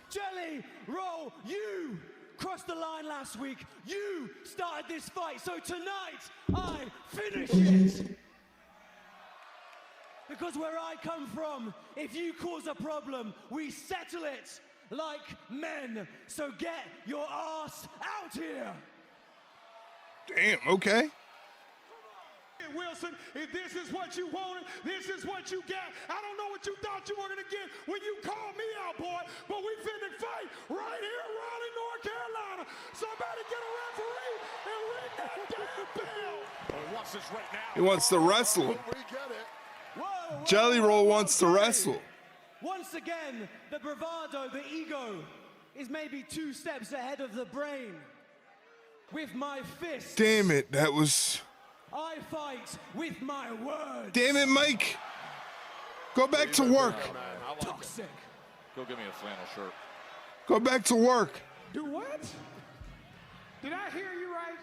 Speaker 14: Jelly Roll, you crossed the line last week. You started this fight, so tonight I finish it. Because where I come from, if you cause a problem, we settle it like men. So get your ass out here.
Speaker 1: Damn, okay.
Speaker 17: Wilson, if this is what you wanted, this is what you got. I don't know what you thought you were going to get when you called me out, boy, but we finna fight right here in Raleigh, North Carolina. Somebody get a referee and ring that damn bell.
Speaker 19: He wants this right now.
Speaker 1: He wants to wrestle.
Speaker 3: We get it.
Speaker 14: Whoa,
Speaker 1: Jelly Roll wants to wrestle.
Speaker 14: Once again, the bravado, the ego, is maybe 2 steps ahead of the brain. With my fists.
Speaker 1: Damn it, that was...
Speaker 14: I fight with my words.
Speaker 1: Damn it, Mike. Go back to work.
Speaker 14: Toxic.
Speaker 19: Go give me a flannel shirt.
Speaker 1: Go back to work.
Speaker 17: Do what? Did I hear you right?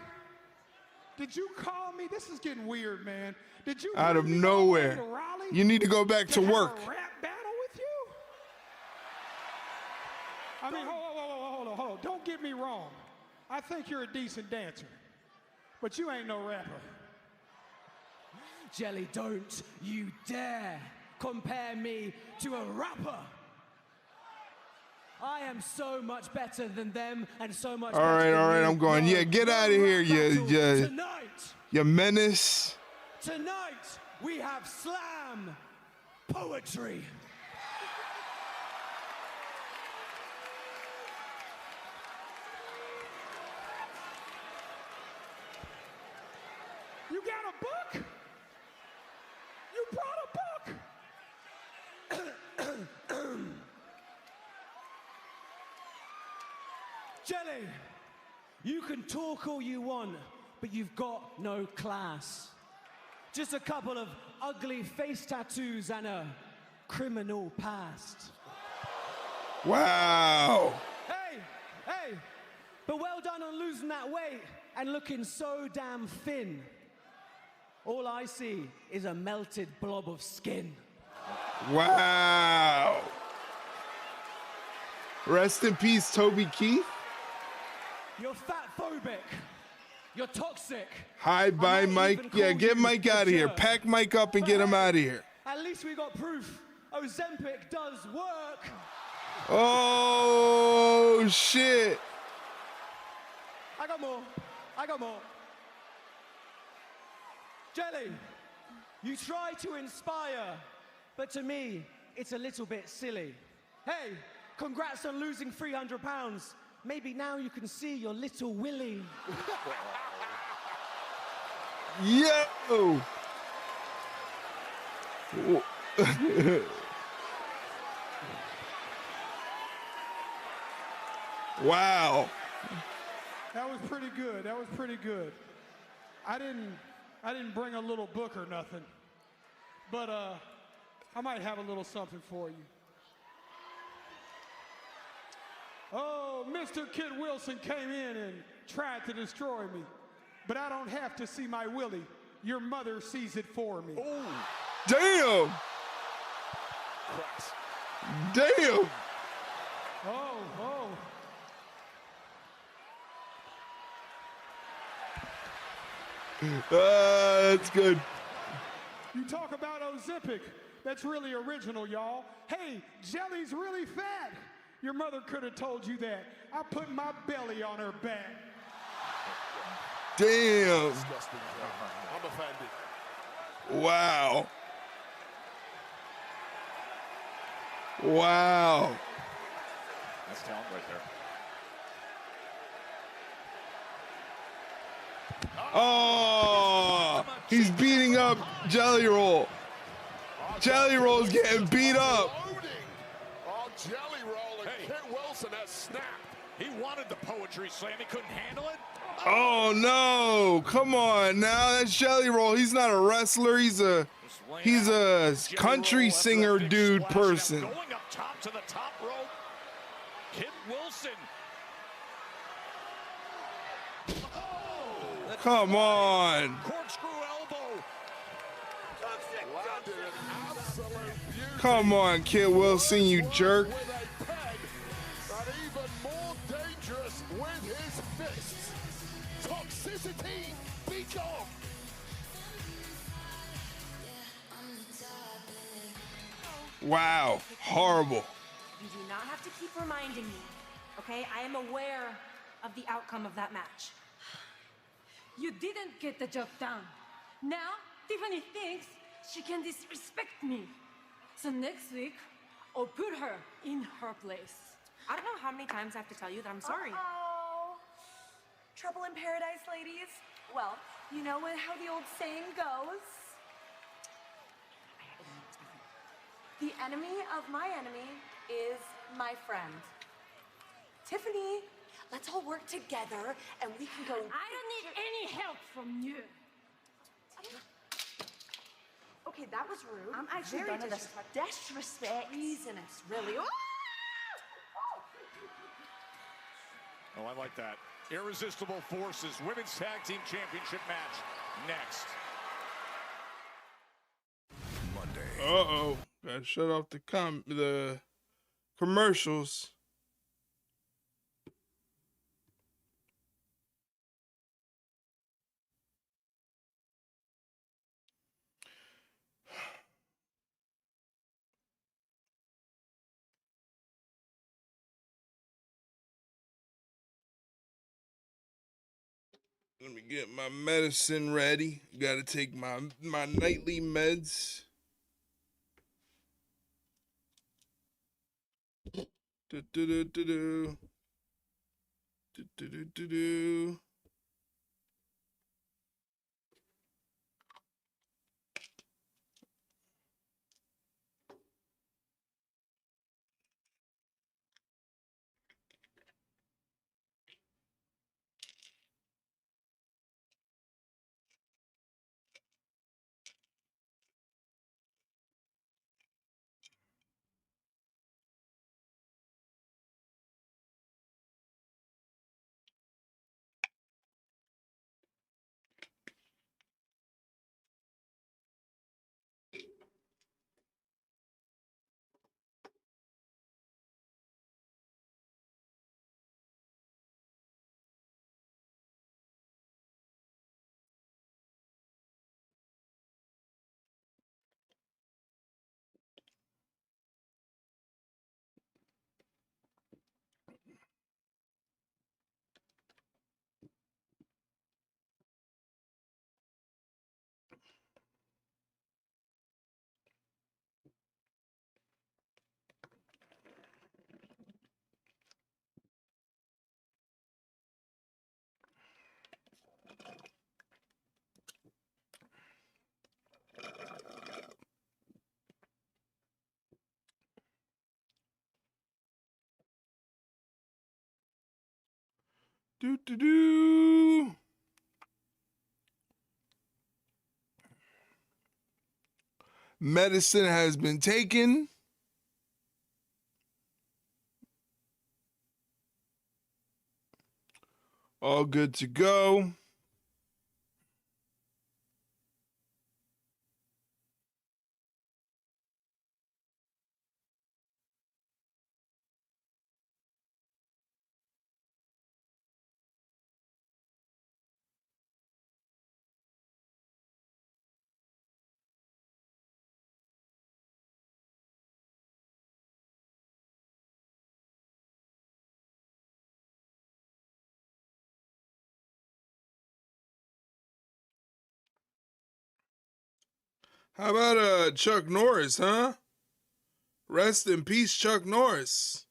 Speaker 17: Did you call me? This is getting weird, man. Did you
Speaker 1: Out of nowhere. You need to go back to work.
Speaker 17: Have a rap battle with you? I mean, hold on. Don't get me wrong. I think you're a decent dancer, but you ain't no rapper.
Speaker 14: Jelly, don't you dare compare me to a rapper. I am so much better than them and so much better than
Speaker 1: All right,
Speaker 14: you.
Speaker 1: I'm going. Yeah, get out of here, you menace.
Speaker 14: Tonight, we have slam poetry.
Speaker 17: You got a book? You brought a book?
Speaker 14: Jelly, you can talk all you want, but you've got no class. Just a couple of ugly face tattoos and a criminal past.
Speaker 1: Wow.
Speaker 14: Hey, but well done on losing that weight and looking so damn thin. All I see is a melted blob of skin.
Speaker 1: Wow. Rest in peace, Toby Keith.
Speaker 14: You're fat-phobic. You're toxic.
Speaker 1: Hi, bye, Mike. Yeah, get Mike out of here. Pack Mike up and get him out of here.
Speaker 14: At least we got proof. Ozempic does work.
Speaker 1: Oh, shit.
Speaker 14: I got more. Jelly, you try to inspire, but to me, it's a little bit silly. Hey, congrats on losing 300 pounds. Maybe now you can see your little Willie.
Speaker 1: Yo! Wow.
Speaker 17: That was pretty good. I didn't bring a little book or nothing, but I might have a little something for you. Oh, Mr. Kid Wilson came in and tried to destroy me, but I don't have to see my Willie. Your mother sees it for me.
Speaker 1: Damn!
Speaker 3: press.
Speaker 1: Damn.
Speaker 17: Oh.
Speaker 1: That's good.
Speaker 17: You talk about Ozempic. That's really original, y'all. Hey, Jelly's really fat. Your mother could have told you that. I put my belly on her back.
Speaker 1: Damn.
Speaker 3: Disgusting. I'm offended.
Speaker 1: Wow. Wow.
Speaker 19: That's talent right there.
Speaker 1: Oh, he's beating up Jelly Roll. Jelly Roll's getting beat up.
Speaker 3: Oh, Jelly Roll and Kit Wilson has snapped.
Speaker 19: He wanted the poetry slam. He couldn't handle it.
Speaker 1: Oh no! Come on now, that's Jelly Roll. He's not a wrestler. He's a country singer dude person.
Speaker 19: Going up top to the top rope. Kit Wilson.
Speaker 1: Come on.
Speaker 19: Corkscrew elbow.
Speaker 1: Come on, Kit Wilson, you jerk.
Speaker 3: But even more dangerous with his fists. Toxicity, be gone.
Speaker 1: Wow, horrible.
Speaker 5: You do not have to keep reminding me, okay? I am aware of the outcome of that match.
Speaker 13: You didn't get the job done. Now, Tiffany thinks she can disrespect me. So next week, I'll put her in her place.
Speaker 5: I don't know how many times I have to tell you that I'm sorry.
Speaker 8: Oh, trouble in paradise, ladies. Well, you know how the old saying goes. The enemy of my enemy is my friend. Tiffany, let's all work together and we can go.
Speaker 13: I don't need any help from you.
Speaker 8: Okay, that was rude.
Speaker 5: I'm actually
Speaker 8: very
Speaker 5: gonna
Speaker 8: disrespect.
Speaker 5: Treasonous, really.
Speaker 19: Oh, I like that. Irresistible Forces Women's Tag Team Championship match next.
Speaker 1: Uh-oh. Gotta shut off the commercials. Let me get my medicine ready. Gotta take my nightly meds. Do-do-do-do-do. Do-do-do-do-do. Do-do-do. Medicine has been taken. All good to go. How about Chuck Norris, huh? Rest in peace, Chuck Norris.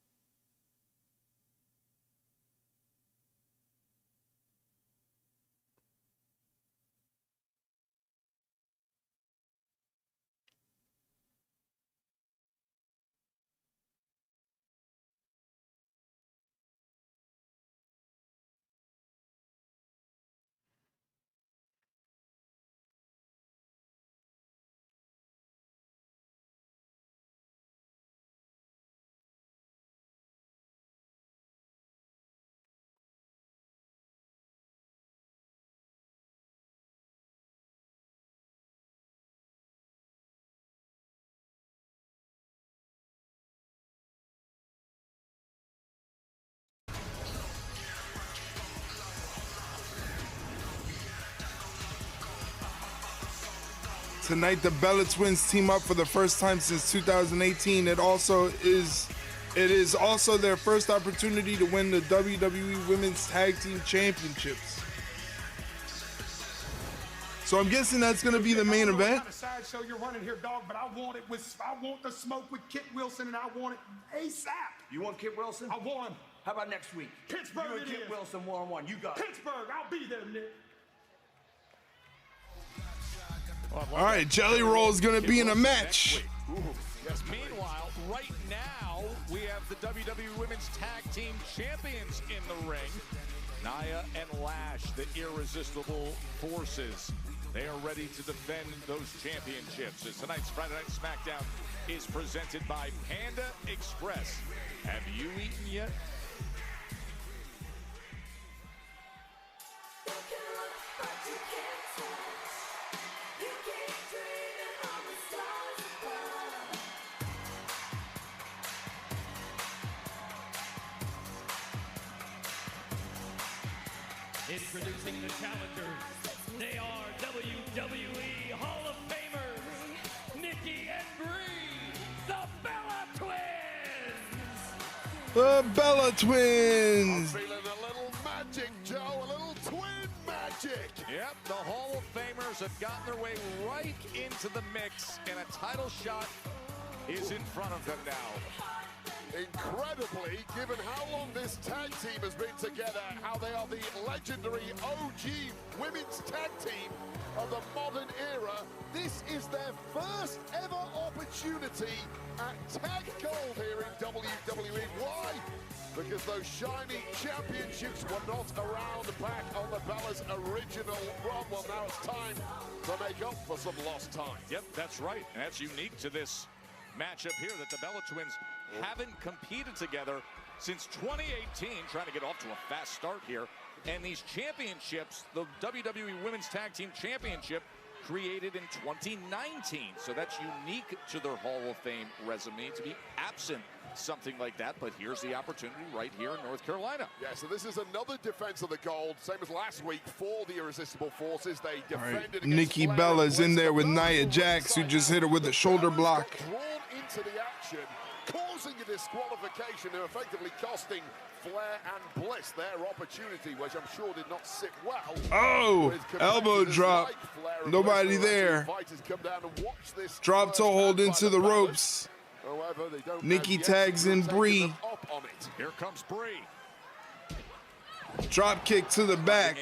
Speaker 1: Tonight, the Bella Twins team up for the first time since 2018. It is also their first opportunity to win the WWE Women's Tag Team Championships. So I'm guessing that's going to be the main event.
Speaker 2: I don't know what kind of sideshow you're running here, dog, but I want the smoke with Kit Wilson, and I want it ASAP.
Speaker 7: You want Kit Wilson?
Speaker 2: I want him.
Speaker 7: How about next week?
Speaker 2: Pittsburgh
Speaker 7: you and
Speaker 2: it
Speaker 7: Kit
Speaker 2: is.
Speaker 7: Wilson one-on-one. You got it.
Speaker 2: Pittsburgh, I'll be there, Nick.
Speaker 1: All right, Jelly Roll is going to be in a match.
Speaker 4: Yes, meanwhile, right now, we have the WWE Women's Tag Team Champions in the ring. Nia and Lash, the Irresistible Forces. They are ready to defend those championships. As tonight's Friday Night Smackdown is presented by Panda Express. Have you eaten yet?
Speaker 22: Introducing the challengers. They are WWE Hall of Famers, Nikki and Brie, the Bella Twins.
Speaker 1: The Bella Twins.
Speaker 3: I'm feeling a little magic, Joe, a little twin magic.
Speaker 4: Yep, the Hall of Famers have gotten their way right into the mix, and a title shot is in front of them now.
Speaker 3: Incredibly, given how long this tag team has been together, how they are the legendary OG women's tag team of the modern era, this is their first ever opportunity at Tag Gold here in WWE. Why? Because those shiny championships were not around back on the Bella's original run. Well, now it's time to make up for some lost time.
Speaker 4: Yep, that's right. And that's unique to this matchup here, that the Bella Twins haven't competed together since 2018, trying to get off to a fast start here. And these championships, the WWE Women's Tag Team Championship, created in 2019. So that's unique to their Hall of Fame resume to be absent something like that. But here's the opportunity right here in North Carolina.
Speaker 3: Yeah, so this is another defense of the gold, same as last week for the Irresistible Forces. They defended against
Speaker 1: Nikki
Speaker 3: Flair
Speaker 1: Bella's
Speaker 3: and
Speaker 1: in there with
Speaker 3: Bliss.
Speaker 1: Nia Jax, who just hit her with a shoulder block.
Speaker 3: Drawn into the action, causing a disqualification and effectively costing Flair and Bliss their opportunity, which I'm sure did not sit well.
Speaker 1: Oh, elbow drop. Nobody there. Drop toe hold into the ropes.
Speaker 3: However, they don't
Speaker 1: Nikki tags in Brie.
Speaker 4: Here comes Brie.
Speaker 1: Drop kick to the back.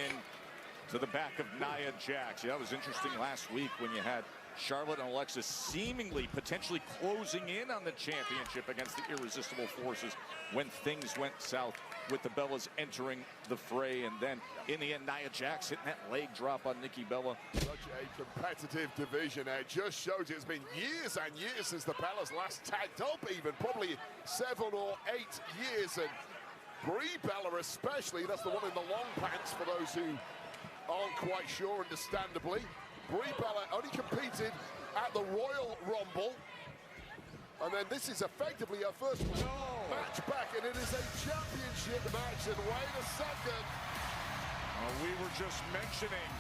Speaker 4: To the back of Nia Jax. Yeah, that was interesting last week when you had Charlotte and Alexa seemingly potentially closing in on the championship against the Irresistible Forces when things went south with the Bellas entering the fray. And then in the end, Nia Jax hitting that leg drop on Nikki Bella.
Speaker 3: Such a competitive division. It just shows it's been years and years since the Bellas last tagged up, even probably 7 or 8 years. And Brie Bella especially, that's the one in the long pants for those who aren't quite sure, understandably. Brie Bella only competed at the Royal Rumble. And then this is effectively her first match back, and it is a championship match. And wait a second.
Speaker 4: We were just mentioning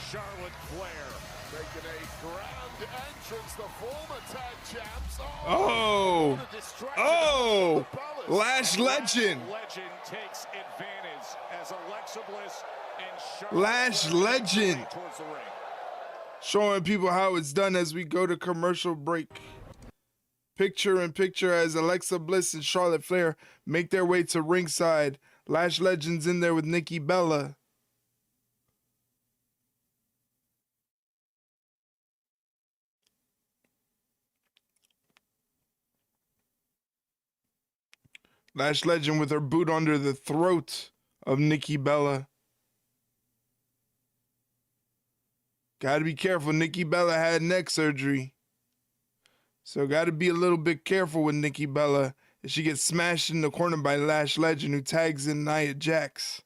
Speaker 4: Charlotte Flair
Speaker 3: making a grand entrance, the former tag champs.
Speaker 1: Oh, oh, Lash Legend.
Speaker 4: Legend takes advantage as Alexa Bliss and Charlotte
Speaker 1: Lash Legend.
Speaker 4: towards the ring.
Speaker 1: Showing people how it's done as we go to commercial break. Picture in picture as Alexa Bliss and Charlotte Flair make their way to ringside. Lash Legends in there with Nikki Bella. Lash Legend with her boot under the throat of Nikki Bella. Gotta be careful. Nikki Bella had neck surgery. So gotta be a little bit careful with Nikki Bella if she gets smashed in the corner by Lash Legend, who tags in Nia Jax.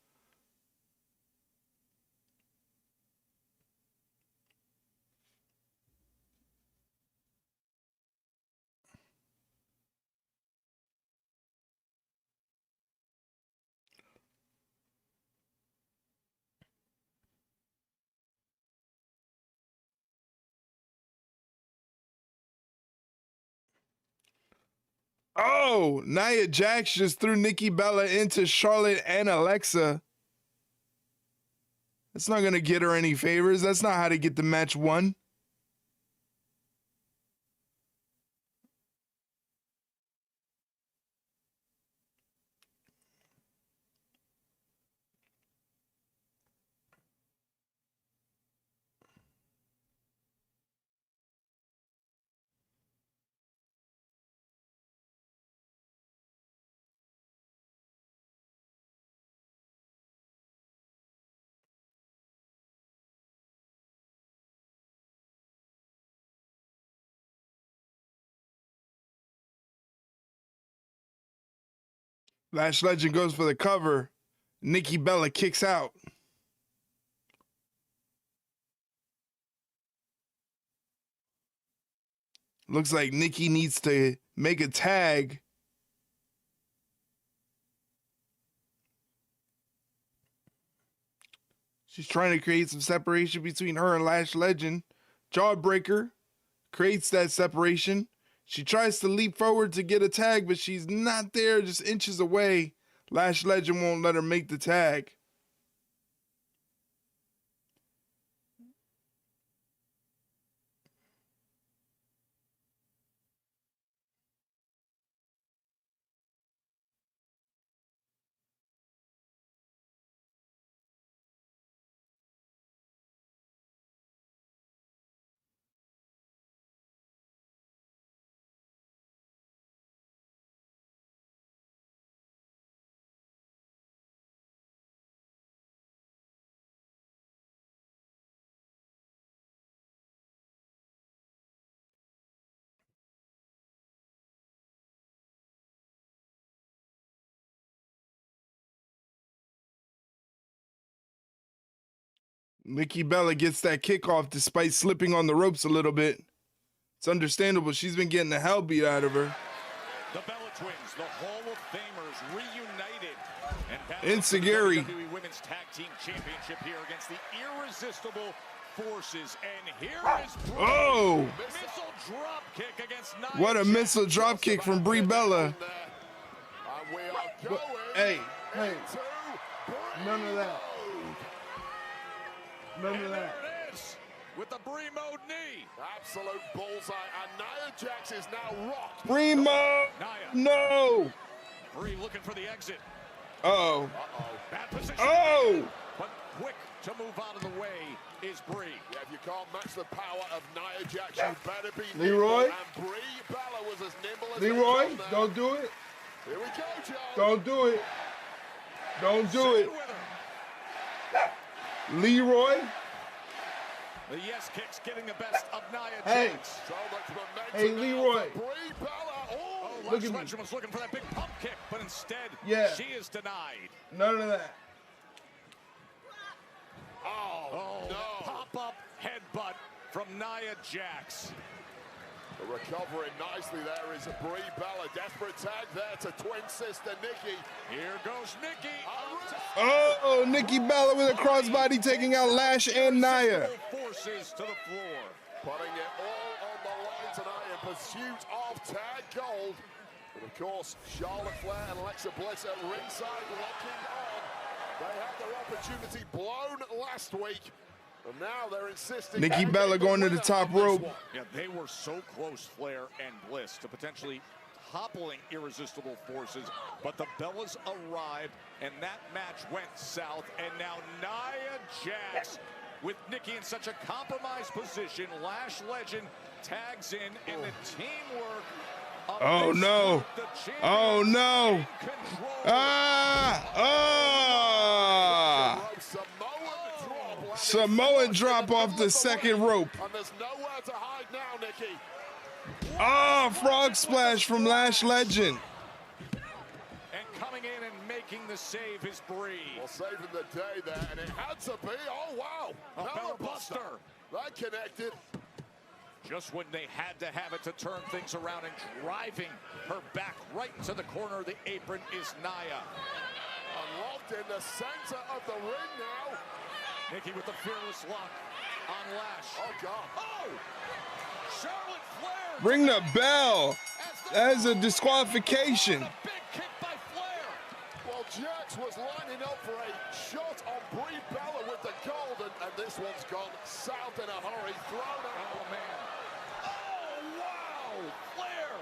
Speaker 1: Oh, Nia Jax just threw Nikki Bella into Charlotte and Alexa. That's not going to get her any favors. That's not how to get the match won. Lash Legend goes for the cover. Nikki Bella kicks out. Looks like Nikki needs to make a tag. She's trying to create some separation between her and Lash Legend. Jawbreaker creates that separation. She tries to leap forward to get a tag, but she's not there, just inches away. Lash Legend won't let her make the tag. Nikki Bella gets that kickoff despite slipping on the ropes a little bit. It's understandable. She's been getting the hell beat out of her.
Speaker 4: The Bella Twins, the Hall of Famers, reunited.
Speaker 1: And Inseguri.
Speaker 4: WWE Women's Tag Team Championship here against the Irresistible Forces. And here is Brie.
Speaker 1: Oh!
Speaker 4: Missile drop kick against Nia
Speaker 1: What a
Speaker 4: Jax.
Speaker 1: missile drop kick from Brie Bella. Hey, none of that. None of that.
Speaker 4: There it is, with the Brie mode knee.
Speaker 3: Absolute bullseye, and Nia Jax is now rocked.
Speaker 1: Brie mode! No!
Speaker 4: Brie looking for the exit.
Speaker 1: Uh-oh.
Speaker 4: Bad position.
Speaker 1: Oh!
Speaker 4: But quick to move out of the way is Brie.
Speaker 3: Yeah, if you can't match the power of Nia Jax, you better be
Speaker 1: Leroy?
Speaker 3: nimble, and Brie Bella was as nimble as
Speaker 1: Leroy,
Speaker 3: they come
Speaker 1: don't do it.
Speaker 3: Here we go, Joe.
Speaker 1: Don't do it. Don't do it. Leroy.
Speaker 4: The yes kicks getting the best of Nia
Speaker 1: Hey.
Speaker 4: Jax.
Speaker 3: So much momentum.
Speaker 1: Hey, Leroy.
Speaker 3: Brie Bella. Oh,
Speaker 1: Look at me.
Speaker 4: Legend was looking for that big pump kick, but instead, she is denied.
Speaker 1: None of that.
Speaker 3: Oh, no.
Speaker 4: Pop-up headbutt from Nia Jax.
Speaker 3: Recovering nicely there is Brie Bella. Desperate tag there to twin sister Nikki.
Speaker 4: Here goes Nikki.
Speaker 1: Oh, Nikki Bella with a crossbody taking out Lash and Nia.
Speaker 4: Forces to the floor.
Speaker 3: Putting it all on the line tonight in pursuit of tag gold. And of course, Charlotte Flair and Alexa Bliss at ringside locking on. They had their opportunity blown last week. And now they're insisting.
Speaker 1: Nikki Bella going to the top rope.
Speaker 19: Yeah, they were so close, Flair and Bliss, to potentially toppling Irresistible Forces, but the Bellas arrived, and that match went south, and now Nia Jax with Nikki in such a compromised position. Lash Legend tags in, and the teamwork of
Speaker 1: Oh
Speaker 19: this
Speaker 1: no.
Speaker 19: group, the champions
Speaker 1: Oh no.
Speaker 19: in control.
Speaker 1: Ah! Oh! Samoan drop off the second rope.
Speaker 3: And there's nowhere to hide now, Nikki.
Speaker 1: Oh, frog splash from Lash Legend.
Speaker 19: And coming in and making the save is Bree.
Speaker 3: Well, saving the day there, and it had to be. Oh, wow.
Speaker 19: A
Speaker 3: Now
Speaker 19: Bella Buster.
Speaker 3: That connected.
Speaker 19: Just when they had to have it to turn things around, and driving her back right into the corner of the apron is Nia.
Speaker 3: Unlocked in the center of the ring now.
Speaker 19: Nikki with the fearless lock on Lash.
Speaker 3: Oh, God.
Speaker 19: Oh! Charlotte Flair.
Speaker 1: Ring the bell. That is a disqualification.
Speaker 19: Big kick by Flair.
Speaker 3: Well, Jax was lining up for a shot on Brie Bella with the gold, and this one's gone south in a hurry. Thrown out.
Speaker 19: Oh, man. Oh, wow! Flair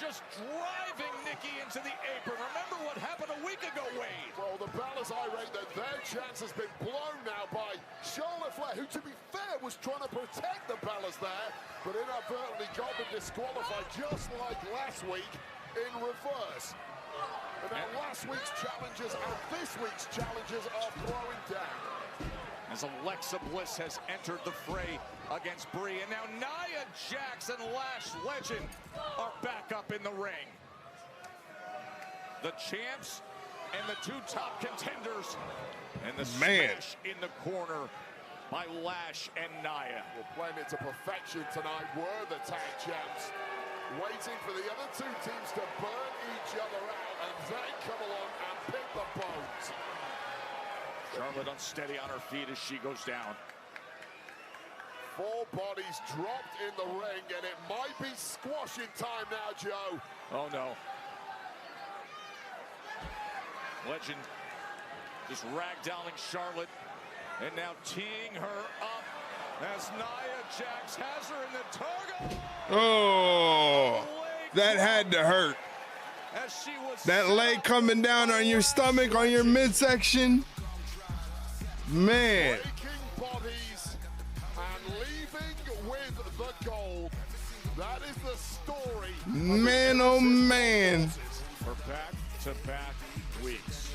Speaker 19: just driving Nikki into the apron. Remember what happened a week ago, Wade?
Speaker 3: Well, the Bellas irate that their chance has been blown now by Charlotte Flair, who, to be fair, was trying to protect the Bellas there, but inadvertently got them disqualified, just like last week in reverse. And now last week's challengers and this week's challengers are throwing down.
Speaker 19: As Alexa Bliss has entered the fray against Bree, and now Nia Jax and Lash Legend are back up in the ring. The champs and the two top contenders, and the smash in the corner by Lash and Nia.
Speaker 3: Well, playing it to perfection tonight were the tag champs, waiting for the other two teams to burn each other out, and they come along and pick the bones.
Speaker 19: Charlotte unsteady on her feet as she goes down.
Speaker 3: 4 bodies dropped in the ring, and it might be squashing time now, Joe.
Speaker 19: Oh, no. Legend just ragdolling Charlotte, and now teeing her up as Nia Jax has her in the target.
Speaker 1: Oh, that had to hurt.
Speaker 19: As she was
Speaker 1: That leg coming down on your stomach, on your midsection. Man.
Speaker 3: Breaking bodies and leaving with the gold. That is the story.
Speaker 1: Man, oh man.
Speaker 19: For back-to-back weeks.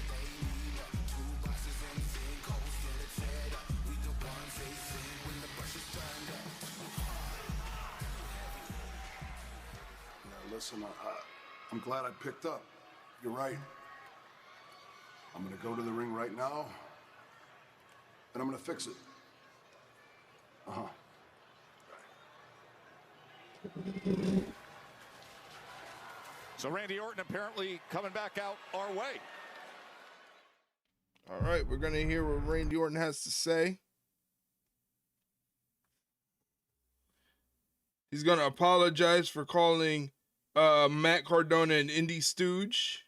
Speaker 23: Now, listen, I'm glad I picked up. You're right. I'm gonna go to the ring right now, and I'm gonna fix it.
Speaker 19: So Randy Orton apparently coming back out our way.
Speaker 1: All right, we're going to hear what Randy Orton has to say. He's going to apologize for calling Matt Cardona an indie stooge.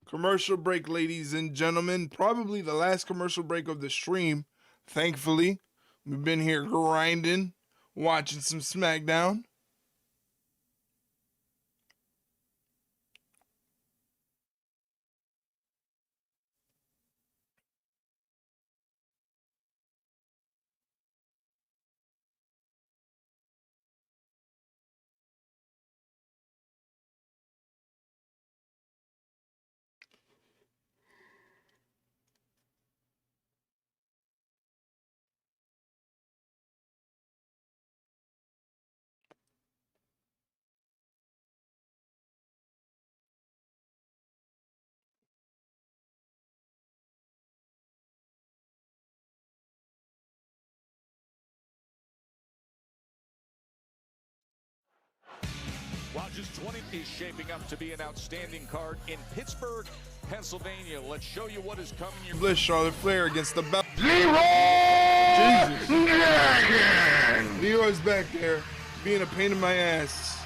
Speaker 1: Commercial break, ladies and gentlemen. Probably the last commercial break of the stream. Thankfully, we've been here grinding, watching some SmackDown.
Speaker 4: Rogers 20 is shaping up to be an outstanding card in Pittsburgh, Pennsylvania. Let's show you what is coming. Your
Speaker 1: Bliss Charlotte Flair against the belt.
Speaker 4: Jesus.
Speaker 1: Leroy's back there, being a pain in my ass.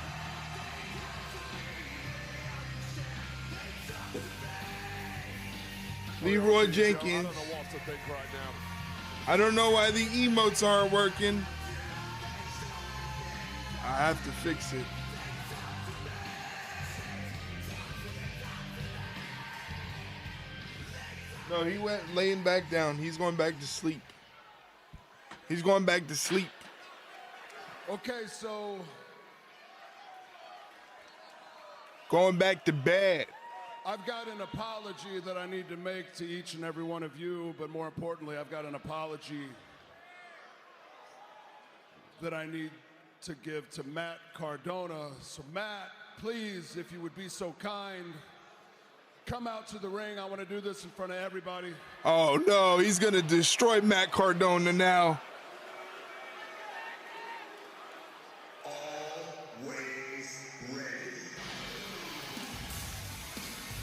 Speaker 1: Leroy Jenkins. I don't know why the emotes aren't working. I have to fix it. No, he went laying back down. He's going back to sleep. He's going back to sleep.
Speaker 17: Okay, so
Speaker 1: going back to bed.
Speaker 17: I've got an apology that I need to make to each and every one of you, but more importantly, I've got an apology that I need to give to Matt Cardona. So Matt, please, if you would be so kind, come out to the ring. I want to do this in front of everybody.
Speaker 1: Oh no, he's gonna destroy Matt Cardona now.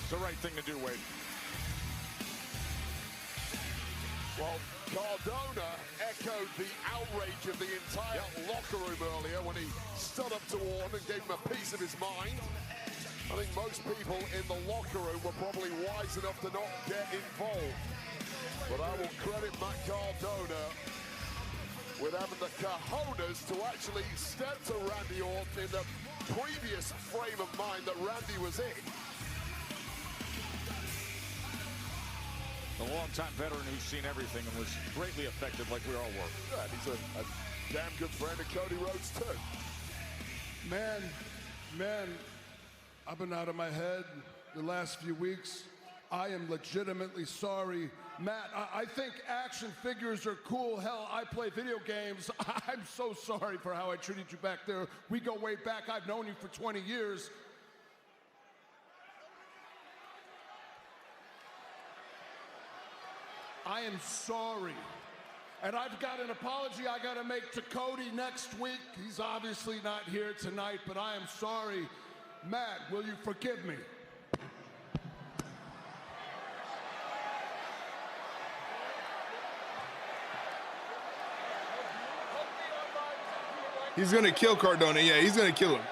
Speaker 4: The right thing to do, Wade.
Speaker 3: Well, Cardona echoed the outrage of the entire locker room earlier when he stood up to Orton and gave him a piece of his mind. I think most people in the locker room were probably wise enough to not get involved. But I will credit Matt Cardona with having the cojones to actually step to Randy Orton in the previous frame of mind that Randy was in.
Speaker 4: A long-time veteran who's seen everything and was greatly affected like we all were.
Speaker 3: Yeah, and he's a damn good friend of Cody Rhodes too.
Speaker 17: Man, I've been out of my head the last few weeks. I am legitimately sorry. Matt, I think action figures are cool. Hell, I play video games. I'm so sorry for how I treated you back there. We go way back. I've known you for 20 years. I am sorry. And I've got an apology I got to make to Cody next week. He's obviously not here tonight, but I am sorry. Matt, will you forgive me?
Speaker 1: He's gonna kill Cardona. Yeah, he's gonna kill him.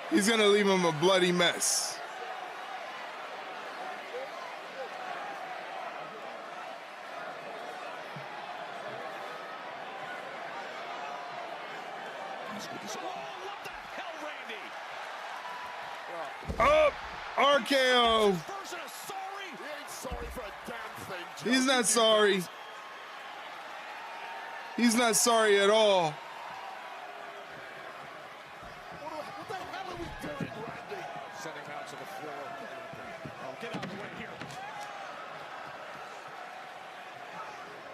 Speaker 1: He's gonna leave him a bloody mess. RKO. He's not sorry. He's not sorry at all.
Speaker 3: What the hell are we doing, Randy?
Speaker 4: Sending him out to the floor. Oh, get out of the way here.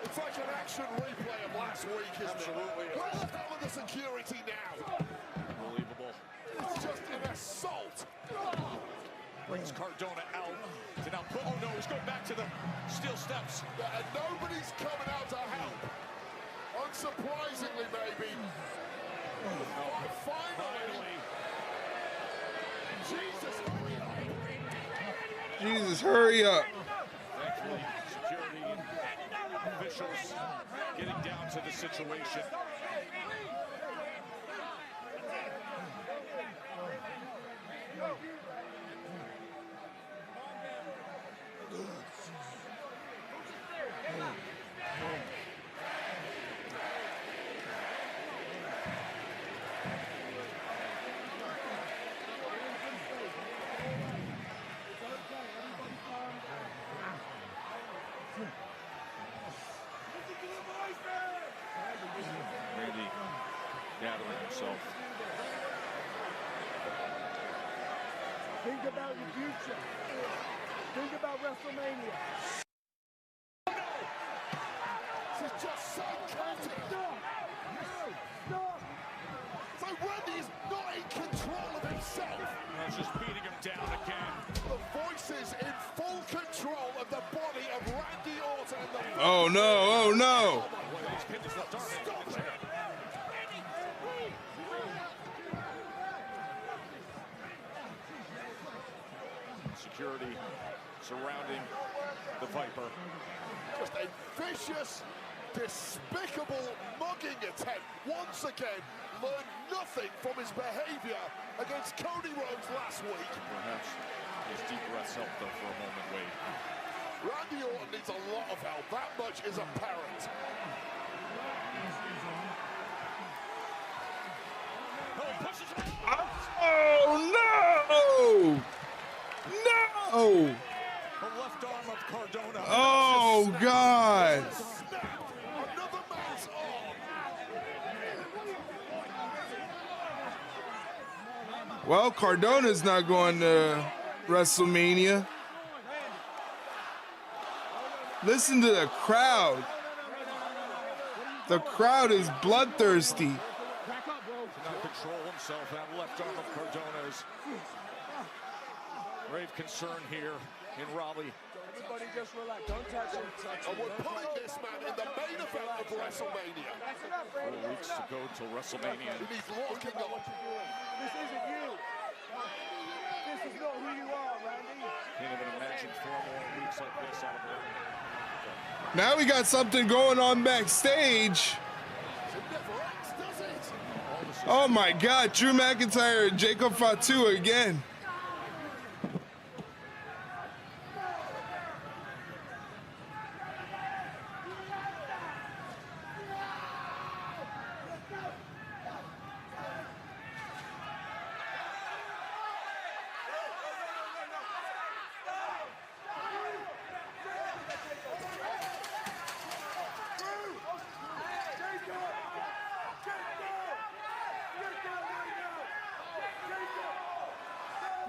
Speaker 3: It's like an action replay of last week, isn't
Speaker 4: Absolutely.
Speaker 3: it? Where the hell are the security now?
Speaker 4: Unbelievable.
Speaker 3: It's just an assault.
Speaker 4: Brings Cardona out to now put, oh no, he's going back to the steel steps.
Speaker 3: And nobody's coming out to help. Unsurprisingly, maybe. Finally.
Speaker 1: Jesus, hurry up.
Speaker 4: Thankfully, security and officials getting down to the situation. Randy gathering himself.
Speaker 17: Think about your future. Think about WrestleMania.
Speaker 3: This is just so chaotic.
Speaker 17: Stop!
Speaker 3: So Randy is not in control of himself.
Speaker 4: He's just beating him down again.
Speaker 3: The voices in full control of the body of Randy Orton. And the
Speaker 1: Oh no, oh no.
Speaker 4: Security surrounding the Viper.
Speaker 3: Just a vicious, despicable mugging attempt. Once again, learned nothing from his behavior against Cody Rhodes last week.
Speaker 4: Perhaps his deep breaths helped though for a moment, Wade.
Speaker 3: Randy Orton needs a lot of help. That much is apparent.
Speaker 1: Oh no! No!
Speaker 4: The left arm of Cardona.
Speaker 1: Oh God!
Speaker 3: Another man's arm.
Speaker 1: Well, Cardona's not going to WrestleMania. Listen to the crowd. The crowd is bloodthirsty.
Speaker 4: Cannot control himself. That left arm of Cardona's. Grave concern here in Raleigh.
Speaker 17: Everybody just relax. Don't touch him.
Speaker 3: And we're putting this man in the main event of WrestleMania.
Speaker 4: 4 weeks to go till WrestleMania.
Speaker 3: And he's locking up.
Speaker 17: This isn't you. This is not who you are, Randy.
Speaker 4: Can't even imagine 4 more weeks like this out of him.
Speaker 1: Now we got something going on backstage. Oh my God, Drew McIntyre and Jacob Fatu again.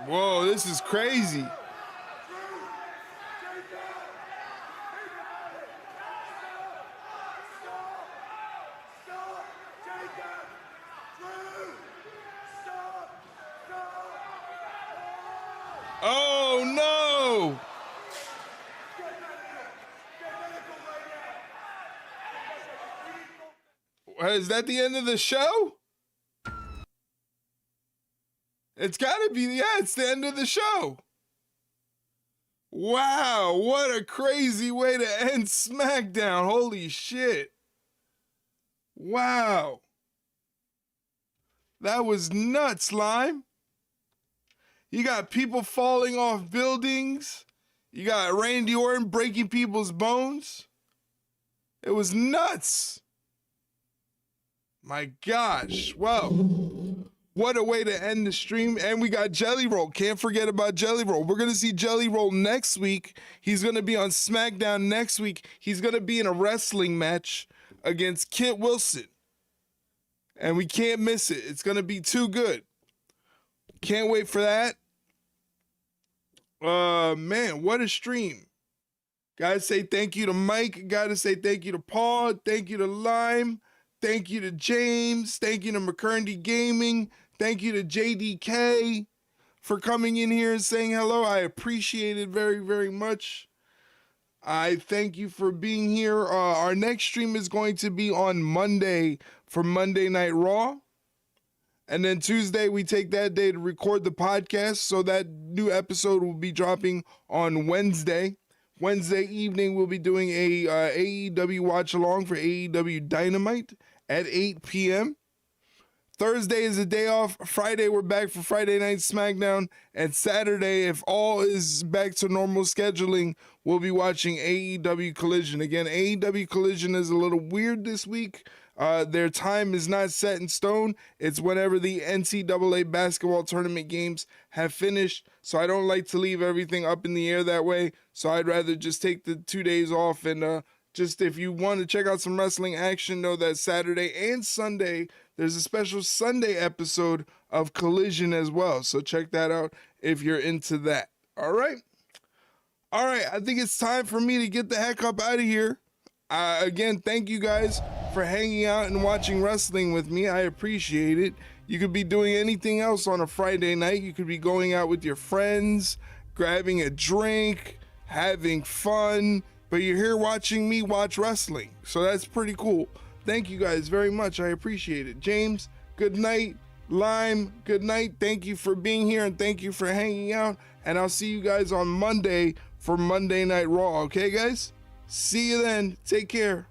Speaker 1: Whoa, this is crazy. Oh no! Is that the end of the show? It's gotta be, yeah, it's the end of the show. Wow, what a crazy way to end SmackDown. Holy shit. Wow. That was nuts, Lime. You got people falling off buildings. You got Randy Orton breaking people's bones. It was nuts. My gosh. Well, What a way to end the stream. And we got Jelly Roll. Can't forget about Jelly Roll. We're going to see Jelly Roll next week. He's going to be on SmackDown next week. He's going to be in a wrestling match against Kit Wilson. And we can't miss it. It's going to be too good. Can't wait for that. Man, what a stream. Gotta say thank you to Mike. Gotta say thank you to Paul. Thank you to Lime. Thank you to James. Thank you to McCurdy Gaming. Thank you to JDK for coming in here and saying hello. I appreciate it very, very much. I thank you for being here. Our next stream is going to be on Monday for Monday Night Raw. And then Tuesday, we take that day to record the podcast. So that new episode will be dropping on Wednesday. Wednesday evening, we'll be doing a AEW Watchalong for AEW Dynamite at 8 p.m. Thursday is a day off. Friday, we're back for Friday Night SmackDown. And Saturday, if all is back to normal scheduling, we'll be watching AEW Collision. Again, AEW Collision is a little weird this week. Their time is not set in stone. It's whenever the NCAA basketball tournament games have finished. So I don't like to leave everything up in the air that way. So I'd rather just take the 2 days off. And just if you want to check out some wrestling action, know that Saturday and Sunday, there's a special Sunday episode of Collision as well. So check that out if you're into that. All right. All right. I think it's time for me to get the heck up out of here. Again, thank you guys for hanging out and watching wrestling with me. I appreciate it. You could be doing anything else on a Friday night. You could be going out with your friends, grabbing a drink, having fun, but you're here watching me watch wrestling. So that's pretty cool. Thank you guys very much. I appreciate it. James, good night. Lime, good night. Thank you for being here and thank you for hanging out. And I'll see you guys on Monday for Monday Night Raw. Okay, guys? See you then. Take care.